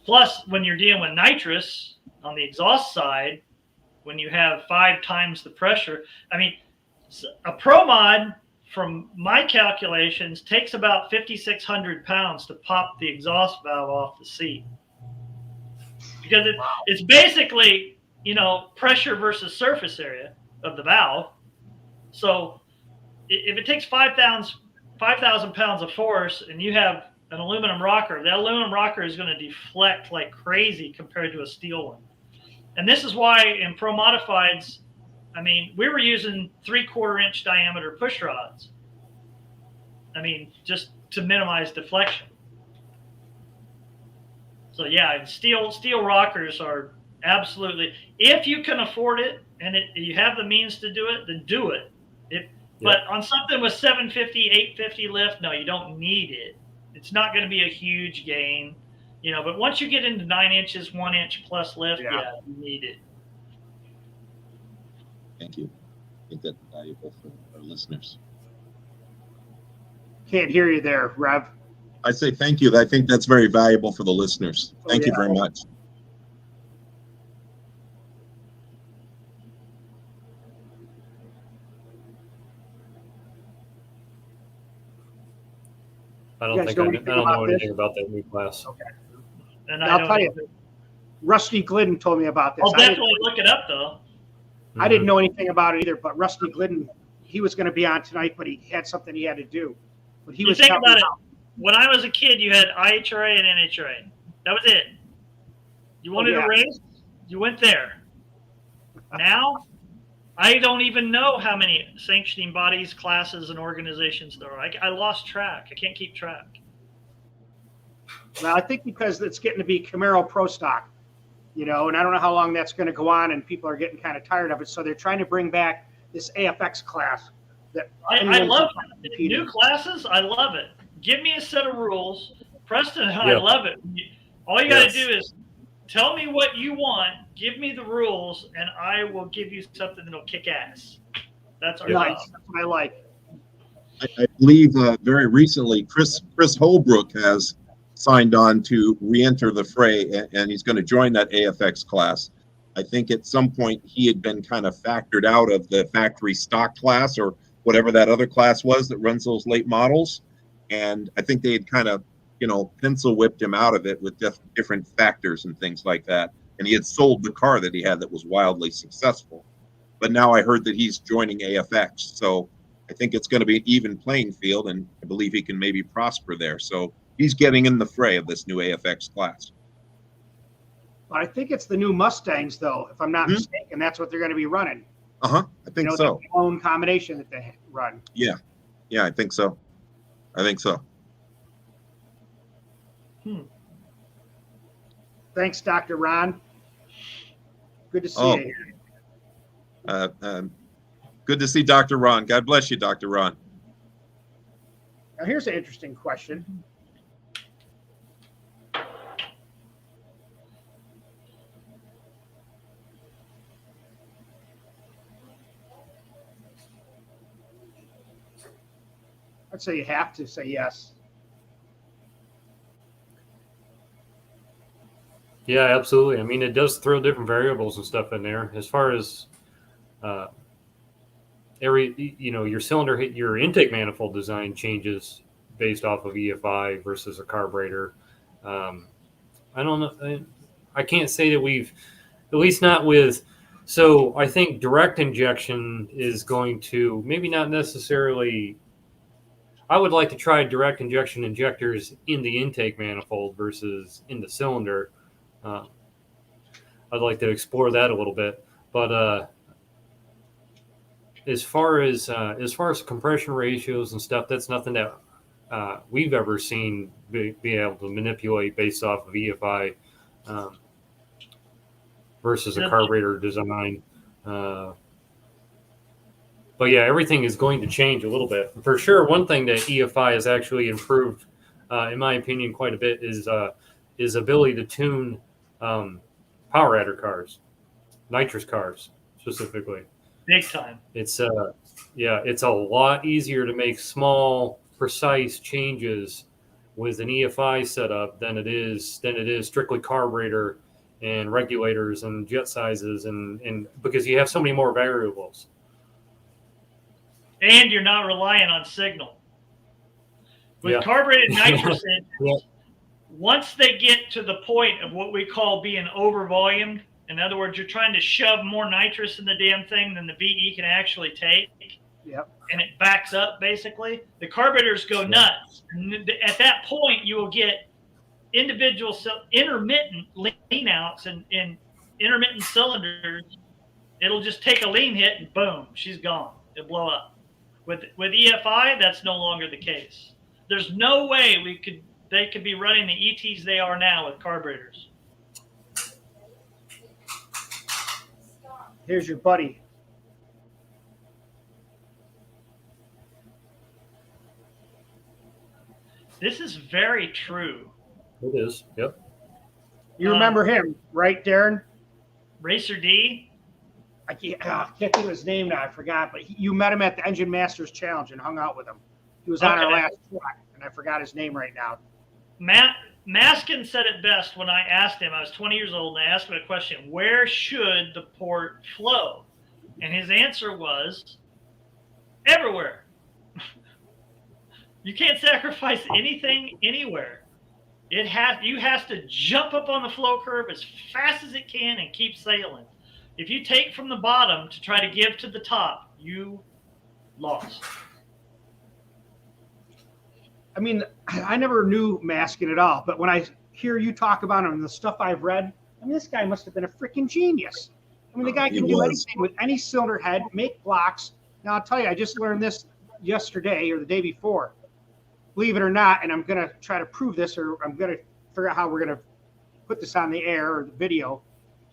plus when you're dealing with nitrous on the exhaust side, when you have 5 times the pressure, I mean, a pro mod, from my calculations, takes about 5,600 pounds to pop the exhaust valve off the seat. Because it's basically, pressure versus surface area of the valve. So if it takes 5,000 pounds of force and you have an aluminum rocker, that aluminum rocker is going to deflect like crazy compared to a steel one. And this is why in pro modifieds, I mean, we were using 3/4 inch diameter push rods. I mean, just to minimize deflection. So yeah, steel rockers are absolutely, if you can afford it and you have the means to do it, then do it. But on something with 750, 850 lift, no, you don't need it. It's not going to be a huge gain, but once you get into 9 inches, 1 inch plus lift, yeah you need it. Thank you. I think that's valuable for our listeners. Can't hear you there, Rev. I say thank you. I think that's very valuable for the listeners. Thank you very much. I don't know anything about that new class. Okay. And I'll tell you, Rusty Glidden told me about this. I'll definitely look it up, though. I didn't know anything about it either, but Rusty Glidden, he was going to be on tonight, but he had something he had to do. But he was think about it. When I was a kid, you had IHRA and NHRA. That was it. You wanted a race, you went there. Now, I don't even know how many sanctioning bodies, classes, and organizations there are. I lost track. I can't keep track. Well, I think because it's getting to be Camaro Pro Stock, and I don't know how long that's going to go on, and people are getting kind of tired of it. So they're trying to bring back this AFX class. That I love new classes. I love it. Give me a set of rules. Preston, I love it. All you got to do is tell me what you want, give me the rules, and I will give you something that'll kick ass. That's our job. That's what I like. I believe very recently Chris Holbrook has signed on to re-enter the fray, and he's going to join that AFX class. I think at some point he had been kind of factored out of the factory stock class or whatever that other class was that runs those late models. And I think they had kind of, pencil whipped him out of it with different factors and things like that. And he had sold the car that he had that was wildly successful. But now I heard that he's joining AFX. So I think it's going to be an even playing field, and I believe he can maybe prosper there. So he's getting in the fray of this new AFX class. But I think it's the new Mustangs, though, if I'm not mistaken. That's what they're going to be running. I think so. Their own combination that they run. Yeah, I think so. Thanks, Dr. Ron. Good to see you. Good to see Dr. Ron. God bless you, Dr. Ron. Now, here's an interesting question. I'd say you have to say yes. Yeah, absolutely. I mean, it does throw different variables and stuff in there as far as your cylinder, your intake manifold design changes based off of EFI versus a carburetor. I don't know. I can't say that we've, at least not with. So I think direct injection is going to maybe not necessarily. I would like to try direct injection injectors in the intake manifold versus in the cylinder. I'd like to explore that a little bit, But as far as compression ratios and stuff, that's nothing that we've ever seen be able to manipulate based off of EFI versus a carburetor design. But yeah, everything is going to change a little bit. For sure, one thing that EFI has actually improved, in my opinion, quite a bit is ability to tune power adder cars, nitrous cars specifically. Big time. It's it's a lot easier to make small, precise changes with an EFI setup than it is strictly carburetor and regulators and jet sizes and because you have so many more variables. And you're not relying on signal. With carbureted nitrous engines, once they get to the point of what we call being over-volumed, in other words, you're trying to shove more nitrous in the damn thing than the VE can actually take, and it backs up, basically, the carburetors go nuts. And at that point, you will get individual intermittent lean outs and intermittent cylinders. It'll just take a lean hit and boom, she's gone. It'll blow up. With EFI, that's no longer the case. There's no way they could be running the ETs they are now with carburetors. Here's your buddy. This is very true. It is. Yep. You remember him, right, Darin? Racer D? I can't think of his name now. I forgot. But you met him at the Engine Masters Challenge and hung out with him. He was on our last track, and I forgot his name right now. Maskin said it best when I asked him. I was 20 years old, and I asked him a question: where should the port flow? And his answer was everywhere. You can't sacrifice anything anywhere. You have to jump up on the flow curve as fast as it can and keep sailing. If you take from the bottom to try to give to the top, you lost. I mean, I never knew Maskin at all, but when I hear you talk about him and the stuff I've read, I mean, this guy must have been a freaking genius. I mean, the guy can do anything with any cylinder head, make blocks. Now, I'll tell you, I just learned this yesterday or the day before. Believe it or not, and I'm going to try to prove this, or I'm going to figure out how we're going to put this on the air or the video.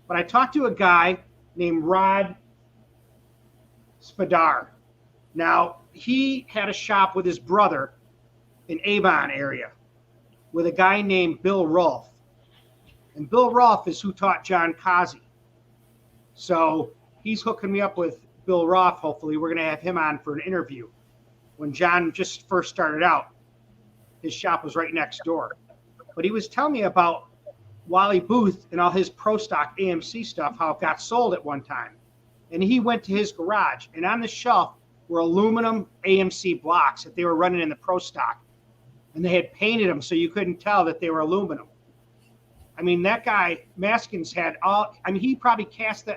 But I talked to a guy named Rod Spadar. Now, he had a shop with his brother in Avon area with a guy named Bill Rolfe. And Bill Rolfe is who taught John Kazi. So he's hooking me up with Bill Rolfe. Hopefully we're going to have him on for an interview. When John just first started out, his shop was right next door. But he was telling me about Wally Booth and all his pro stock AMC stuff, how it got sold at one time. And he went to his garage, and on the shelf were aluminum AMC blocks that they were running in the pro stock. And they had painted them so you couldn't tell that they were aluminum. I mean, that guy, Maskins, had all, I mean, he probably cast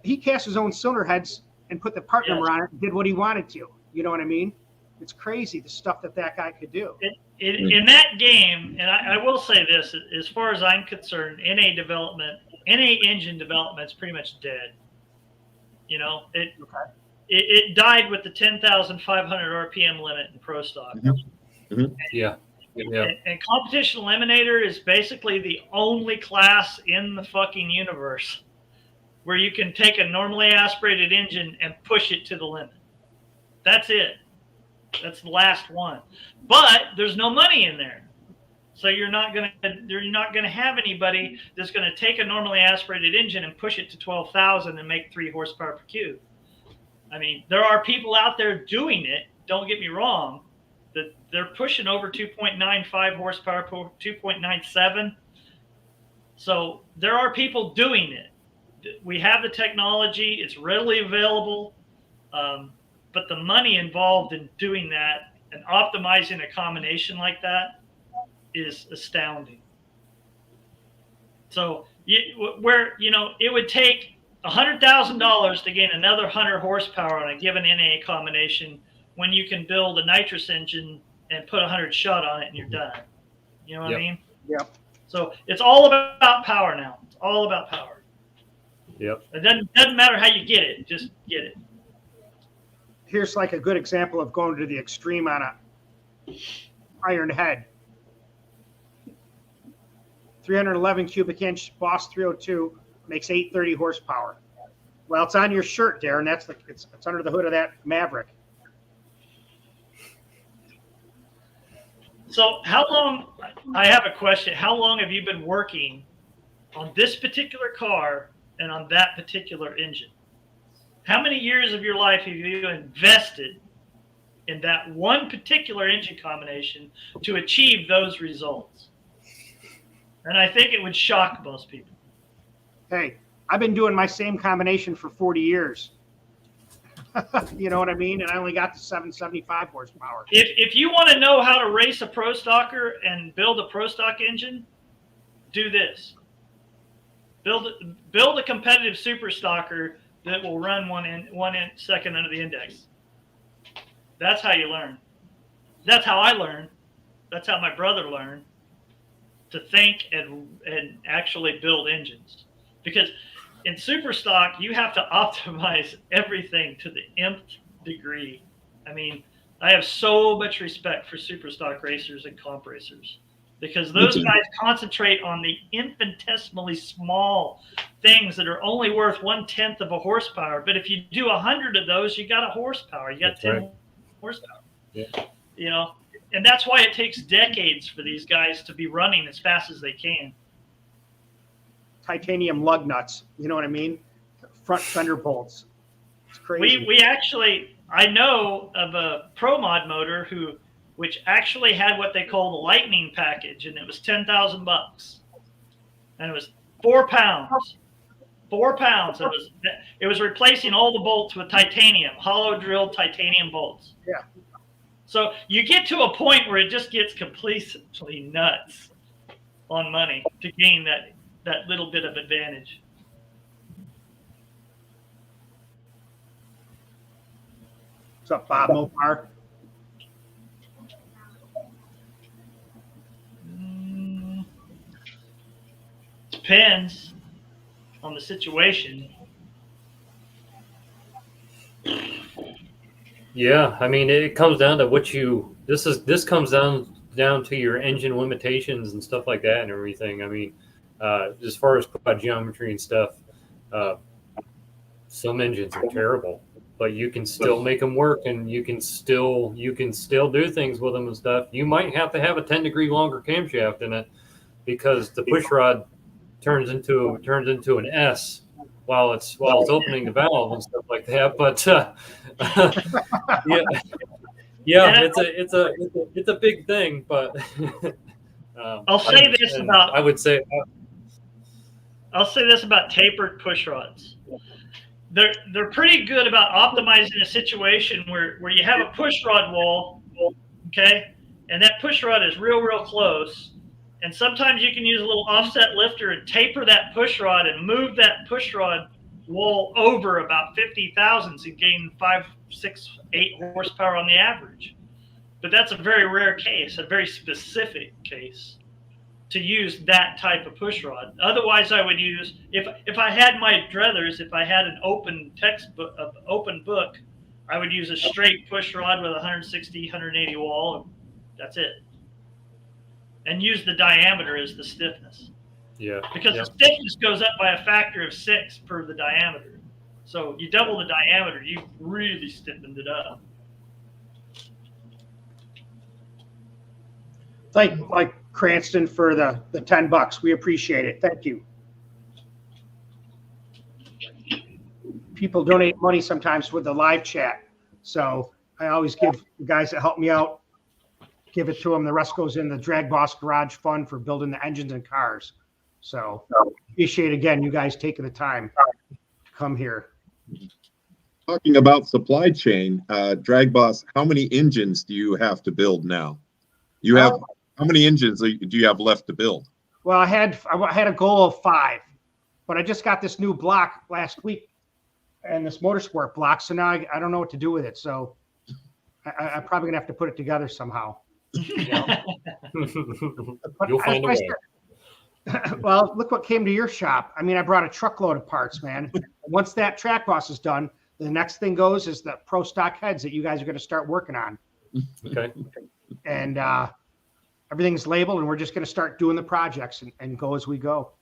his own cylinder heads and put the part number on it and did what he wanted to. You know what I mean? It's crazy, the stuff that guy could do. In that game, and I will say this, as far as I'm concerned, NA engine development is pretty much dead. You know, it died with the 10,500 RPM limit in pro stock. Mm-hmm. Mm-hmm. Yeah. And competition eliminator is basically the only class in the fucking universe where you can take a normally aspirated engine and push it to the limit. That's it. That's the last one. But there's no money in there. So you're not gonna have anybody that's gonna take a normally aspirated engine and push it to 12,000 and make 3 horsepower per cube. I mean, there are people out there doing it. Don't get me wrong. That they're pushing over 2.95 horsepower, 2.97. So there are people doing it. We have the technology. It's readily available. But the money involved in doing that and optimizing a combination like that is astounding. So it would take $100,000 to gain another 100 horsepower on a given NA combination when you can build a nitrous engine and put 100 shot on it and you're done. You know what I mean? Yep. So it's all about power now. It's all about power. Yep. It doesn't matter how you get it, just get it. Here's like a good example of going to the extreme on a iron head. 311 cubic inch Boss 302 makes 830 horsepower. Well, it's on your shirt, Darin. It's under the hood of that Maverick. So how long, I have a question. How long have you been working on this particular car and on that particular engine? How many years of your life have you invested in that one particular engine combination to achieve those results? And I think it would shock most people. Hey, I've been doing my same combination for 40 years. You know what I mean? And I only got to 775 horsepower. If you want to know how to race a Pro Stocker and build a Pro Stock engine, do this. Build a competitive Super Stocker that will run one second under the index. That's how you learn. That's how I learned. That's how my brother learned to think and actually build engines. Because in super stock, you have to optimize everything to the nth degree. I mean, I have so much respect for super stock racers and comp racers because those guys concentrate on the infinitesimally small things that are only worth 1/10 of a horsepower. But if you do 100 of those, you got a horsepower. You got 10 horsepower. Yeah. You know, and that's why it takes decades for these guys to be running as fast as they can. Titanium lug nuts. You know what I mean? Front fender bolts. It's crazy. We actually, I know of a Pro Mod motor which actually had what they call the Lightning package, and it was $10,000, and it was 4 pounds. 4 pounds. It was replacing all the bolts with titanium, hollow drilled titanium bolts. Yeah. So you get to a point where it just gets completely nuts on money to gain that little bit of advantage. What's up, Bob Mopar? Depends on the situation. Yeah, I mean, it comes down to what you. This comes down to your engine limitations and stuff like that and everything. I mean, as far as quad geometry and stuff, some engines are terrible, but you can still make them work, and you can still do things with them and stuff. You might have to have a 10-degree longer camshaft in it because the push rod turns into an S while it's opening the valve and stuff like that. But yeah, it's a big thing. But I'll say this about tapered push rods. They're pretty good about optimizing a situation where you have a push rod wall, okay, and that push rod is real close. And sometimes you can use a little offset lifter and taper that push rod and move that push rod wall over about 50 thousandths and gain 5, 6, 8 horsepower on the average. But that's a very rare case, a very specific case to use that type of push rod. Otherwise, I would use, if I had my druthers, if I had an open textbook, open book, I would use a straight push rod with 160, 180 wall. And that's it. And use the diameter as the stiffness. Yeah. Because the stiffness goes up by a factor of 6 per the diameter. So you double the diameter, you've really stiffened it up. Like Cranston for the $10. We appreciate it. Thank you. People donate money sometimes with the live chat. So I always give the guys that help me out, give it to them. The rest goes in the DragBoss Garage Fund for building the engines and cars. So appreciate, again, you guys taking the time to come here. Talking about supply chain, DragBoss, how many engines do you have to build now? You have how many engines do you have left to build? Well, I had a goal of 5, but I just got this new block last week, and this motorsport block. So now I don't know what to do with it. So I'm probably gonna have to put it together somehow. You know? You'll find a way. Well, look what came to your shop. I mean, I brought a truckload of parts, man. Once that DragBoss is done, the next thing goes is the pro stock heads that you guys are going to start working on. Okay. And everything's labeled, and we're just going to start doing the projects and go as we go.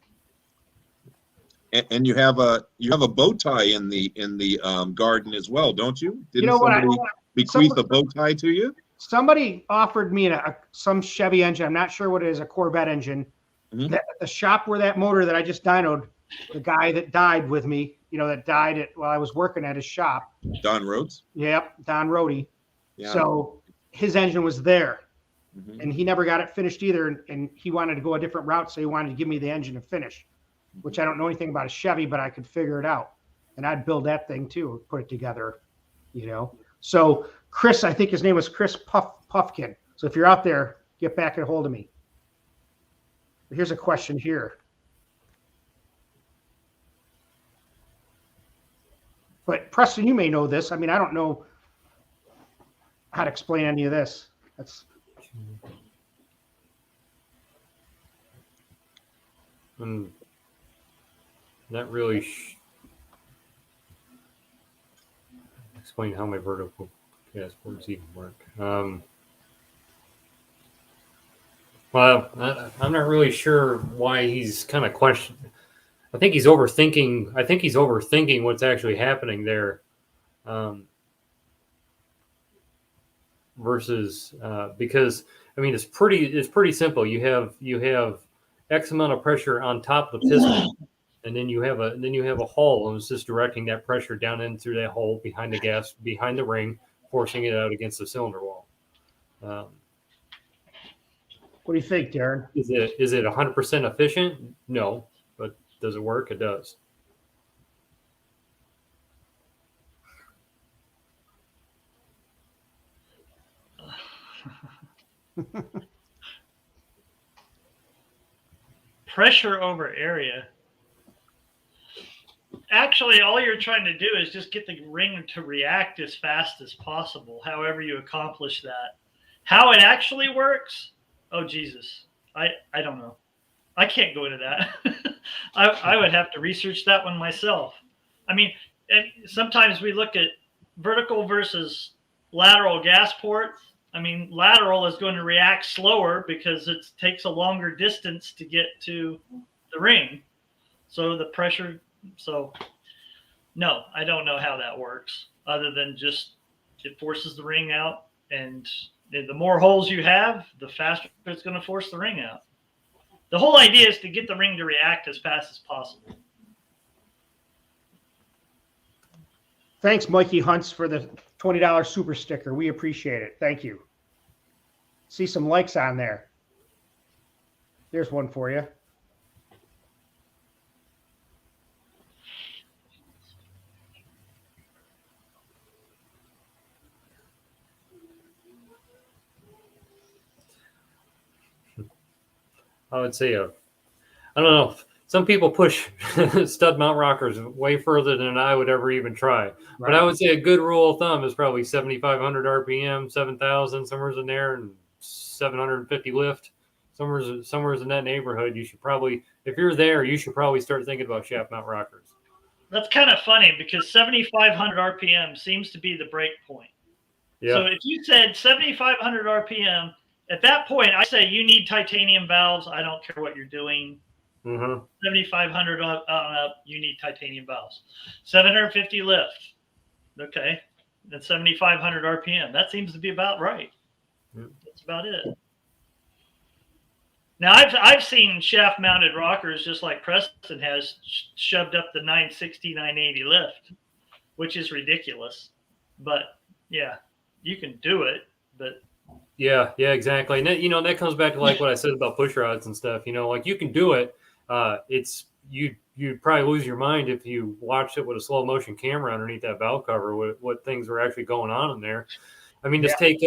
And you have a bow tie in the garden as well, don't you? Didn't You know what? somebody bequeath a bow tie to you? Somebody offered me some Chevy engine. I'm not sure what it is, a Corvette engine. Mhm. The shop where that motor that I just dynoed, the guy that died with me, that died while I was working at his shop. Don Rhodes? Yep, Don Rhodey. Yeah. So his engine was there, Mhm. and he never got it finished either. And he wanted to go a different route, so he wanted to give me the engine to finish, which I don't know anything about a Chevy, but I could figure it out. And I'd build that thing too, put it together, So Chris, I think his name was Chris Puffkin. So if you're out there, get back and hold of me. Here's a question here. But Preston, you may know this. I mean, I don't know how to explain any of this. Not really explain how my vertical gas boards even work. Well, I'm not really sure why he's kind of questioning. I think he's overthinking what's actually happening there, versus because I mean it's pretty simple. You have X amount of pressure on top of the piston, and then you have a hole, and it's just directing that pressure down in through that hole behind the ring, forcing it out against the cylinder wall. What do you think, Darin? Is it 100% efficient? No, but does it work? It does. Pressure over area. Actually, all you're trying to do is just get the ring to react as fast as possible, however you accomplish that. How it actually works, oh, Jesus. I don't know. I can't go into that. I would have to research that one myself. I mean, sometimes we look at vertical versus lateral gas port. I mean, lateral is going to react slower because it takes a longer distance to get to the ring. So the pressure, no, I don't know how that works other than just it forces the ring out, and the more holes you have, the faster it's going to force the ring out. The whole idea is to get the ring to react as fast as possible. Thanks, Mikey Hunts, for the $20 super sticker. We appreciate it. Thank you. See some likes on there. There's one for you. I would say I don't know. Some people push stud mount rockers way further than I would ever even try. Right. But I would say a good rule of thumb is probably 7,500 RPM, 7,000, somewhere in there, and 750 lift. Somewhere in that neighborhood. You should probably, if you're there, you should probably start thinking about shaft mount rockers. That's kind of funny because 7,500 RPM seems to be the break point. Yeah. So if you said 7,500 RPM, at that point, I say you need titanium valves. I don't care what you're doing. 7,500 up, you need titanium valves. 750 lift. Okay. That's 7,500 RPM. That seems to be about right. That's about it. Now, I've seen shaft-mounted rockers just like Preston has shoved up the 960, 980 lift, which is ridiculous. But, yeah, you can do it, but... Yeah, exactly. And that, that comes back to like what I said about push rods and stuff. Like you can do it. You'd probably lose your mind if you watched it with a slow motion camera underneath that valve cover. What things were actually going on in there. I mean, just take.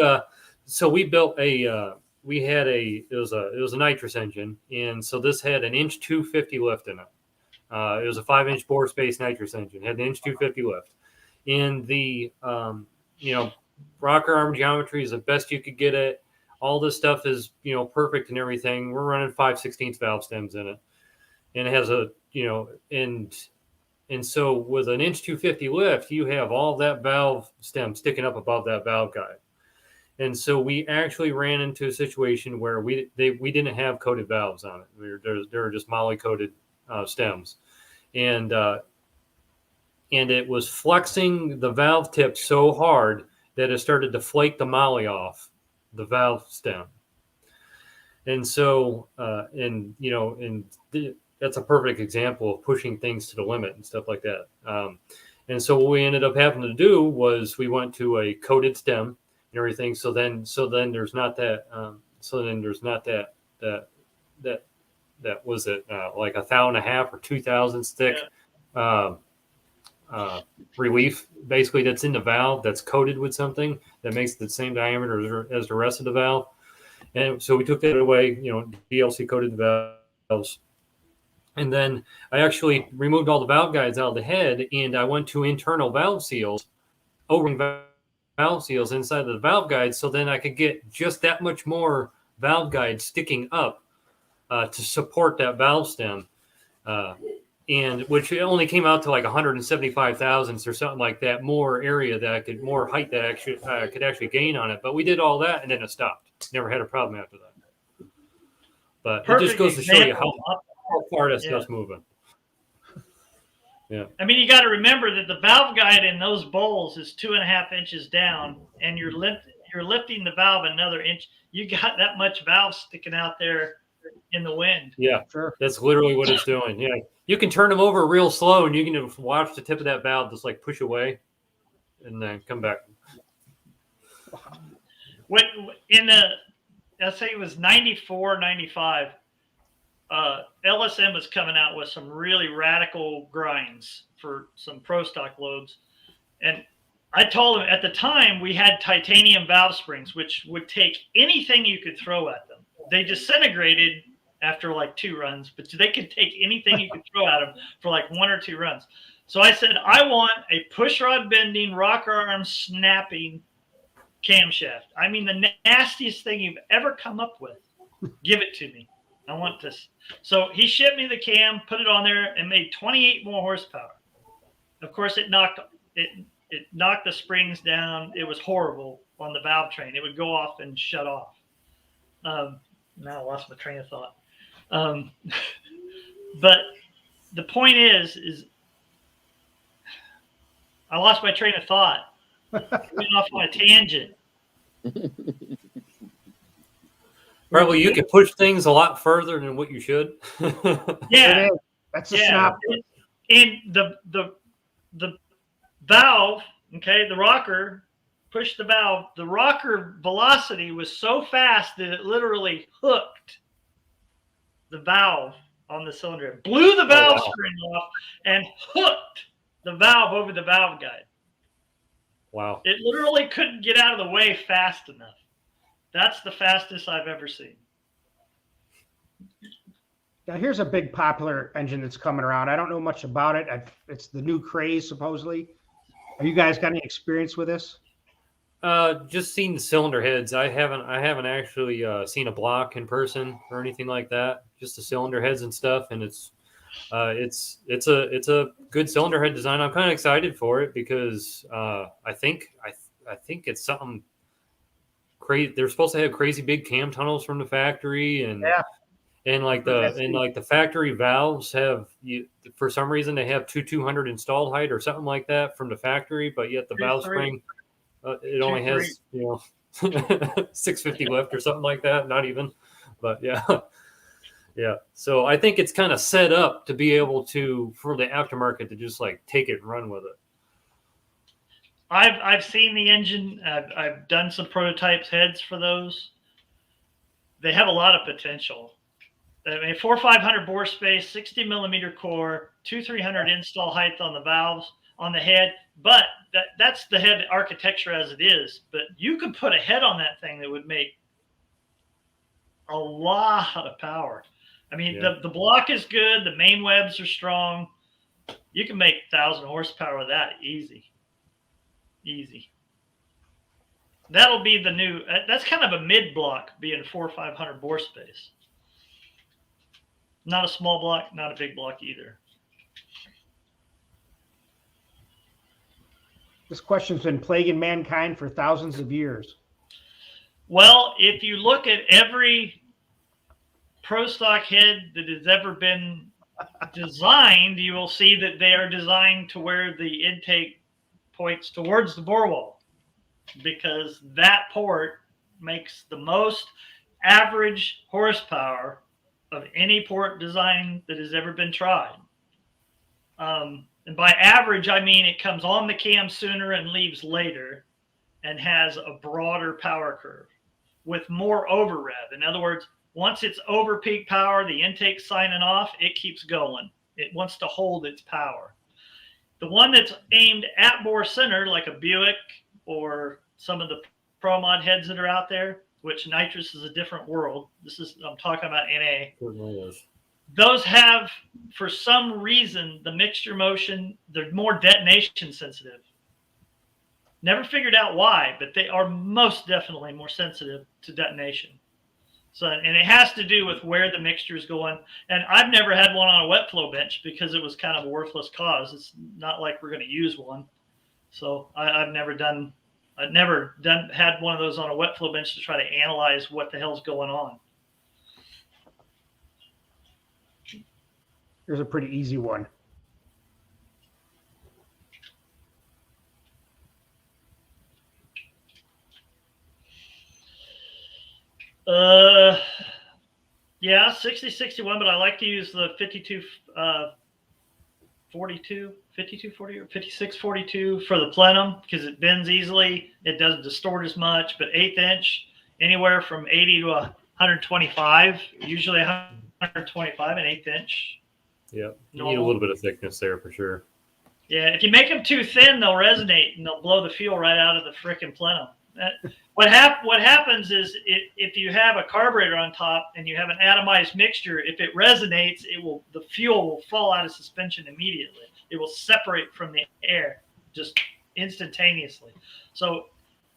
So we built it was a nitrous engine, and so this had an inch 250 lift in it. It was a 5-inch bore space nitrous engine. Had an inch 250 lift. In the rocker arm geometry is the best you could get it. all this stuff is, perfect and everything. We're running 5/16 valve stems in it, and it has a, and so with an inch 250 lift, you have all that valve stem sticking up above that valve guide. And so we actually ran into a situation where we didn't have coated valves on it. There were just moly coated stems, and it was flexing the valve tip so hard that it started to flake the moly off the valve stem. And so, that's a perfect example of pushing things to the limit and stuff like that. And so what we ended up having to do was we went to a coated stem and everything. So then there's not that. That was it like 1,500 or 2,000 thick relief, basically, that's in the valve that's coated with something that makes the same diameter as the rest of the valve. And so we took that away, DLC coated the valves. And then I actually removed all the valve guides out of the head, and I went to internal valve seals, O-ring valve seals inside of the valve guides, so then I could get just that much more valve guide sticking up to support that valve stem, and which only came out to like 175 thousandths or something like that, more area that more height that actually could actually gain on it. But we did all that, and then it stopped. Never had a problem after that. But it just goes to show you how far that stuff's moving. Yeah. I mean, you got to remember that the valve guide in those bowls is 2.5 inches down, and you're lifting the valve another inch. You got that much valve sticking out there in the wind. Yeah, sure. That's literally what it's doing. Yeah, you can turn them over real slow, and you can watch the tip of that valve just like push away, and then come back. When I say it was 94, 95. LSM was coming out with some really radical grinds for some pro stock Lobes. And I told him at the time we had titanium valve springs, which would take anything you could throw at them. They disintegrated after like 2 runs, but they could take anything you could throw at them for like 1 or 2 runs. So I said, I want a push rod bending, rocker arm snapping camshaft. I mean, the nastiest thing you've ever come up with. Give it to me. I want this. So he shipped me the cam, put it on there, and made 28 more horsepower. Of course, it knocked the springs down. It was horrible on the valve train. It would go off and shut off. Now I lost my train of thought. But the point is I lost my train of thought. Went off on a tangent. Probably you could push things a lot further than what you should. Yeah, that's a snap. And the valve, okay, the rocker pushed the valve. The rocker velocity was so fast that it literally hooked the valve on the cylinder. It blew the valve spring off and hooked the valve over the valve guide. Wow! It literally couldn't get out of the way fast enough. That's the fastest I've ever seen. Now, here's a big popular engine that's coming around. I don't know much about it. It's the new craze, supposedly. Have you guys got any experience with this? Just seen the cylinder heads. I haven't actually seen a block in person or anything like that. Just the cylinder heads and stuff, and it's a good cylinder head design. I'm kind of excited for it because I think it's something crazy. They're supposed to have crazy big cam tunnels from the factory, and the factory valves have, for some reason they have 200 installed height or something like that from the factory, but yet the valve spring it only has 650 lift or something like that. Not even, but yeah. So I think it's kind of set up to be able for the aftermarket to just like take it and run with it. I've seen the engine. I've done some prototypes heads for those. They have a lot of potential. I mean, 4 or 500 bore space, 60 millimeter core, 200-300 install height on the valves on the head. But that's the head architecture as it is. But you could put a head on that thing that would make a lot of power. I mean, the block is good. The main webs are strong. You can make 1,000 horsepower with that easy. that'll be the new. That's kind of a mid block, being 400 or 500 bore space. Not a small block, not a big block either. This question's been plaguing mankind for thousands of years. Well, if you look at every pro stock head that has ever been designed, you will see that they are designed to where the intake points towards the bore wall, because that port makes the most average horsepower of any port design that has ever been tried. And by average, I mean it comes on the cam sooner and leaves later, and has a broader power curve with more over rev. In other words, once it's over peak power, the intake's signing off, it keeps going. It wants to hold its power. The one that's aimed at bore center, like a Buick or some of the pro mod heads that are out there, which Nitrous is a different world. I'm talking about NA. Those have, for some reason, the mixture motion, they're more detonation sensitive. Never figured out why, but they are most definitely more sensitive to detonation. So, and it has to do with where the mixture is going. And I've never had one on a wet flow bench because it was kind of a worthless cause. It's not like we're going to use one. So I've never had one of those on a wet flow bench to try to analyze what the hell's going on. Here's a pretty easy one. Yeah, 6061, but I like to use the 5240 or 5642 for the plenum because it bends easily. It doesn't distort as much, but 1/8 inch, anywhere from 80 to 125, usually 125 and 1/8 inch. Yeah, you need a little bit of thickness there for sure. Yeah, if you make them too thin, they'll resonate and they'll blow the fuel right out of the frickin' plenum. What happens is if you have a carburetor on top and you have an atomized mixture, if it resonates, the fuel will fall out of suspension immediately. It will separate from the air just instantaneously. So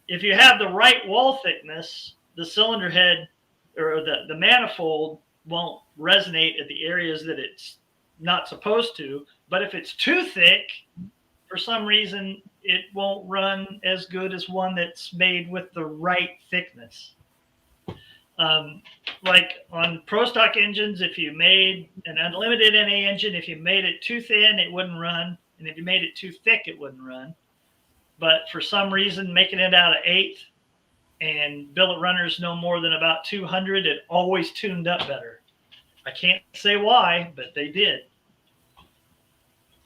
if you have the right wall thickness, the cylinder head or the manifold won't resonate at the areas that it's not supposed to. But if it's too thick, for some reason, it won't run as good as one that's made with the right thickness. Like on pro stock engines, if you made an unlimited NA engine, if you made it too thin, it wouldn't run. And if you made it too thick, it wouldn't run. But for some reason, making it out of 1/8 and billet runners no more than about 200, it always tuned up better. I can't say why, but they did.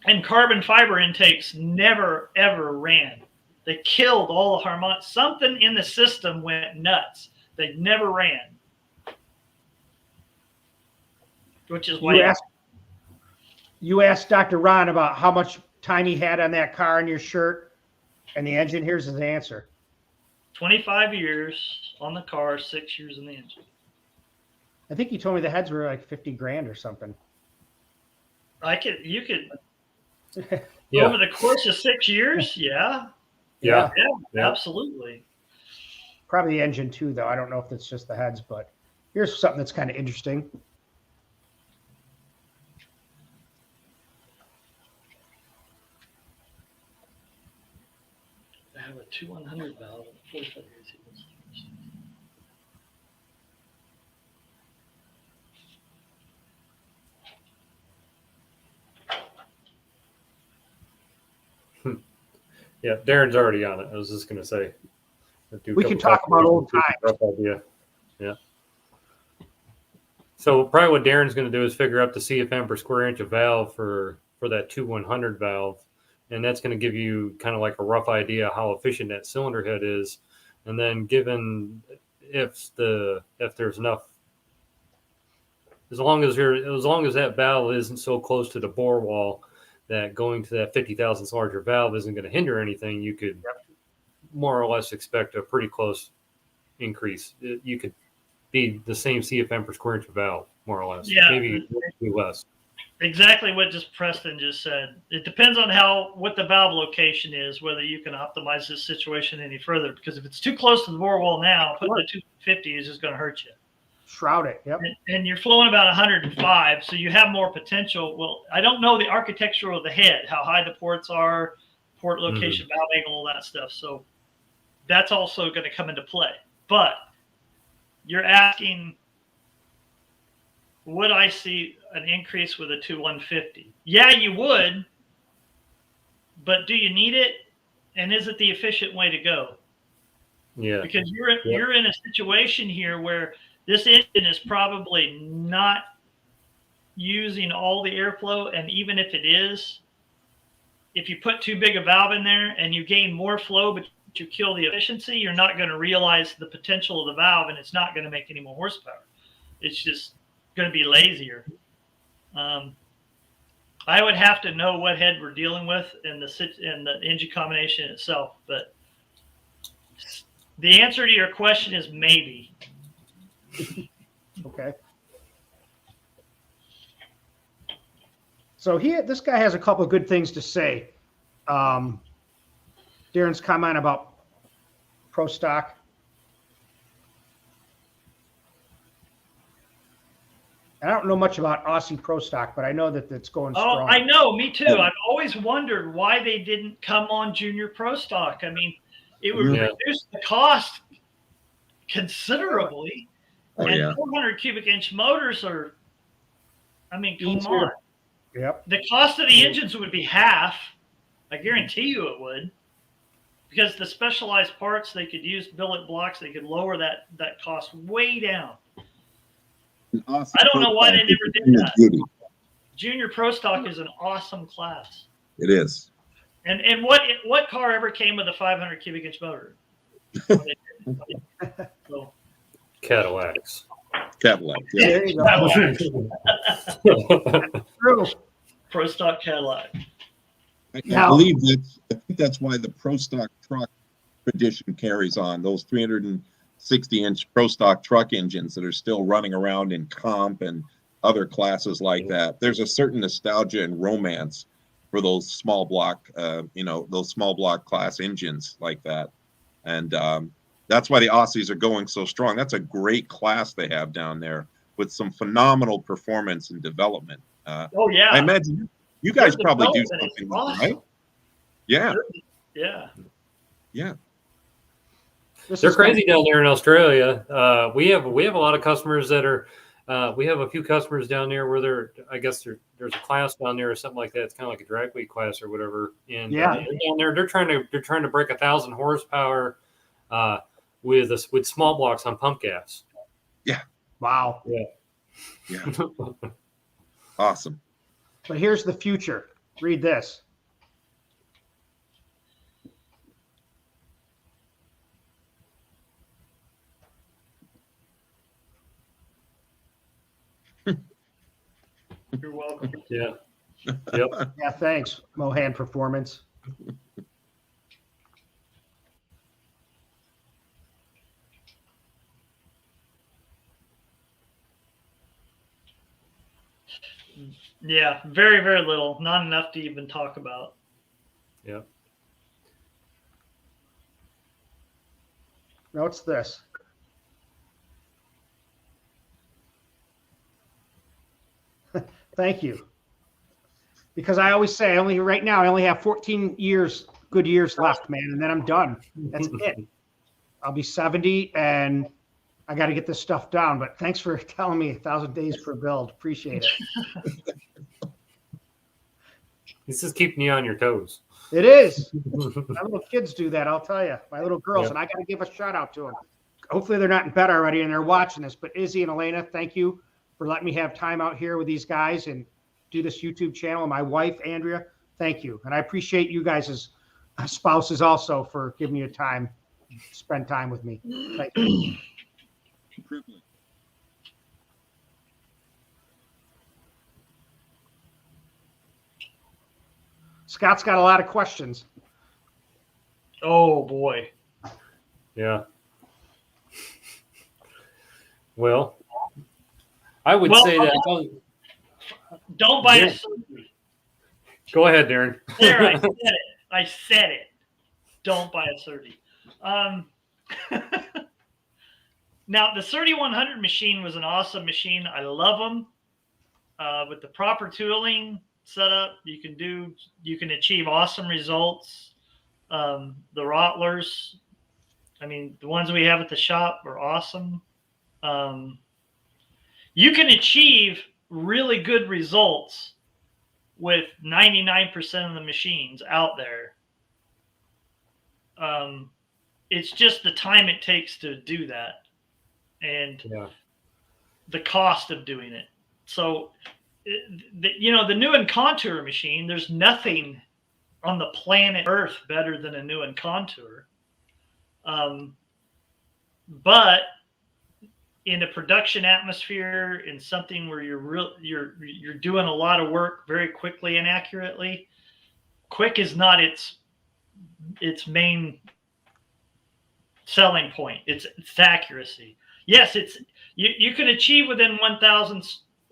And carbon fiber intakes never, ever ran. They killed all the harmonics. Something in the system went nuts. They never ran. Which is why you asked Dr. Ron about how much time he had on that car in your shirt and the engine. Here's his answer. 25 years on the car, 6 years in the engine. I think he told me the heads were like 50 grand or something. You could Yeah. over the course of 6 years, yeah, absolutely. Probably the engine too, though. I don't know if it's just the heads, but here's something that's kind of interesting. I have a 2100 valve and a 45 AC. Yeah, Darin's already on it. I was just going to say. We can talk about old times. Rough idea. Yeah. So probably what Darin's going to do is figure out the CFM per square inch of valve for that 2100 valve. And that's going to give you kind of like a rough idea how efficient that cylinder head is. And then given if there's enough, as long as that valve isn't so close to the bore wall that going to that 50 thousandths larger valve isn't going to hinder anything, you could more or less expect a pretty close increase. You could be the same CFM per square inch of valve, more or less. Yeah. Maybe less. Exactly what Preston just said. It depends on what the valve location is, whether you can optimize this situation any further. Because if it's too close to the bore wall now, putting the 250 is just going to hurt you. Shroud it. Yep. And you're flowing about 105, so you have more potential. Well, I don't know the architecture of the head, how high the ports are, port location, valve angle, all that stuff. So that's also going to come into play. But you're asking, would I see an increase with a 2150? Yeah, you would. But do you need it? And is it the efficient way to go? Yeah. Because you're in a situation here where this engine is probably not using all the airflow. And even if it is, if you put too big a valve in there and you gain more flow, but you kill the efficiency, you're not going to realize the potential of the valve, and it's not going to make any more horsepower. It's just going to be lazier. I would have to know what head we're dealing with and the engine combination itself. But the answer to your question is maybe. Okay. So this guy has a couple of good things to say. Darin's comment about pro stock. I don't know much about Aussie pro stock, but I know that it's going strong. Oh, I know. Me too. I've always wondered why they didn't come on junior pro stock. I mean, it would reduce the cost considerably. Oh, and 400 cubic inch motors are, I mean, come on. Yep. The cost of the engines would be half. I guarantee you it would. Because the specialized parts, they could use billet blocks. They could lower that cost way down. I don't know why they never did that. Junior Pro Stock is an awesome class. It is. And what car ever came with a 500 cubic inch motor? So, Cadillacs. Cadillac. Yeah. There you go. True. Pro Stock Cadillac. I believe that's why the Pro Stock truck tradition carries on. Those 360-inch Pro Stock truck engines that are still running around in comp and other classes like that. There's a certain nostalgia and romance for those small block, those small block class engines like that. And that's why the Aussies are going so strong. That's a great class they have down there with some phenomenal performance and development. Oh, yeah. I imagine you guys probably do something like that, right? Yeah. Yeah. Yeah. They're crazy down there in Australia. We have a lot of customers that are. We have a few customers down there where there's a class down there or something like that. It's kind of like a drag week class or whatever. And down there, they're trying to break 1,000 horsepower with small blocks on pump gas. Yeah. Wow. Yeah. Yeah. Awesome. But here's the future. Read this. You're welcome. Yeah. Yep. Yeah, thanks, Mohan Performance. Yeah, very, very little. Not enough to even talk about. Yeah. No, it's this. Thank you. Because I always say right now I only have 14 good years left, man, and then I'm done. That's it. I'll be 70 and I got to get this stuff down. But thanks for telling me 1,000 days per build. Appreciate it. This is keeping you on your toes. It is. My little kids do that, I'll tell you. My little girls, and I got to give a shout out to them. Hopefully they're not in bed already and they're watching this. But Izzy and Elena, thank you for letting me have time out here with these guys and do this YouTube channel. And my wife, Andrea, thank you. And I appreciate you guys as spouses also for giving me time, spend time with me. Thank you. Scott's got a lot of questions. Oh, boy. Yeah. Well, I would say that. Don't buy a Yeah. Surrey. Go ahead, Darin. There, I said it. I said it. Don't buy a Surrey. Now, the 3100 machine was an awesome machine. I love them. With the proper tooling setup, you can achieve awesome results. The Rottlers, I mean, the ones we have at the shop are awesome. You can achieve really good results with 99% of the machines out there. It's just the time it takes to do that and the cost of doing it. So, the new and contour machine, there's nothing on the planet Earth better than a new and contour. But in a production atmosphere, in something where you're doing a lot of work very quickly and accurately, quick is not its main selling point. It's accuracy. Yes, you can achieve within 1,000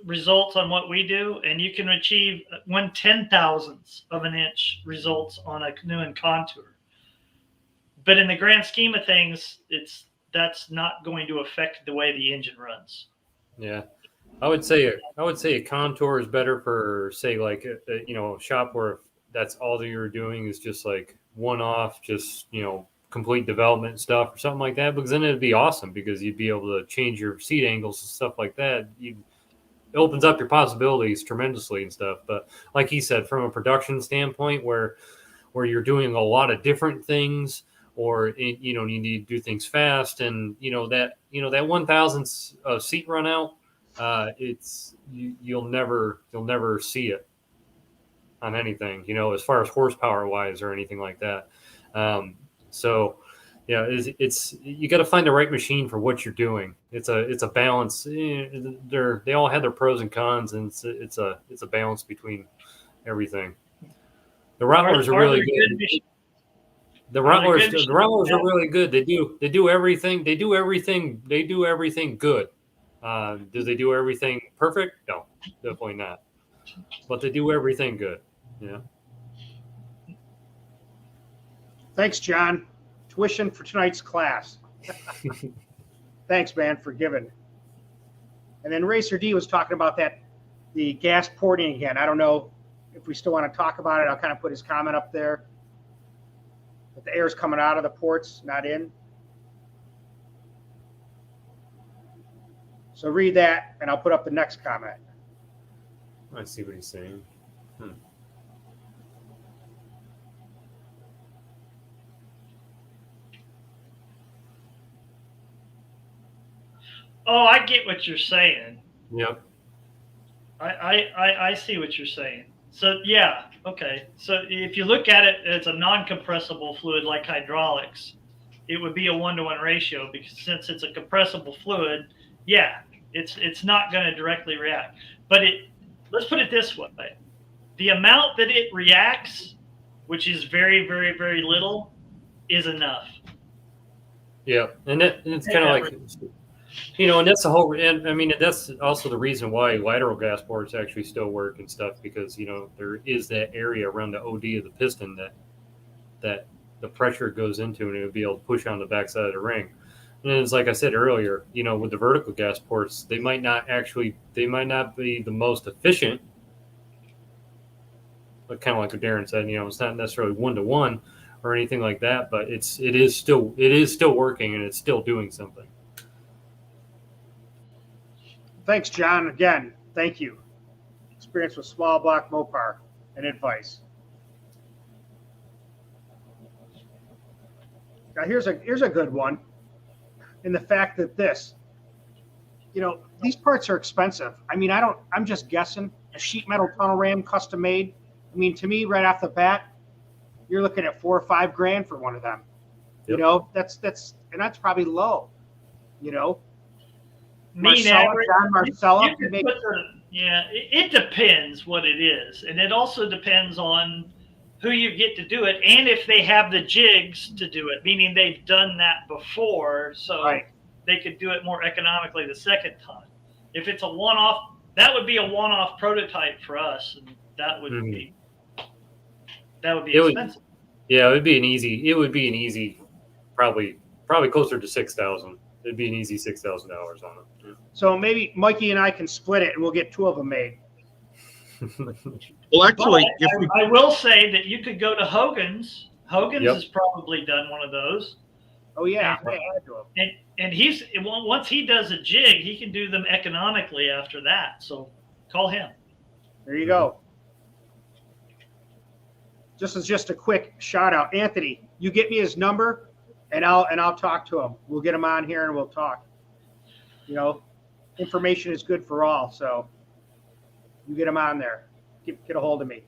results on what we do, and you can achieve 1/10,000th of an inch results on a new and contour. But in the grand scheme of things, that's not going to affect the way the engine runs. Yeah, I would say a contour is better for, say, like a shop where that's all that you're doing is just like one-off, just complete development stuff or something like that. Because then it'd be awesome because you'd be able to change your seat angles and stuff like that. It opens up your possibilities tremendously and stuff. But like he said, from a production standpoint, where you're doing a lot of different things, or you need to do things fast, and that 1,000th seat run out, you'll never see it on anything, as far as horsepower wise or anything like that. So yeah, it's you got to find the right machine for what you're doing. It's a balance. They all have their pros and cons, and it's a balance between everything. The Rattlers are really good. The Rattlers are really good. They do everything. They do everything good. Do they do everything perfect? No, definitely not. But they do everything good. Yeah. Thanks, John. Tuition for tonight's class. Thanks, man, for giving. And then Racer D was talking about the gas porting again. I don't know if we still want to talk about it. I'll kind of put his comment up there. But the air's coming out of the ports, not in. So read that, and I'll put up the next comment. I see what he's saying. Oh, I get what you're saying. Yep. I see what you're saying. So yeah, okay. So if you look at it as a non-compressible fluid like hydraulics, it would be a 1-to-1 ratio, because since it's a compressible fluid, yeah, it's not going to directly react. But let's put it this way: the amount that it reacts, which is very, very, very little, is enough. Yeah, and it's kind of like, and that's the whole. And I mean, that's also the reason why lateral gas ports actually still work and stuff, because there is that area around the OD of the piston that the pressure goes into, and it would be able to push on the backside of the ring. And it's like I said earlier, with the vertical gas ports, they might not be the most efficient, but kind of like what Darin said, it's not necessarily 1-to-1 or anything like that, but it is still working, and it's still doing something. Thanks, John. Again, thank you. Experience with small block Mopar and advice. Now here's a good one. In the fact that these parts are expensive. I mean, I'm just guessing. A sheet metal tunnel ram custom made. I mean, to me, right off the bat, you're looking at $4 or $5 grand for one of them. Yep. That's probably low. Marcella, it depends what it is, and it also depends on who you get to do it, and if they have the jigs to do it, meaning they've done that before, so right, they could do it more economically the second time. If it's a one-off that would be a one-off prototype for us, and that would be expensive. It would be an easy, probably closer to 6,000. It'd be an easy $6,000 on it. So maybe Mikey and I can split it, and we'll get 2 of them made. Well, actually, I will say that you could go to Hogan's. Hogan's Yep. has probably done one of those. Oh yeah, And he's once he does a jig, he can do them economically after that. So call him. there you go. Just a quick shout out, Anthony. You get me his number, and I'll talk to him. We'll get him on here and we'll talk. You know, information is good for all. So you get him on there. Get a hold of me.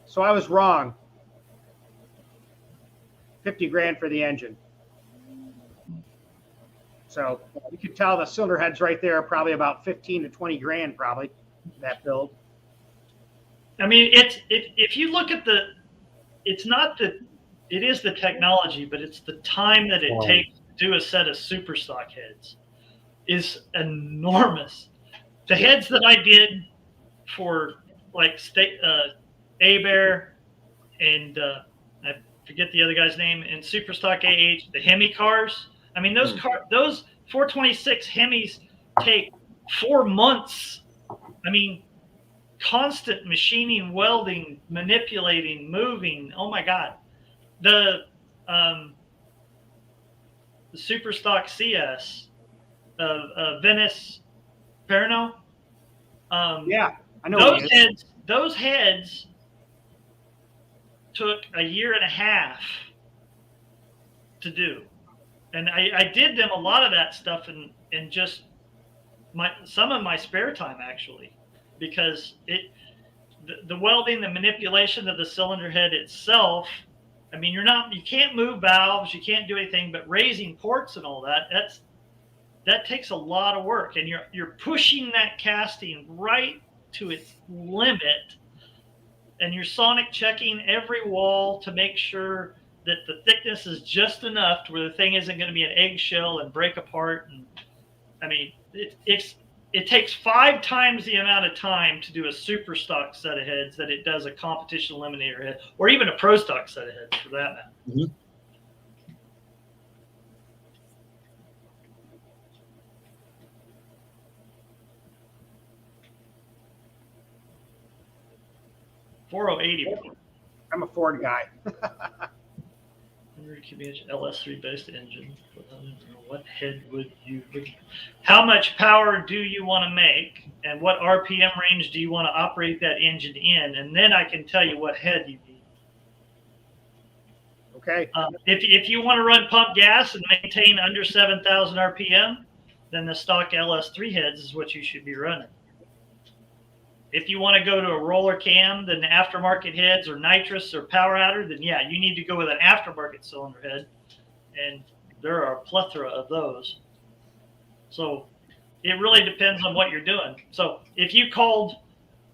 So I was wrong. 50 grand for the engine. So you can tell the cylinder heads right there are probably about 15 to 20 grand probably, that build. I mean, if you look at it is the technology, but it's the time that it takes to do a set of super stock heads is enormous. The heads that I did for like A-Bear and I forget the other guy's name, and super stock AH, the Hemi cars. I mean, those 426 Hemis take 4 months. I mean, constant machining, welding, manipulating, moving. Oh my God. The super stock CS of Venice Perno. Yeah, I know those heads took a year and a half to do. And I did them a lot of that stuff in just some of my spare time, actually, because the welding, the manipulation of the cylinder head itself. I mean, you can't move valves, you can't do anything, but raising ports and all that takes a lot of work, and you're pushing that casting right to its limit, and you're sonic checking every wall to make sure that the thickness is just enough to where the thing isn't going to be an eggshell and break apart. And I mean, it takes 5 times the amount of time to do a super stock set of heads that it does a competition eliminator head, or even a pro stock set of heads for that matter. Mhm. I'm a Ford guy. LS3 based engine. What head would you? How much power do you want to make, and what RPM range do you want to operate that engine in? And then I can tell you what head you need. Okay. If you want to run pump gas and maintain under 7,000 RPM, then the stock LS3 heads is what you should be running. If you want to go to a roller cam, then the aftermarket heads or nitrous or power adder, then yeah, you need to go with an aftermarket cylinder head. And there are a plethora of those. So it really depends on what you're doing. So if you called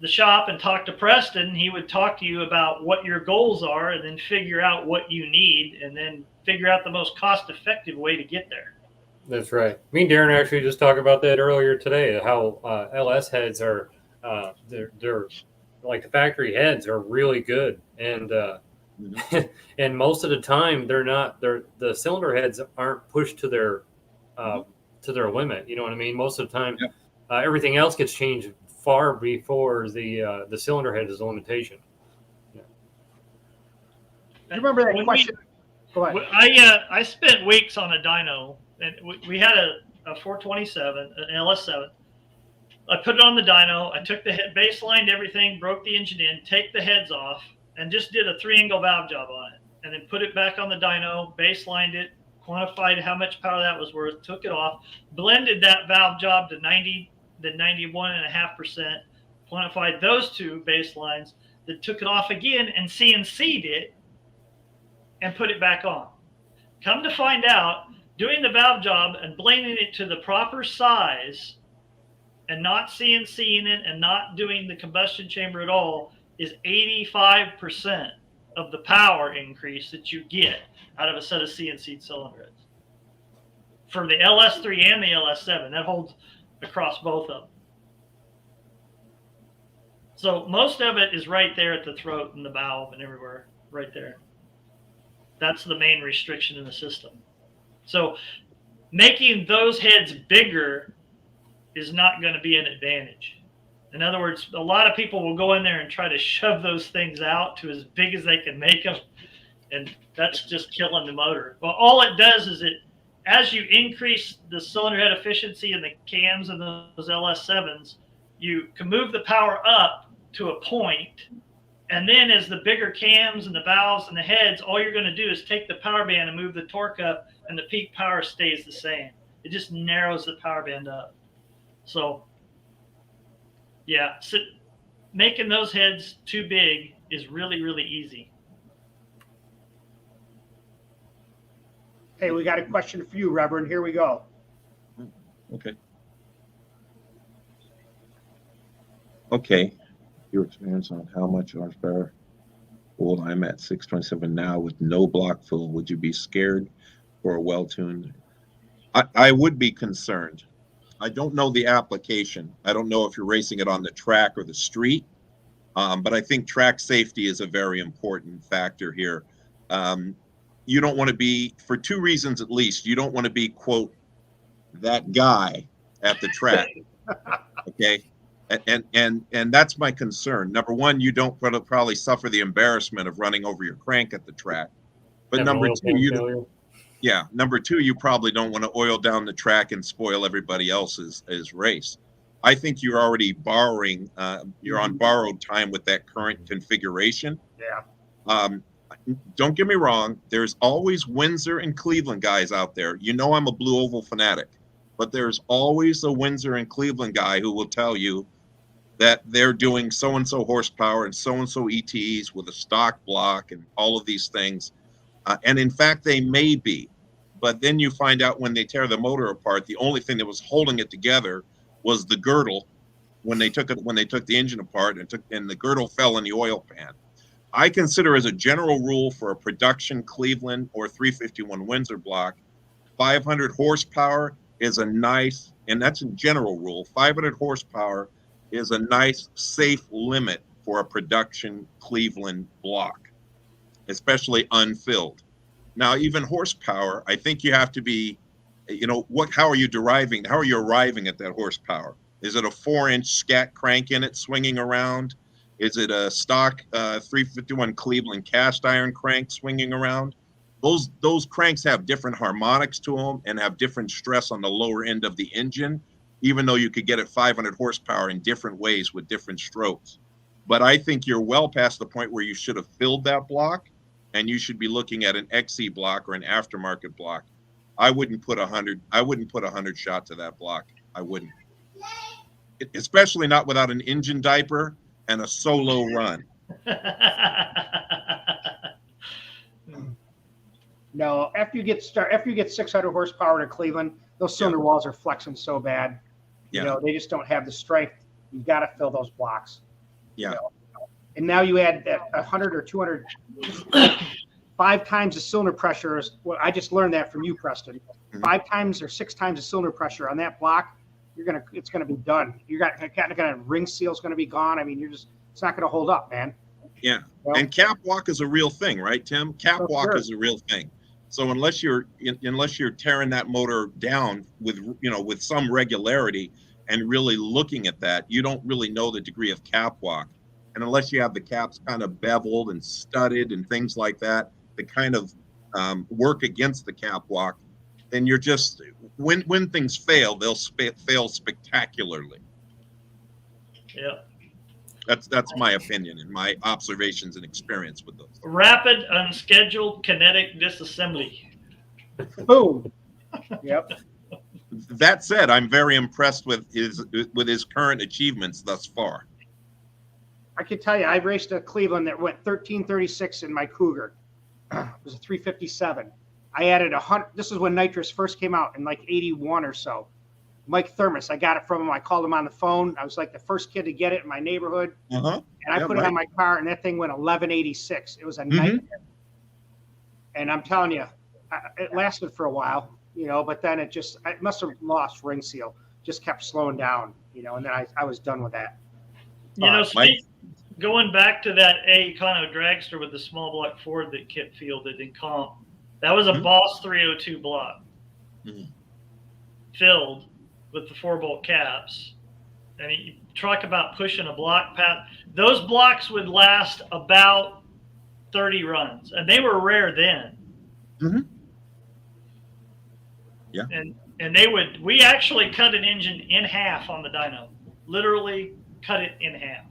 the shop and talked to Preston, he would talk to you about what your goals are and then figure out what you need and then figure out the most cost-effective way to get there. That's right. Me and Darin actually just talked about that earlier today, how LS heads are they're like the factory heads are really good, and and most of the time the cylinder heads aren't pushed to their limit. You know what I mean? Most of the time, everything else gets changed far before the cylinder head is a limitation. Do you remember that question? Go ahead. I spent weeks on a dyno, and we had a 427, an LS7. I put it on the dyno. I took the head, baselined everything, broke the engine in, take the heads off, and just did a 3-angle valve job on it. And then put it back on the dyno, baselined it, quantified how much power that was worth, took it off, blended that valve job to 91.5%, quantified those 2 baselines, then took it off again and CNC'd it and put it back on. Come to find out, doing the valve job and blending it to the proper size and not CNCing it and not doing the combustion chamber at all is 85% of the power increase that you get out of a set of CNC'd cylinder heads. for the LS3 and the LS7. That holds across both of them. So most of it is right there at the throat and the valve and everywhere, right there. That's the main restriction in the system. So making those heads bigger is not going to be an advantage. In other words, a lot of people will go in there and try to shove those things out to as big as they can make them, and that's just killing the motor. Well, all it does is as you increase the cylinder head efficiency in the cams and those LS7s, you can move the power up to a point, and then as the bigger cams and the valves and the heads, all you're going to do is take the power band and move the torque up, and the peak power stays the same. It just narrows the power band up. So yeah, so making those heads too big is really, really easy. Hey, we got a question for you, Reverend. Here we go. Okay. Okay. Your experience on how much horsepower? Well, I'm at 627 now with no block fill. Would you be scared for a well-tuned? I would be concerned. I don't know the application. I don't know if you're racing it on the track or the street, but I think track safety is a very important factor here. You don't want to be, for two reasons at least, you don't want to be, quote, that guy at the track, okay? And that's my concern. Number one, you don't probably suffer the embarrassment of running over your crank at the track. But number two, number two, you probably don't want to oil down the track and spoil everybody else's race. I think you're already borrowing, you're on borrowed time with that current configuration. Yeah. Don't get me wrong. There's always Windsor and Cleveland guys out there. You know, I'm a blue oval fanatic, but there's always a Windsor and Cleveland guy who will tell you that they're doing so-and-so horsepower and so-and-so ETEs with a stock block and all of these things. And in fact, they may be, but then you find out when they tear the motor apart, the only thing that was holding it together was the girdle when they took the engine apart, and the girdle fell in the oil pan. I consider, as a general rule, for a production Cleveland or 351 Windsor block, 500 horsepower is a nice, and that's a general rule, 500 horsepower is a nice, safe limit for a production Cleveland block, especially unfilled. Now, even horsepower, I think you have to be, how are you arriving at that horsepower? Is it a 4-inch scat crank in it swinging around? Is it a stock 351 Cleveland cast iron crank swinging around? Those cranks have different harmonics to them and have different stress on the lower end of the engine, even though you could get at 500 horsepower in different ways with different strokes. But I think you're well past the point where you should have filled that block, and you should be looking at an XE block or an aftermarket block. I wouldn't put 100 shot to that block. I wouldn't. Especially not without an engine diaper and a solo run. No, after you get 600 horsepower to Cleveland, those cylinder walls are flexing so bad. Yeah. They just don't have the strength. You got to fill those blocks. Yeah. And now you add that 100 or 200, 5 times the cylinder pressure is. Well, I just learned that from you, Preston. 5 times or 6 times the cylinder pressure on that block. It's gonna be done. Ring seal's gonna be gone. I mean, it's not gonna hold up, man. Yeah. And cap walk is a real thing, right, Tim? Cap walk is a real thing. So unless you're tearing that motor down with some regularity and really looking at that, you don't really know the degree of cap walk. And unless you have the caps kind of beveled and studded and things like that kind of work against the cap walk, then you're just, when things fail, they'll fail spectacularly. Yeah. That's my opinion and my observations and experience with those. Rapid, unscheduled kinetic disassembly. Boom. Yep. That said, I'm very impressed with his current achievements thus far. I can tell you, I raced a Cleveland that went 1336 in my Cougar. It was a 357. I added 100. This is when Nitrous first came out in like 81 or so. Mike Thermos, I got it from him. I called him on the phone. I was like the first kid to get it in my neighborhood. And I put it on my car, and that thing went 1186. It was a nightmare. And I'm telling you, it lasted for a while. but then I must have lost ring seal, just kept slowing down, and then I was done with that. Going back to that Econo dragster with the small block Ford that Kip fielded in comp, that was a Boss 302 block filled with the 4-bolt caps. And you talk about pushing a block path. Those blocks would last about 30 runs, and they were rare then. Yeah. And we actually cut an engine in half on the dyno, literally cut it in half.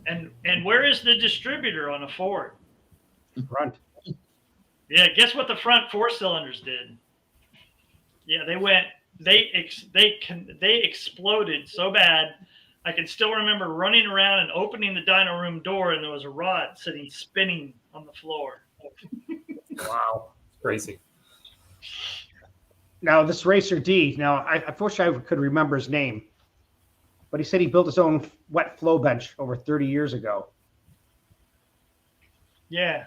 And where is the distributor on a Ford? Front. Yeah, guess what the front 4 cylinders did? Yeah, they exploded so bad. I can still remember running around and opening the dyno room door, and there was a rod spinning on the floor. Wow, crazy. Now this Racer D. Now I wish I could remember his name, but he said he built his own wet flow bench over 30 years ago. Yeah.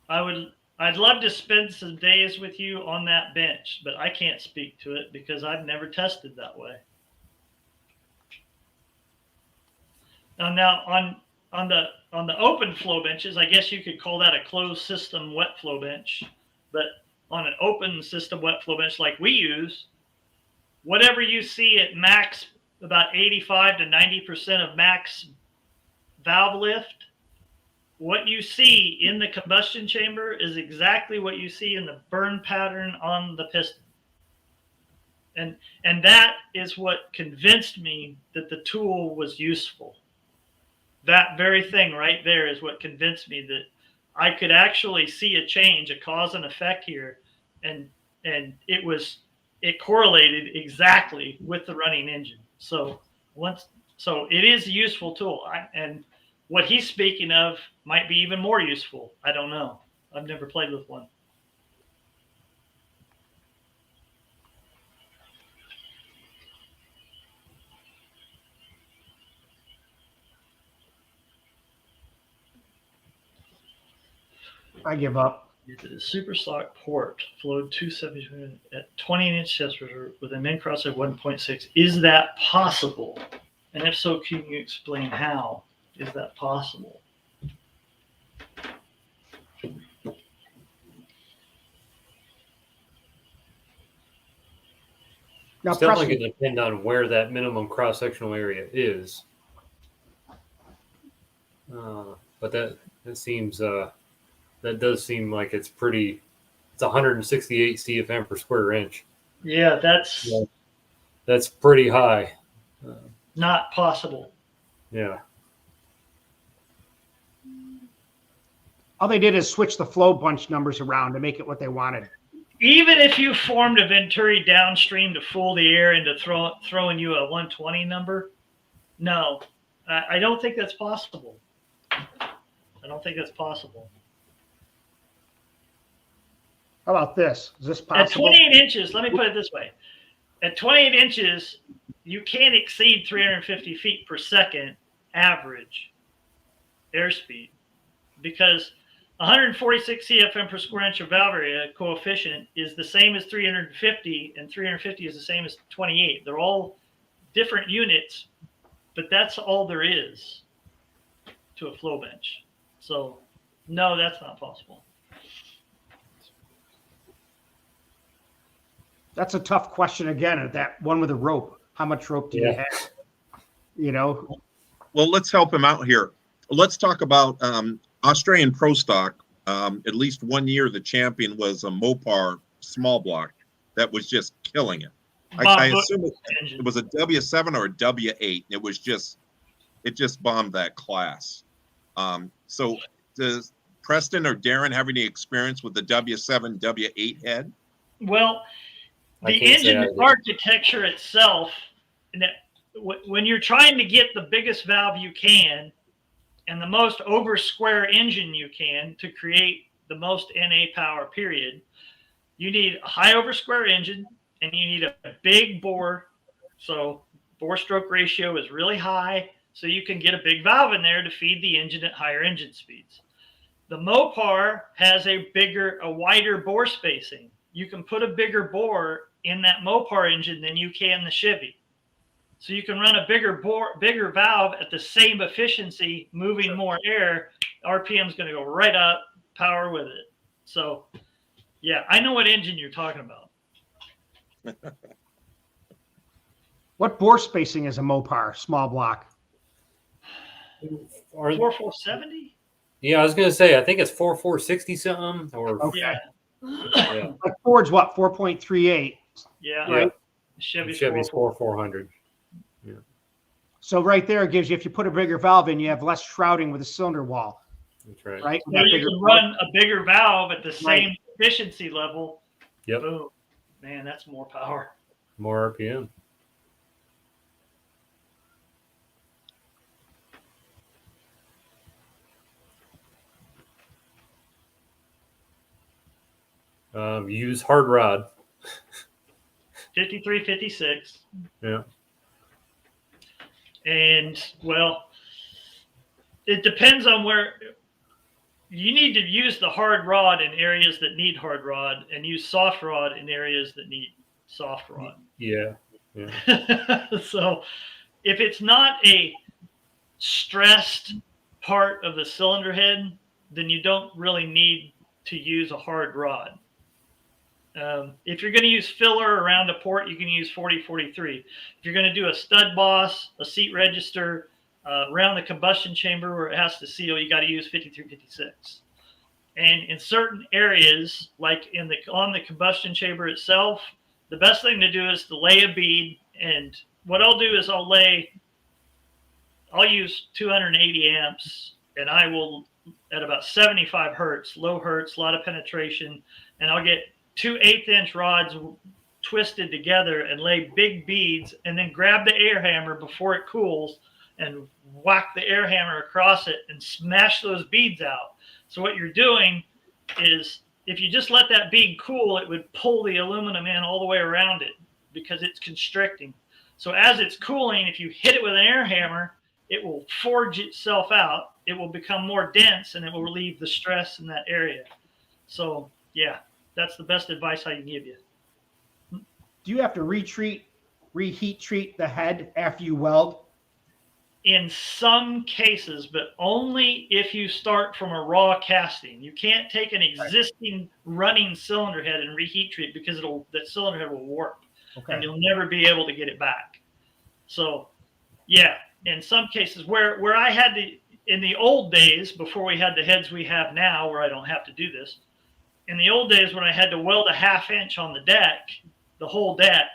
I'd love to spend some days with you on that bench, but I can't speak to it because I've never tested that way. Now on the open flow benches, I guess you could call that a closed system wet flow bench, but on an open system wet flow bench like we use, whatever you see at max, about 85 to 90% of max valve lift, what you see in the combustion chamber is exactly what you see in the burn pattern on the piston. And that is what convinced me that the tool was useful. That very thing right there is what convinced me that I could actually see a change, a cause and effect here. And it correlated exactly with the running engine. So it is a useful tool. And what he's speaking of might be even more useful. I don't know. I've never played with one. I give up. The super stock port flowed 270 at 20-inch tester with a min cross of 1.6. Is that possible? And if so, can you explain how? Is that possible? Now, it's definitely going to depend on where that minimum cross-sectional area is. But that seems that does seem like it's 168 CFM per square inch. Yeah, that's pretty high. Not possible. Yeah. All they did is switch the flow bunch numbers around to make it what they wanted. Even if you formed a Venturi downstream to fool the air into throwing you a 120 number, no, I don't think that's possible. I don't think that's possible. How about this? Is this possible? At 28 inches, let me put it this way. At 28 inches, you can't exceed 350 feet per second average airspeed because 146 CFM per square inch of valve area coefficient is the same as 350, and 350 is the same as 28. They're all different units, but that's all there is to a flow bench. So, no, that's not possible. That's a tough question again. That one with a rope. How much rope do you have? Well, let's help him out here. Let's talk about Australian Pro Stock. At least 1 year, the champion was a Mopar small block that was just killing it. I assume it was a W7 or a W8. It just bombed that class. So does Preston or Darin have any experience with the W7, W8 head? Well, the engine architecture itself, when you're trying to get the biggest valve you can and the most over square engine you can to create the most NA power period, you need a high over square engine and you need a big bore. So bore stroke ratio is really high so you can get a big valve in there to feed the engine at higher engine speeds. The Mopar has a wider bore spacing. You can put a bigger bore in that Mopar engine than you can the Chevy. So you can run a bigger valve at the same efficiency, moving more air. RPM is going to go right up, power with it. So, yeah, I know what engine you're talking about. What bore spacing is a Mopar small block? 4470? Yeah, I was gonna say I think it's 4460 something or Okay. Yeah. Like Ford's what, 4.38? Yeah. Right. Chevy's 4400. Yeah. So right there it gives you, if you put a bigger valve in, you have less shrouding with a cylinder wall. That's right. Right? So you can run a bigger valve at the same efficiency level. Yep. Boom. Man, that's more power. More RPM. Use hard rod. 53, 56. Yeah. And, well, it depends on where you need to use the hard rod in areas that need hard rod and use soft rod in areas that need soft rod. Yeah. So if it's not a stressed part of the cylinder head, then you don't really need to use a hard rod. If you're going to use filler around a port, you can use 40-43. If you're going to do a stud boss, a seat register, around the combustion chamber where it has to seal, you got to use 53-56. And in certain areas, like on the combustion chamber itself, the best thing to do is to lay a bead. And what I'll do is I'll use 280 amps, and I will at about 75 hertz, low hertz, a lot of penetration, and I'll get 2 1/8-inch rods twisted together and lay big beads, and then grab the air hammer before it cools and whack the air hammer across it and smash those beads out. So what you're doing is, if you just let that bead cool, it would pull the aluminum in all the way around it because it's constricting. So as it's cooling, if you hit it with an air hammer, it will forge itself out. It will become more dense, and it will relieve the stress in that area. So, yeah, that's the best advice I can give you. Do you have to reheat treat the head after you weld? In some cases, but only if you start from a raw casting. You can't take an existing running cylinder head and reheat treat because that cylinder head will warp, and you'll never be able to get it back. So, yeah, in some cases where I had to, in the old days, before we had the heads we have now, where I don't have to do this, in the old days when I had to weld a 1/2 inch on the deck, the whole deck,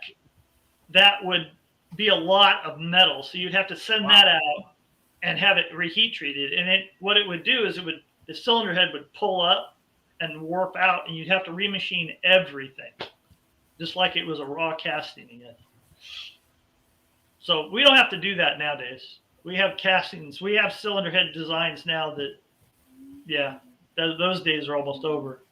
that would be a lot of metal. So you'd have to send that out and have it reheat treated. And what it would do is the cylinder head would pull up and warp out, and you'd have to remachine everything, just like it was a raw casting again. So we don't have to do that nowadays. We have castings. We have cylinder head designs now that, yeah, those days are almost over.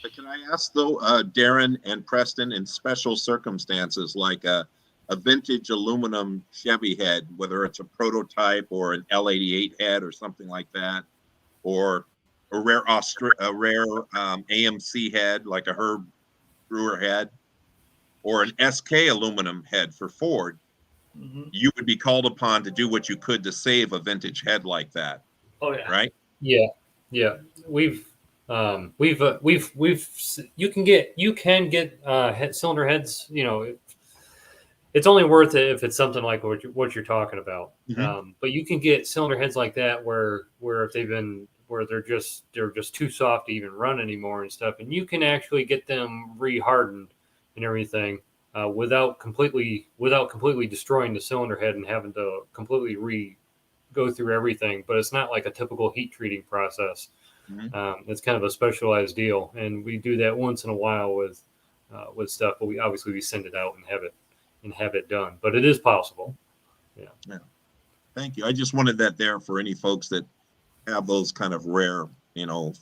But can I ask though, Darin and Preston, in special circumstances like a vintage aluminum Chevy head, whether it's a prototype or an L88 head or something like that, or a rare AMC head like a Herb Brewer head, or an SK aluminum head for Ford, you would be called upon to do what you could to save a vintage head like that. Oh yeah. Right? Yeah. You can get cylinder heads, it's only worth it if it's something like what you're talking about. But you can get cylinder heads like that where if they're just too soft to even run anymore and stuff, and you can actually get them re-hardened and everything without completely destroying the cylinder head and having to completely go through everything. But it's not like a typical heat treating process. It's kind of a specialized deal, and we do that once in a while with stuff. But we send it out and have it done. But it is possible. Yeah. Thank you. I just wanted that there for any folks that have those kind of rare,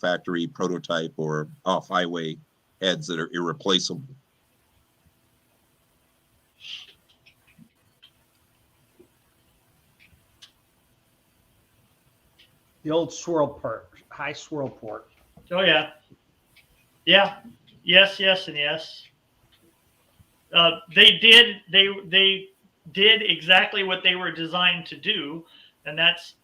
factory prototype or off-highway heads that are irreplaceable. The old swirl port, high swirl port. Oh yeah, yeah, yes, yes, and yes. They did exactly what they were designed to do, and that's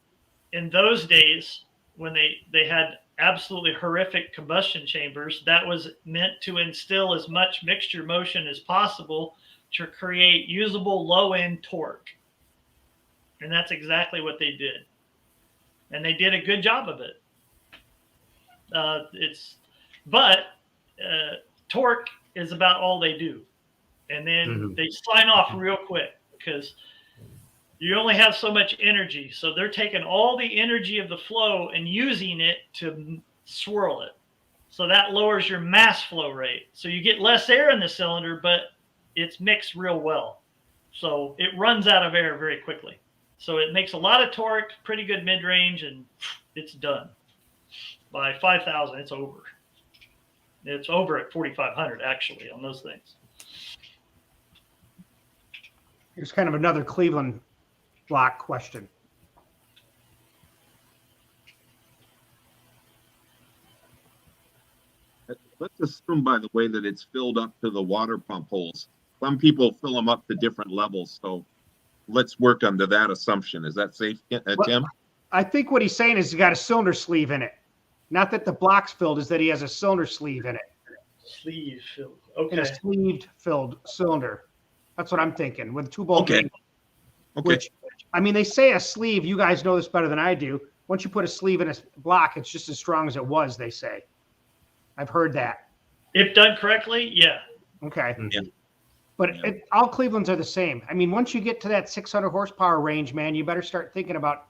in those days when they had absolutely horrific combustion chambers. That was meant to instill as much mixture motion as possible to create usable low end torque, and that's exactly what they did, and they did a good job of it. Torque is about all they do. And then they sign off real quick because you only have so much energy. So they're taking all the energy of the flow and using it to swirl it. So that lowers your mass flow rate. So you get less air in the cylinder, but it's mixed real well. So it runs out of air very quickly. So it makes a lot of torque, pretty good mid-range, and it's done. By 5,000, it's over. It's over at 4,500 actually on those things. Here's kind of another Cleveland block question. Let's assume, by the way, that it's filled up to the water pump holes. Some people fill them up to different levels. So let's work under that assumption. Is that safe, Tim? I think what he's saying is he's got a cylinder sleeve in it. Not that the block's filled, is that he has a cylinder sleeve in it. Sleeve filled. Okay. In a sleeved filled cylinder. That's what I'm thinking with 2-bolt. Okay. Which, I mean, they say a sleeve. You guys know this better than I do. Once you put a sleeve in a block, it's just as strong as it was, they say. I've heard that. If done correctly, yeah. Okay. Yeah. But all Clevelands are the same. I mean, once you get to that 600 horsepower range, man, you better start thinking about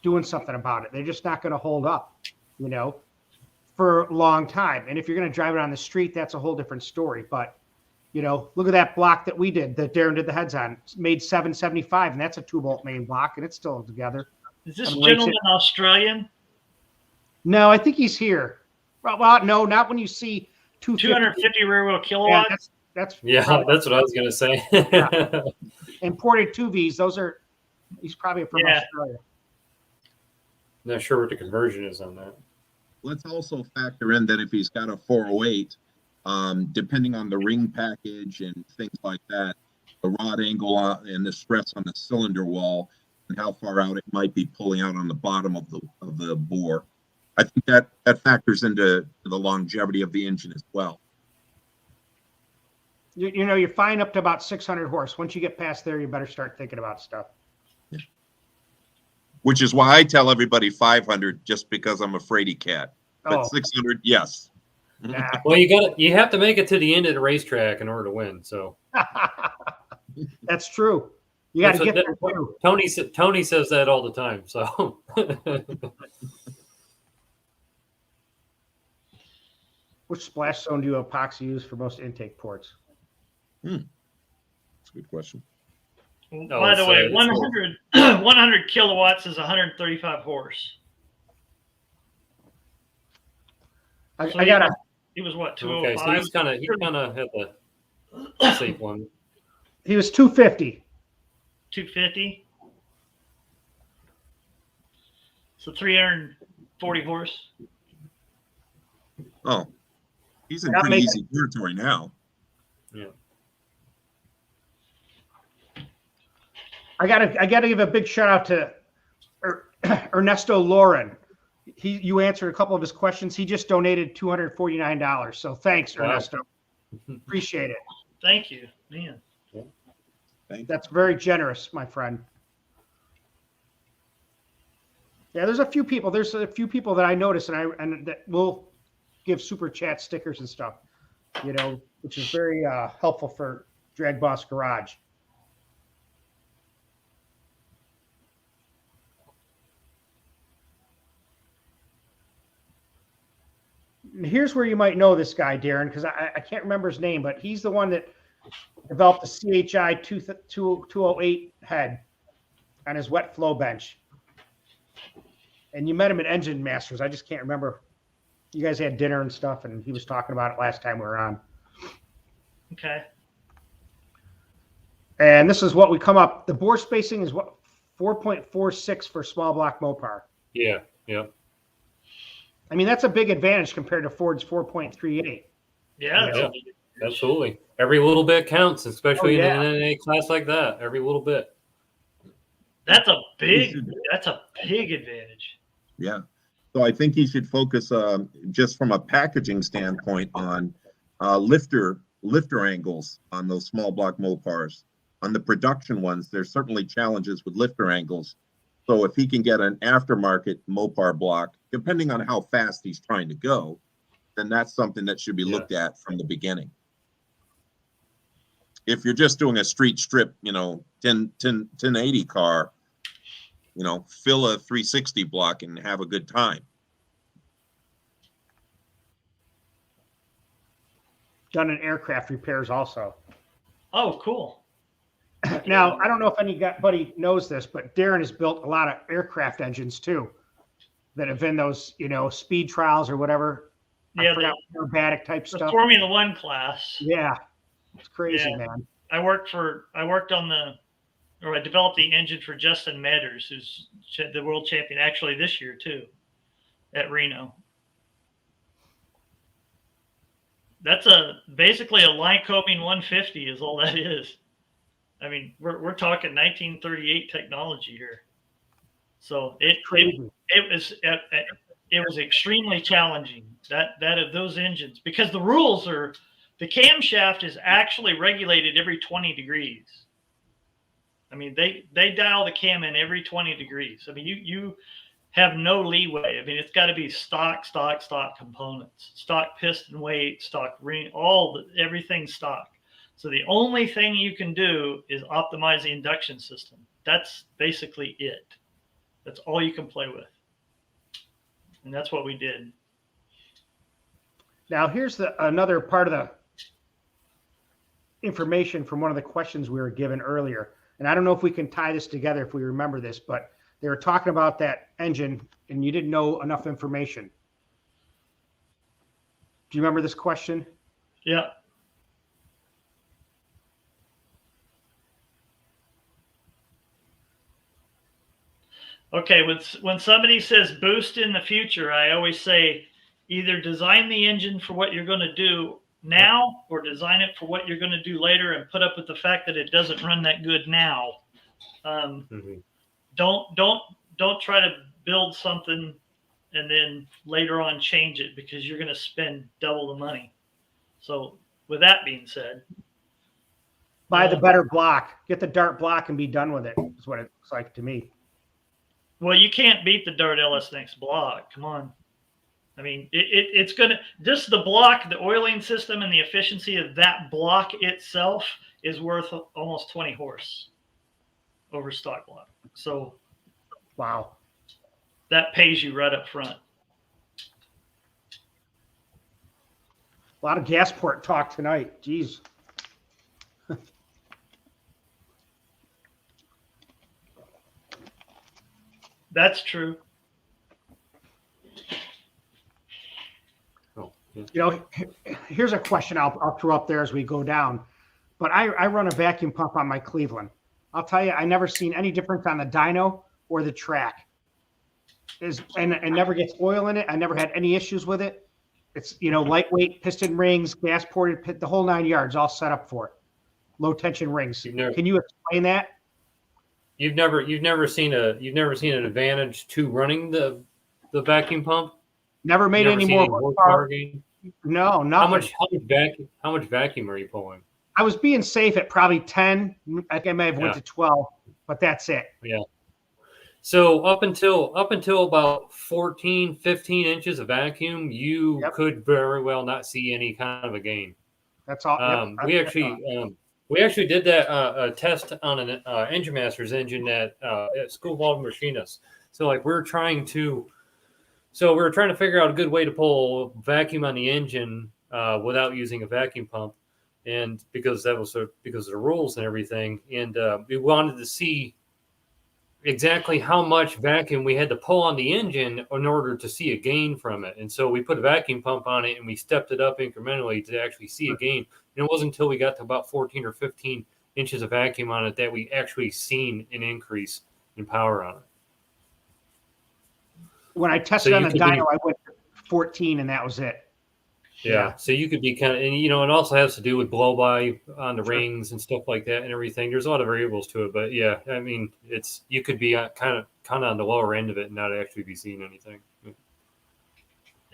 doing something about it. They're just not going to hold up, you know, for a long time. And if you're going to drive it on the street, that's a whole different story. But, you know, look at that block that we did, that Darin did the heads on. It's made 775, and that's a 2-bolt main block, and it's still together. Is this gentleman Australian? No, I think he's here. Well, no, not when you see 250 rear wheel kilowatts. Yeah, that's what I was going to say. Yeah. Imported 2Vs, those are, he's probably from Australia. Not sure what the conversion is on that. Let's also factor in that if he's got a 408, depending on the ring package and things like that, the rod angle and the stress on the cylinder wall and how far out it might be pulling out on the bottom of the bore. I think that factors into the longevity of the engine as well. You know, you're fine up to about 600 horse. Once you get past there, you better start thinking about stuff. Yeah. Which is why I tell everybody 500, just because I'm a fraidy cat. But 600, yes. Nah. Well, you have to make it to the end of the racetrack in order to win. So that's true. You got to get there too. Tony says that all the time. So which splash zone do you epoxy use for most intake ports? That's a good question. By the way, 100 kilowatts is 135 horse. He was what, 205? Okay, so he kind of had the safe one. He was 250. 250. So 340 horse. Oh, he's in pretty easy territory now. Yeah. I gotta give a big shout out to Ernesto Lauren. You answered a couple of his questions. He just donated $249. So thanks, Ernesto. Appreciate it. Thank you, man. That's very generous, my friend. Yeah, there's a few people. There's a few people that I notice, and that will give super chat stickers and stuff. You know, which is very helpful for DragBoss Garage. Here's where you might know this guy, Darin, because I can't remember his name, but he's the one that developed the CHI 208 head on his wet flow bench. And you met him at Engine Masters. I just can't remember. You guys had dinner and stuff, and he was talking about it last time we were on. Okay. And this is what we come up. The bore spacing is what, 4.46 for small block Mopar. Yeah. Yep. I mean, that's a big advantage compared to Ford's 4.38. Yeah, Yeah. Absolutely. Every little bit counts, especially yeah. in a class like that. Every little bit. that's a big advantage. Yeah. So I think he should focus just from a packaging standpoint on lifter angles on those small block Mopars. On the production ones, there's certainly challenges with lifter angles. So if he can get an aftermarket Mopar block, depending on how fast he's trying to go, then that's something that should be looked at from the beginning. If you're just doing a street strip, 1080 car, fill a 360 block and have a good time. Done in aircraft repairs also. Oh, cool. Now, I don't know if anybody knows this, but Darin has built a lot of aircraft engines too that have been those, speed trials or whatever. Yeah, I forgot aerobatic type the stuff. Formula One class. Yeah, it's crazy, Yeah. man. I developed the engine for Justin Metters, who's the world champion actually this year too, at Reno. That's basically a Lycoming 150 is all that is. I mean, we're talking 1938 technology here. So it was extremely challenging that of those engines, because the rules are, the camshaft is actually regulated every 20 degrees. I mean, they dial the cam in every 20 degrees. I mean, you have no leeway. I mean, it's got to be stock components, stock piston weight, stock ring, everything stock. So the only thing you can do is optimize the induction system. That's basically it. That's all you can play with. And that's what we did. Now, here's another part of the information from one of the questions we were given earlier. And I don't know if we can tie this together if we remember this, but they were talking about that engine and you didn't know enough information. Do you remember this question? Yeah. Okay, when somebody says boost in the future, I always say either design the engine for what you're going to do now or design it for what you're going to do later and put up with the fact that it doesn't run that good now. Don't try to build something and then later on change it, because you're going to spend double the money. So with that being said, buy the better block, get the Dart block and be done with it, is what it looks like to me. Well, you can't beat the Dart LS-Next block. Come on. I mean, it's going to, just the block, the oiling system and the efficiency of that block itself is worth almost 20 horse over stock block. So, wow. That pays you right up front. A lot of gas port talk tonight. Jeez. That's true. Here's a question I'll throw up there as we go down. But I run a vacuum pump on my Cleveland. I'll tell you, I never seen any difference on the dyno or the track. And it never gets oil in it. I never had any issues with it. It's, lightweight piston rings, gas ported, the whole 9 yards, all set up for it. Low tension rings. Can you explain that? You've never seen an advantage to running the vacuum pump? Never made any more horsepower. No, nothing. How much vacuum are you pulling? I was being safe at probably 10. I think I may have went to 12, but that's it. Yeah. So up until about 14, 15 inches of vacuum, you could very well not see any kind of a gain. That's all. We actually did that test on an Engine Masters engine at School of Auto Machinists. So we were trying to figure out a good way to pull vacuum on the engine without using a vacuum pump, and because of the rules and everything, and we wanted to see exactly how much vacuum we had to pull on the engine in order to see a gain from it. And so we put a vacuum pump on it and we stepped it up incrementally to actually see a gain. And it wasn't until we got to about 14 or 15 inches of vacuum on it that we actually seen an increase in power on it. When I tested So on you the could be- dyno, I went 14 and that was it. Yeah. So you could be kind of, and it also has to do with blow by on the Sure. rings and stuff like that and everything. There's a lot of variables to it, but yeah, I mean, you could be kind of on the lower end of it and not actually be seeing anything.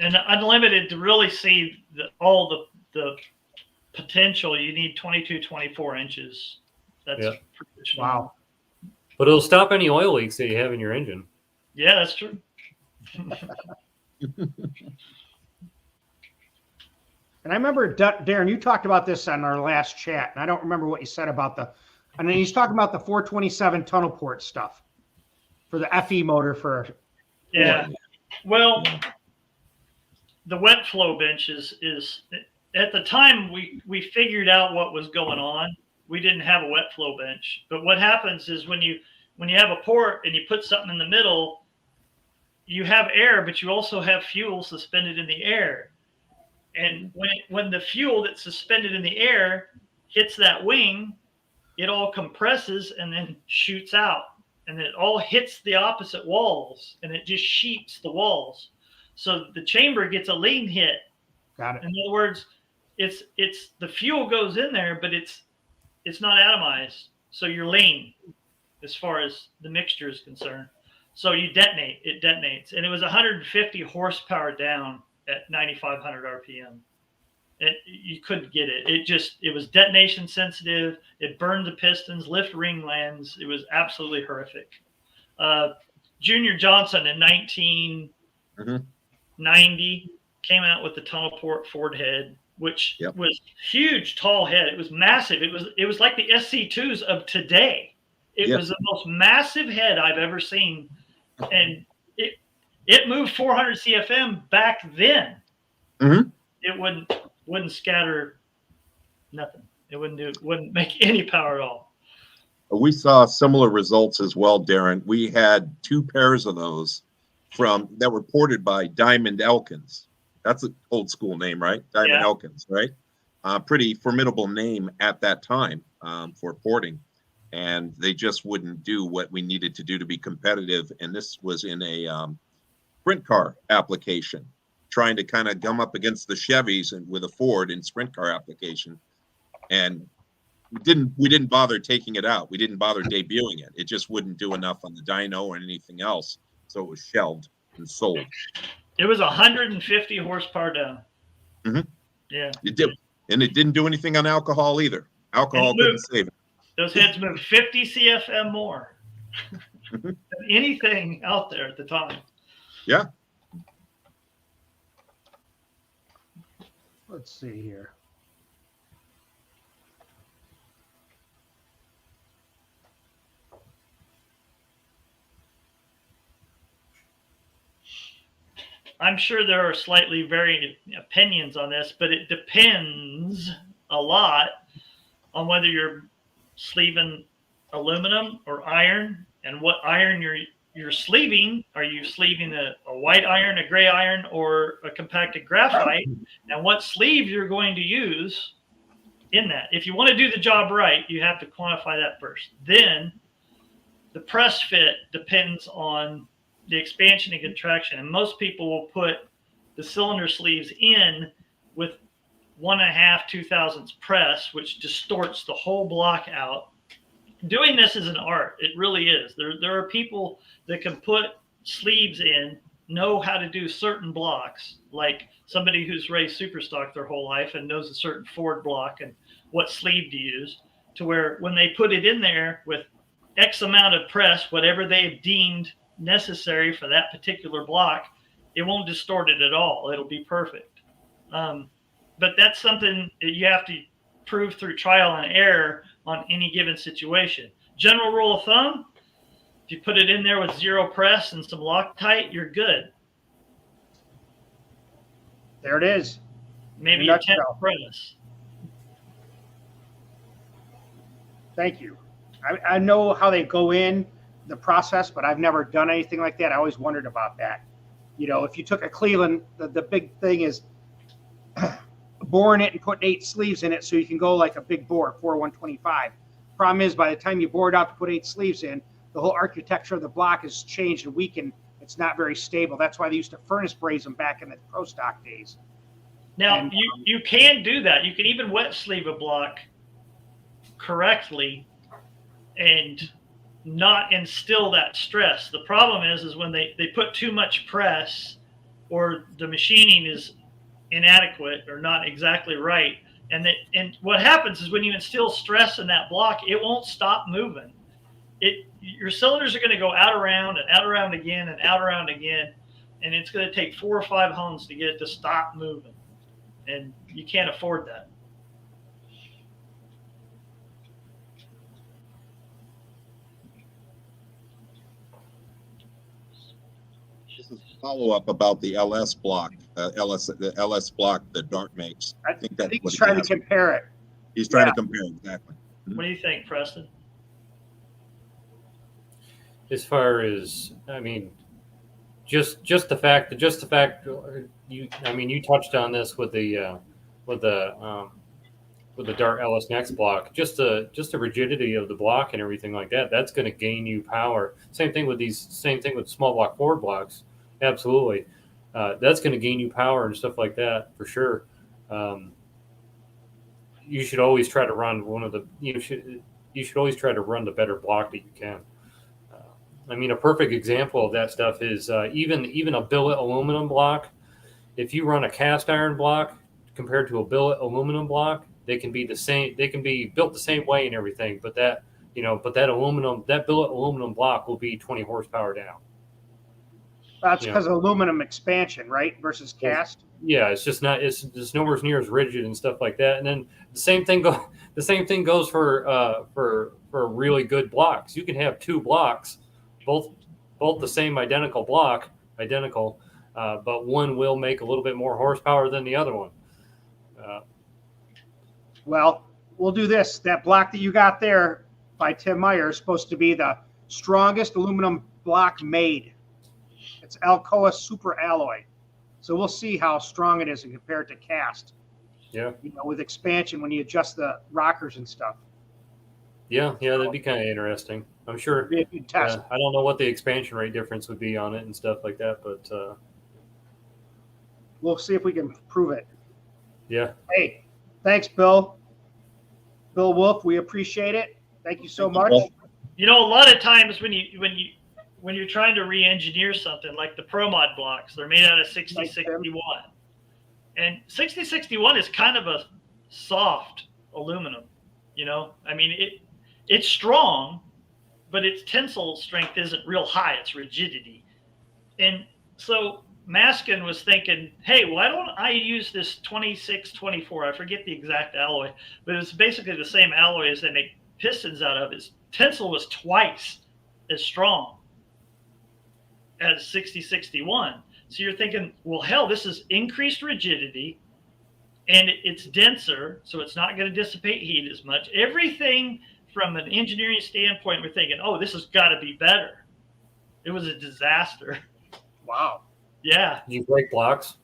And unlimited, to really see all the potential, you need 22, 24 inches. That's Yeah. Wow. But it'll stop any oil leaks that you have in your engine. Yeah, that's true. And I remember, Darin, you talked about this on our last chat, and I don't remember what you said about and then he's talking about the 427 tunnel port stuff for the FE motor for. Yeah. Well, the wet flow bench is at the time we figured out what was going on. We didn't have a wet flow bench, but what happens is when you have a port and you put something in the middle, you have air, but you also have fuel suspended in the air. And when the fuel that's suspended in the air hits that wing, it all compresses and then shoots out, and it all hits the opposite walls, and it just sheets the walls. So the chamber gets a lean hit. Got it. In other words, it's the fuel goes in there, but it's not atomized. So you're lean as far as the mixture is concerned. So you detonate, it detonates. And it was 150 horsepower down at 9,500 RPM. You couldn't get it. It was detonation sensitive. It burned the pistons, lift ring lands. It was absolutely horrific. Junior Johnson in 1990 came out with the tunnel port Ford head, which was huge, tall head. It was massive. It was like the SC2s of today. It was the most massive head I've ever seen. And it moved 400 CFM back then. Mm-hmm. It wouldn't scatter nothing. It wouldn't make any power at all. We saw similar results as well, Darin. We had 2 pairs of those that were ported by Diamond Elkins. That's an old school name, right? Diamond Elkins, right? Pretty formidable name at that time for porting. And they just wouldn't do what we needed to do to be competitive. And this was in a sprint car application, trying to kind of gum up against the Chevys and with a Ford in sprint car application. And we didn't bother taking it out. We didn't bother debuting it. It just wouldn't do enough on the dyno or anything else. So it was shelved and sold. It was 150 horsepower down. Mm-hmm. Yeah. It did. And it didn't do anything on alcohol either. Alcohol couldn't save it. Those heads moved 50 CFM more than anything out there at the time. Yeah. Let's see here. I'm sure there are slightly varying opinions on this, but it depends a lot on whether you're sleeving aluminum or iron, and what iron you're sleeving. Are you sleeving a white iron, a gray iron, or a compacted graphite? And what sleeve you're going to use in that. If you want to do the job right, you have to quantify that first. Then the press fit depends on the expansion and contraction. And most people will put the cylinder sleeves in with 1.5 2/1000 press, which distorts the whole block out. Doing this is an art. It really is. There are people that can put sleeves in, know how to do certain blocks, like somebody who's raced Superstock their whole life and knows a certain Ford block and what sleeve to use, to where when they put it in there with X amount of press, whatever they have deemed necessary for that particular block, it won't distort it at all. It'll be perfect. But that's something that you have to prove through trial and error on any given situation. General rule of thumb, if you put it in there with 0 press and some Loctite, you're good. There it is. Maybe a 10 press. Thank you. I know how they go in the process, but I've never done anything like that. I always wondered about that. You know, if you took a Cleveland, the big thing is boring it and putting 8 sleeves in it so you can go like a big bore, 4-125. Problem is, by the time you bore it out to put 8 sleeves in, the whole architecture of the block is changed and weakened. it's not very stable. That's why they used to furnace braze them back in the pro stock days. Now, And, you can do that. You can even wet sleeve a block correctly and not instill that stress. The problem is when they put too much press, or the machining is inadequate or not exactly right. And what happens is when you instill stress in that block, it won't stop moving. Your cylinders are going to go out around and out around again and out around again. And it's going to take 4 or 5 hones to get it to stop moving. And you can't afford that. This is a follow-up about the LS block, the LS block that Dart makes. I think he's trying to compare it. He's trying to compare it, exactly. What do you think, Preston? As far as, I mean, just the fact you touched on this with the Dart LS Next block, just the rigidity of the block and everything like that. That's going to gain you power. Same thing with small block forward blocks. Absolutely, that's going to gain you power and stuff like that for sure. You should always try to run you should always try to run the better block that you can. I mean, a perfect example of that stuff is even a billet aluminum block. If you run a cast iron block compared to a billet aluminum block, they can be the same. They can be built the same way and everything, but that billet aluminum block will be 20 horsepower down. That's because of aluminum expansion, right? Versus cast. Yeah, it's just nowhere near as rigid and stuff like that. And then the same thing goes for really good blocks. You can have 2 blocks, both the same identical block, but one will make a little bit more horsepower than the other one. Well, we'll do this. That block that you got there by Tim Meyer is supposed to be the strongest aluminum block made. It's Alcoa Super Alloy. So we'll see how strong it is compared to cast. Yeah. With expansion when you adjust the rockers and stuff. Yeah, that'd be kind of interesting. I'm sure. It'd be a good test. I don't know what the expansion rate difference would be on it and stuff like that, but we'll see if we can prove it. Yeah. Hey, thanks, Bill. Bill Wolf, we appreciate it. Thank you so much. A lot of times when you're trying to re-engineer something like the Pro Mod blocks, they're made out of 6061. And 6061 is kind of a soft aluminum, I mean, it's strong, but its tensile strength isn't real high. It's rigidity. And so Maskin was thinking, hey, why don't I use this 2624? I forget the exact alloy, but it's basically the same alloy as they make pistons out of. Its tensile was twice as strong as 6061. So you're thinking, well, hell, this is increased rigidity and it's denser, so it's not going to dissipate heat as much. Everything from an engineering standpoint, we're thinking, oh, this has got to be better. It was a disaster. Wow. Yeah. You break blocks?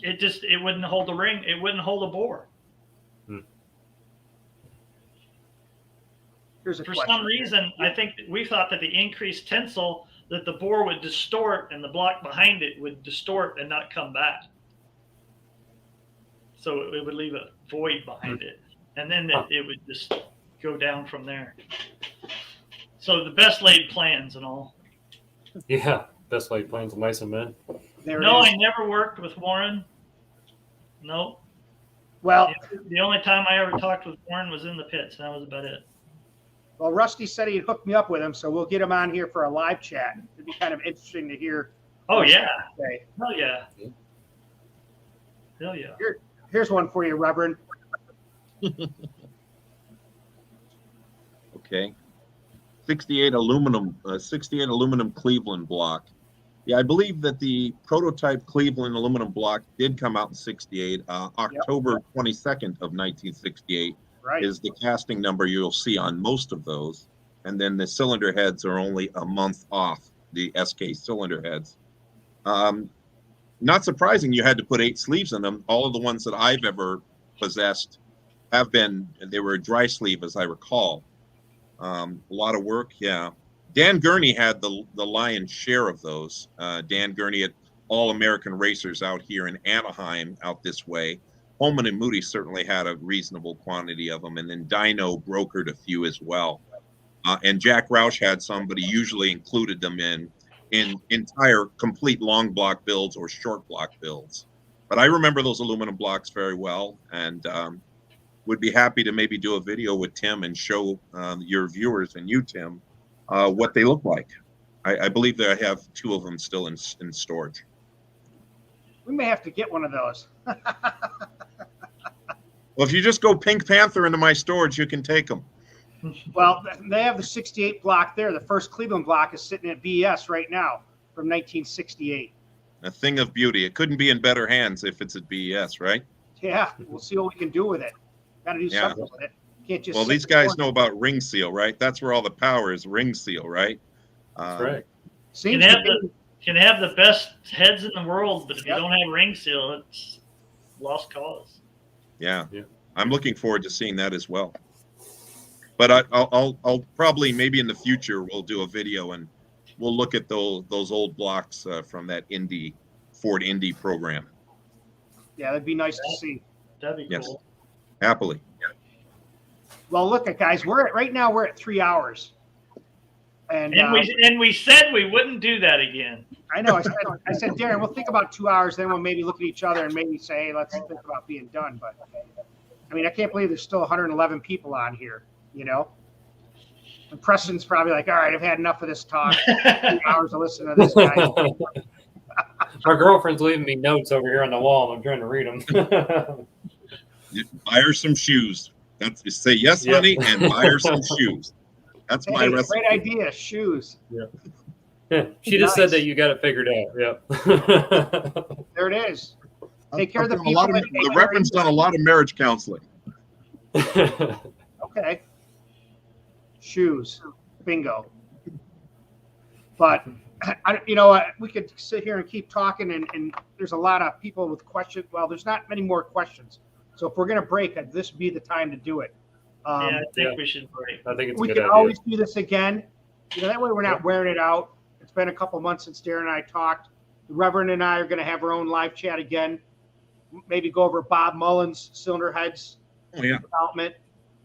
It wouldn't hold the ring. It wouldn't hold a bore. For some reason, I think that we thought that the increased tensile, that the bore would distort and the block behind it would distort and not come back. So it would leave a void behind it. And then it would just go down from there. So the best laid plans and all. Yeah, best laid plans of mice and men. I never worked with Warren. No. Well, the only time I ever talked with Warren was in the pits. That was about it. Well, Rusty said he'd hook me up with him, so we'll get him on here for a live chat. It'd be kind of interesting to hear. Oh, yeah. Hell yeah. Hell yeah. Here's one for you, Reverend. Okay. 68 aluminum Cleveland block. Yeah, I believe that the prototype Cleveland aluminum block did come out in 68. October 22nd of 1968 is the casting number you'll see on most of those. And then the cylinder heads are only a month off, the SK cylinder heads. Not surprising you had to put 8 sleeves in them. All of the ones that I've ever possessed they were a dry sleeve, as I recall. A lot of work, yeah. Dan Gurney had the lion's share of those. Dan Gurney at All American Racers out here in Anaheim, out this way. Holman and Moody certainly had a reasonable quantity of them, and then Dino brokered a few as well. And Jack Roush had some, but he usually included them in entire complete long block builds or short block builds. But I remember those aluminum blocks very well, and would be happy to maybe do a video with Tim and show your viewers and you, Tim, what they look like. I believe that I have 2 of them still in storage. We may have to get one of those. Well, if you just go Pink Panther into my storage, you can take them. Well, they have the 68 block there. The first Cleveland block is sitting at BS right now from 1968. A thing of beauty. It couldn't be in better hands if it's at BES, right? Yeah, we'll see what we can do with it. Got to do something with it. Can't just. Well, these guys know about ring seal, right? That's where all the power is. Ring seal, right? That's right. Can have the best heads in the world, but if you don't have ring seal, it's lost cause. Yeah. I'm looking forward to seeing that as well. But I'll probably maybe in the future we'll do a video and we'll look at those old blocks from that Ford Indy program. Yeah, that'd be nice to see. That'd be cool. Happily. Well, look, guys, right now we're at 3 hours, and we said we wouldn't do that again. I know. I said, Darin, we'll think about 2 hours, then we'll maybe look at each other and maybe say, hey, let's think about being done. But I mean, I can't believe there's still 111 people on here. You know, and Preston's probably like, all right, I've had enough of this talk. 2 hours to listen to this guy. My girlfriend's leaving me notes over here on the wall, and I'm trying to read them. Buy her some shoes. That's say yes, honey, and buy her some shoes. That's my recipe. Great idea, shoes. Yeah. She just said that you got it figured out. Yep. There it is. Take care of the people. The Reverend's done a lot of marriage counseling. Okay. Shoes. Bingo. But, you know, we could sit here and keep talking, and there's a lot of people with questions. Well, there's not many more questions. So if we're going to break it, this would be the time to do it. I think we should break. I think it's a we good can idea. always do this again. You know, that way we're not wearing it out. It's been a couple months since Darin and I talked. The Reverend and I are going to have our own live chat again. Maybe go over Bob Mullen's cylinder heads development.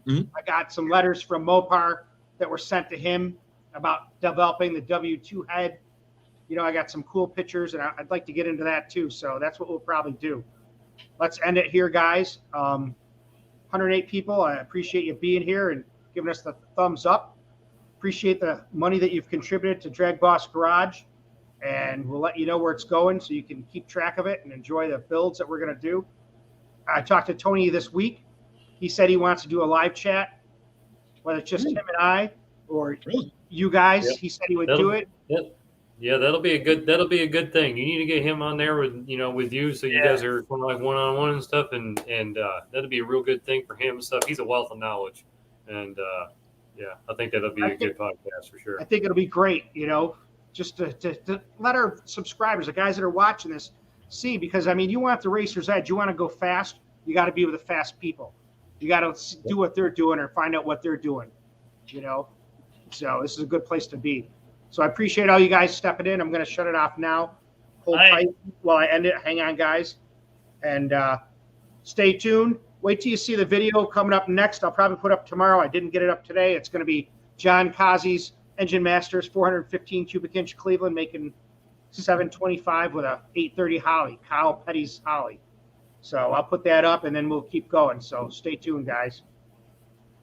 Mm-hmm. I got some letters from Mopar that were sent to him about developing the W2 head. You know, I got some cool pictures, and I'd like to get into that too. So that's what we'll probably do. Let's end it here, guys. 108 people. I appreciate you being here and giving us the thumbs up. Appreciate the money that you've contributed to DragBoss Garage, and we'll let you know where it's going so you can keep track of it and enjoy the builds that we're going to do. I talked to Tony this week. He said he wants to do a live chat, whether it's just him and I or you guys. Yep. He said he would do it. Yep. Yeah, that'll be a good thing. You need to get him on there with you, so you guys are kind of like one-on-one and stuff, and that'll be a real good thing for him and stuff. He's a wealth of knowledge, and I think that'll be a good podcast for sure. I think it'll be great, you know, just to let our subscribers, the guys that are watching this, see, because I mean, you want the racer's edge, you want to go fast, you got to be with the fast people. You got to do what they're doing or find out what they're doing, you know. So this is a good place to be. So I appreciate all you guys stepping in. I'm going to shut it off now. Hold tight while I end it. Hang on, guys. And stay tuned. Wait till you see the video coming up next. I'll probably put up tomorrow. I didn't get it up today. It's going to be John Kazi's Engine Masters 415 cubic inch Cleveland making 725 with a 830 Holly, Kyle Petty's Holly. So I'll put that up, and then we'll keep going. So stay tuned, guys.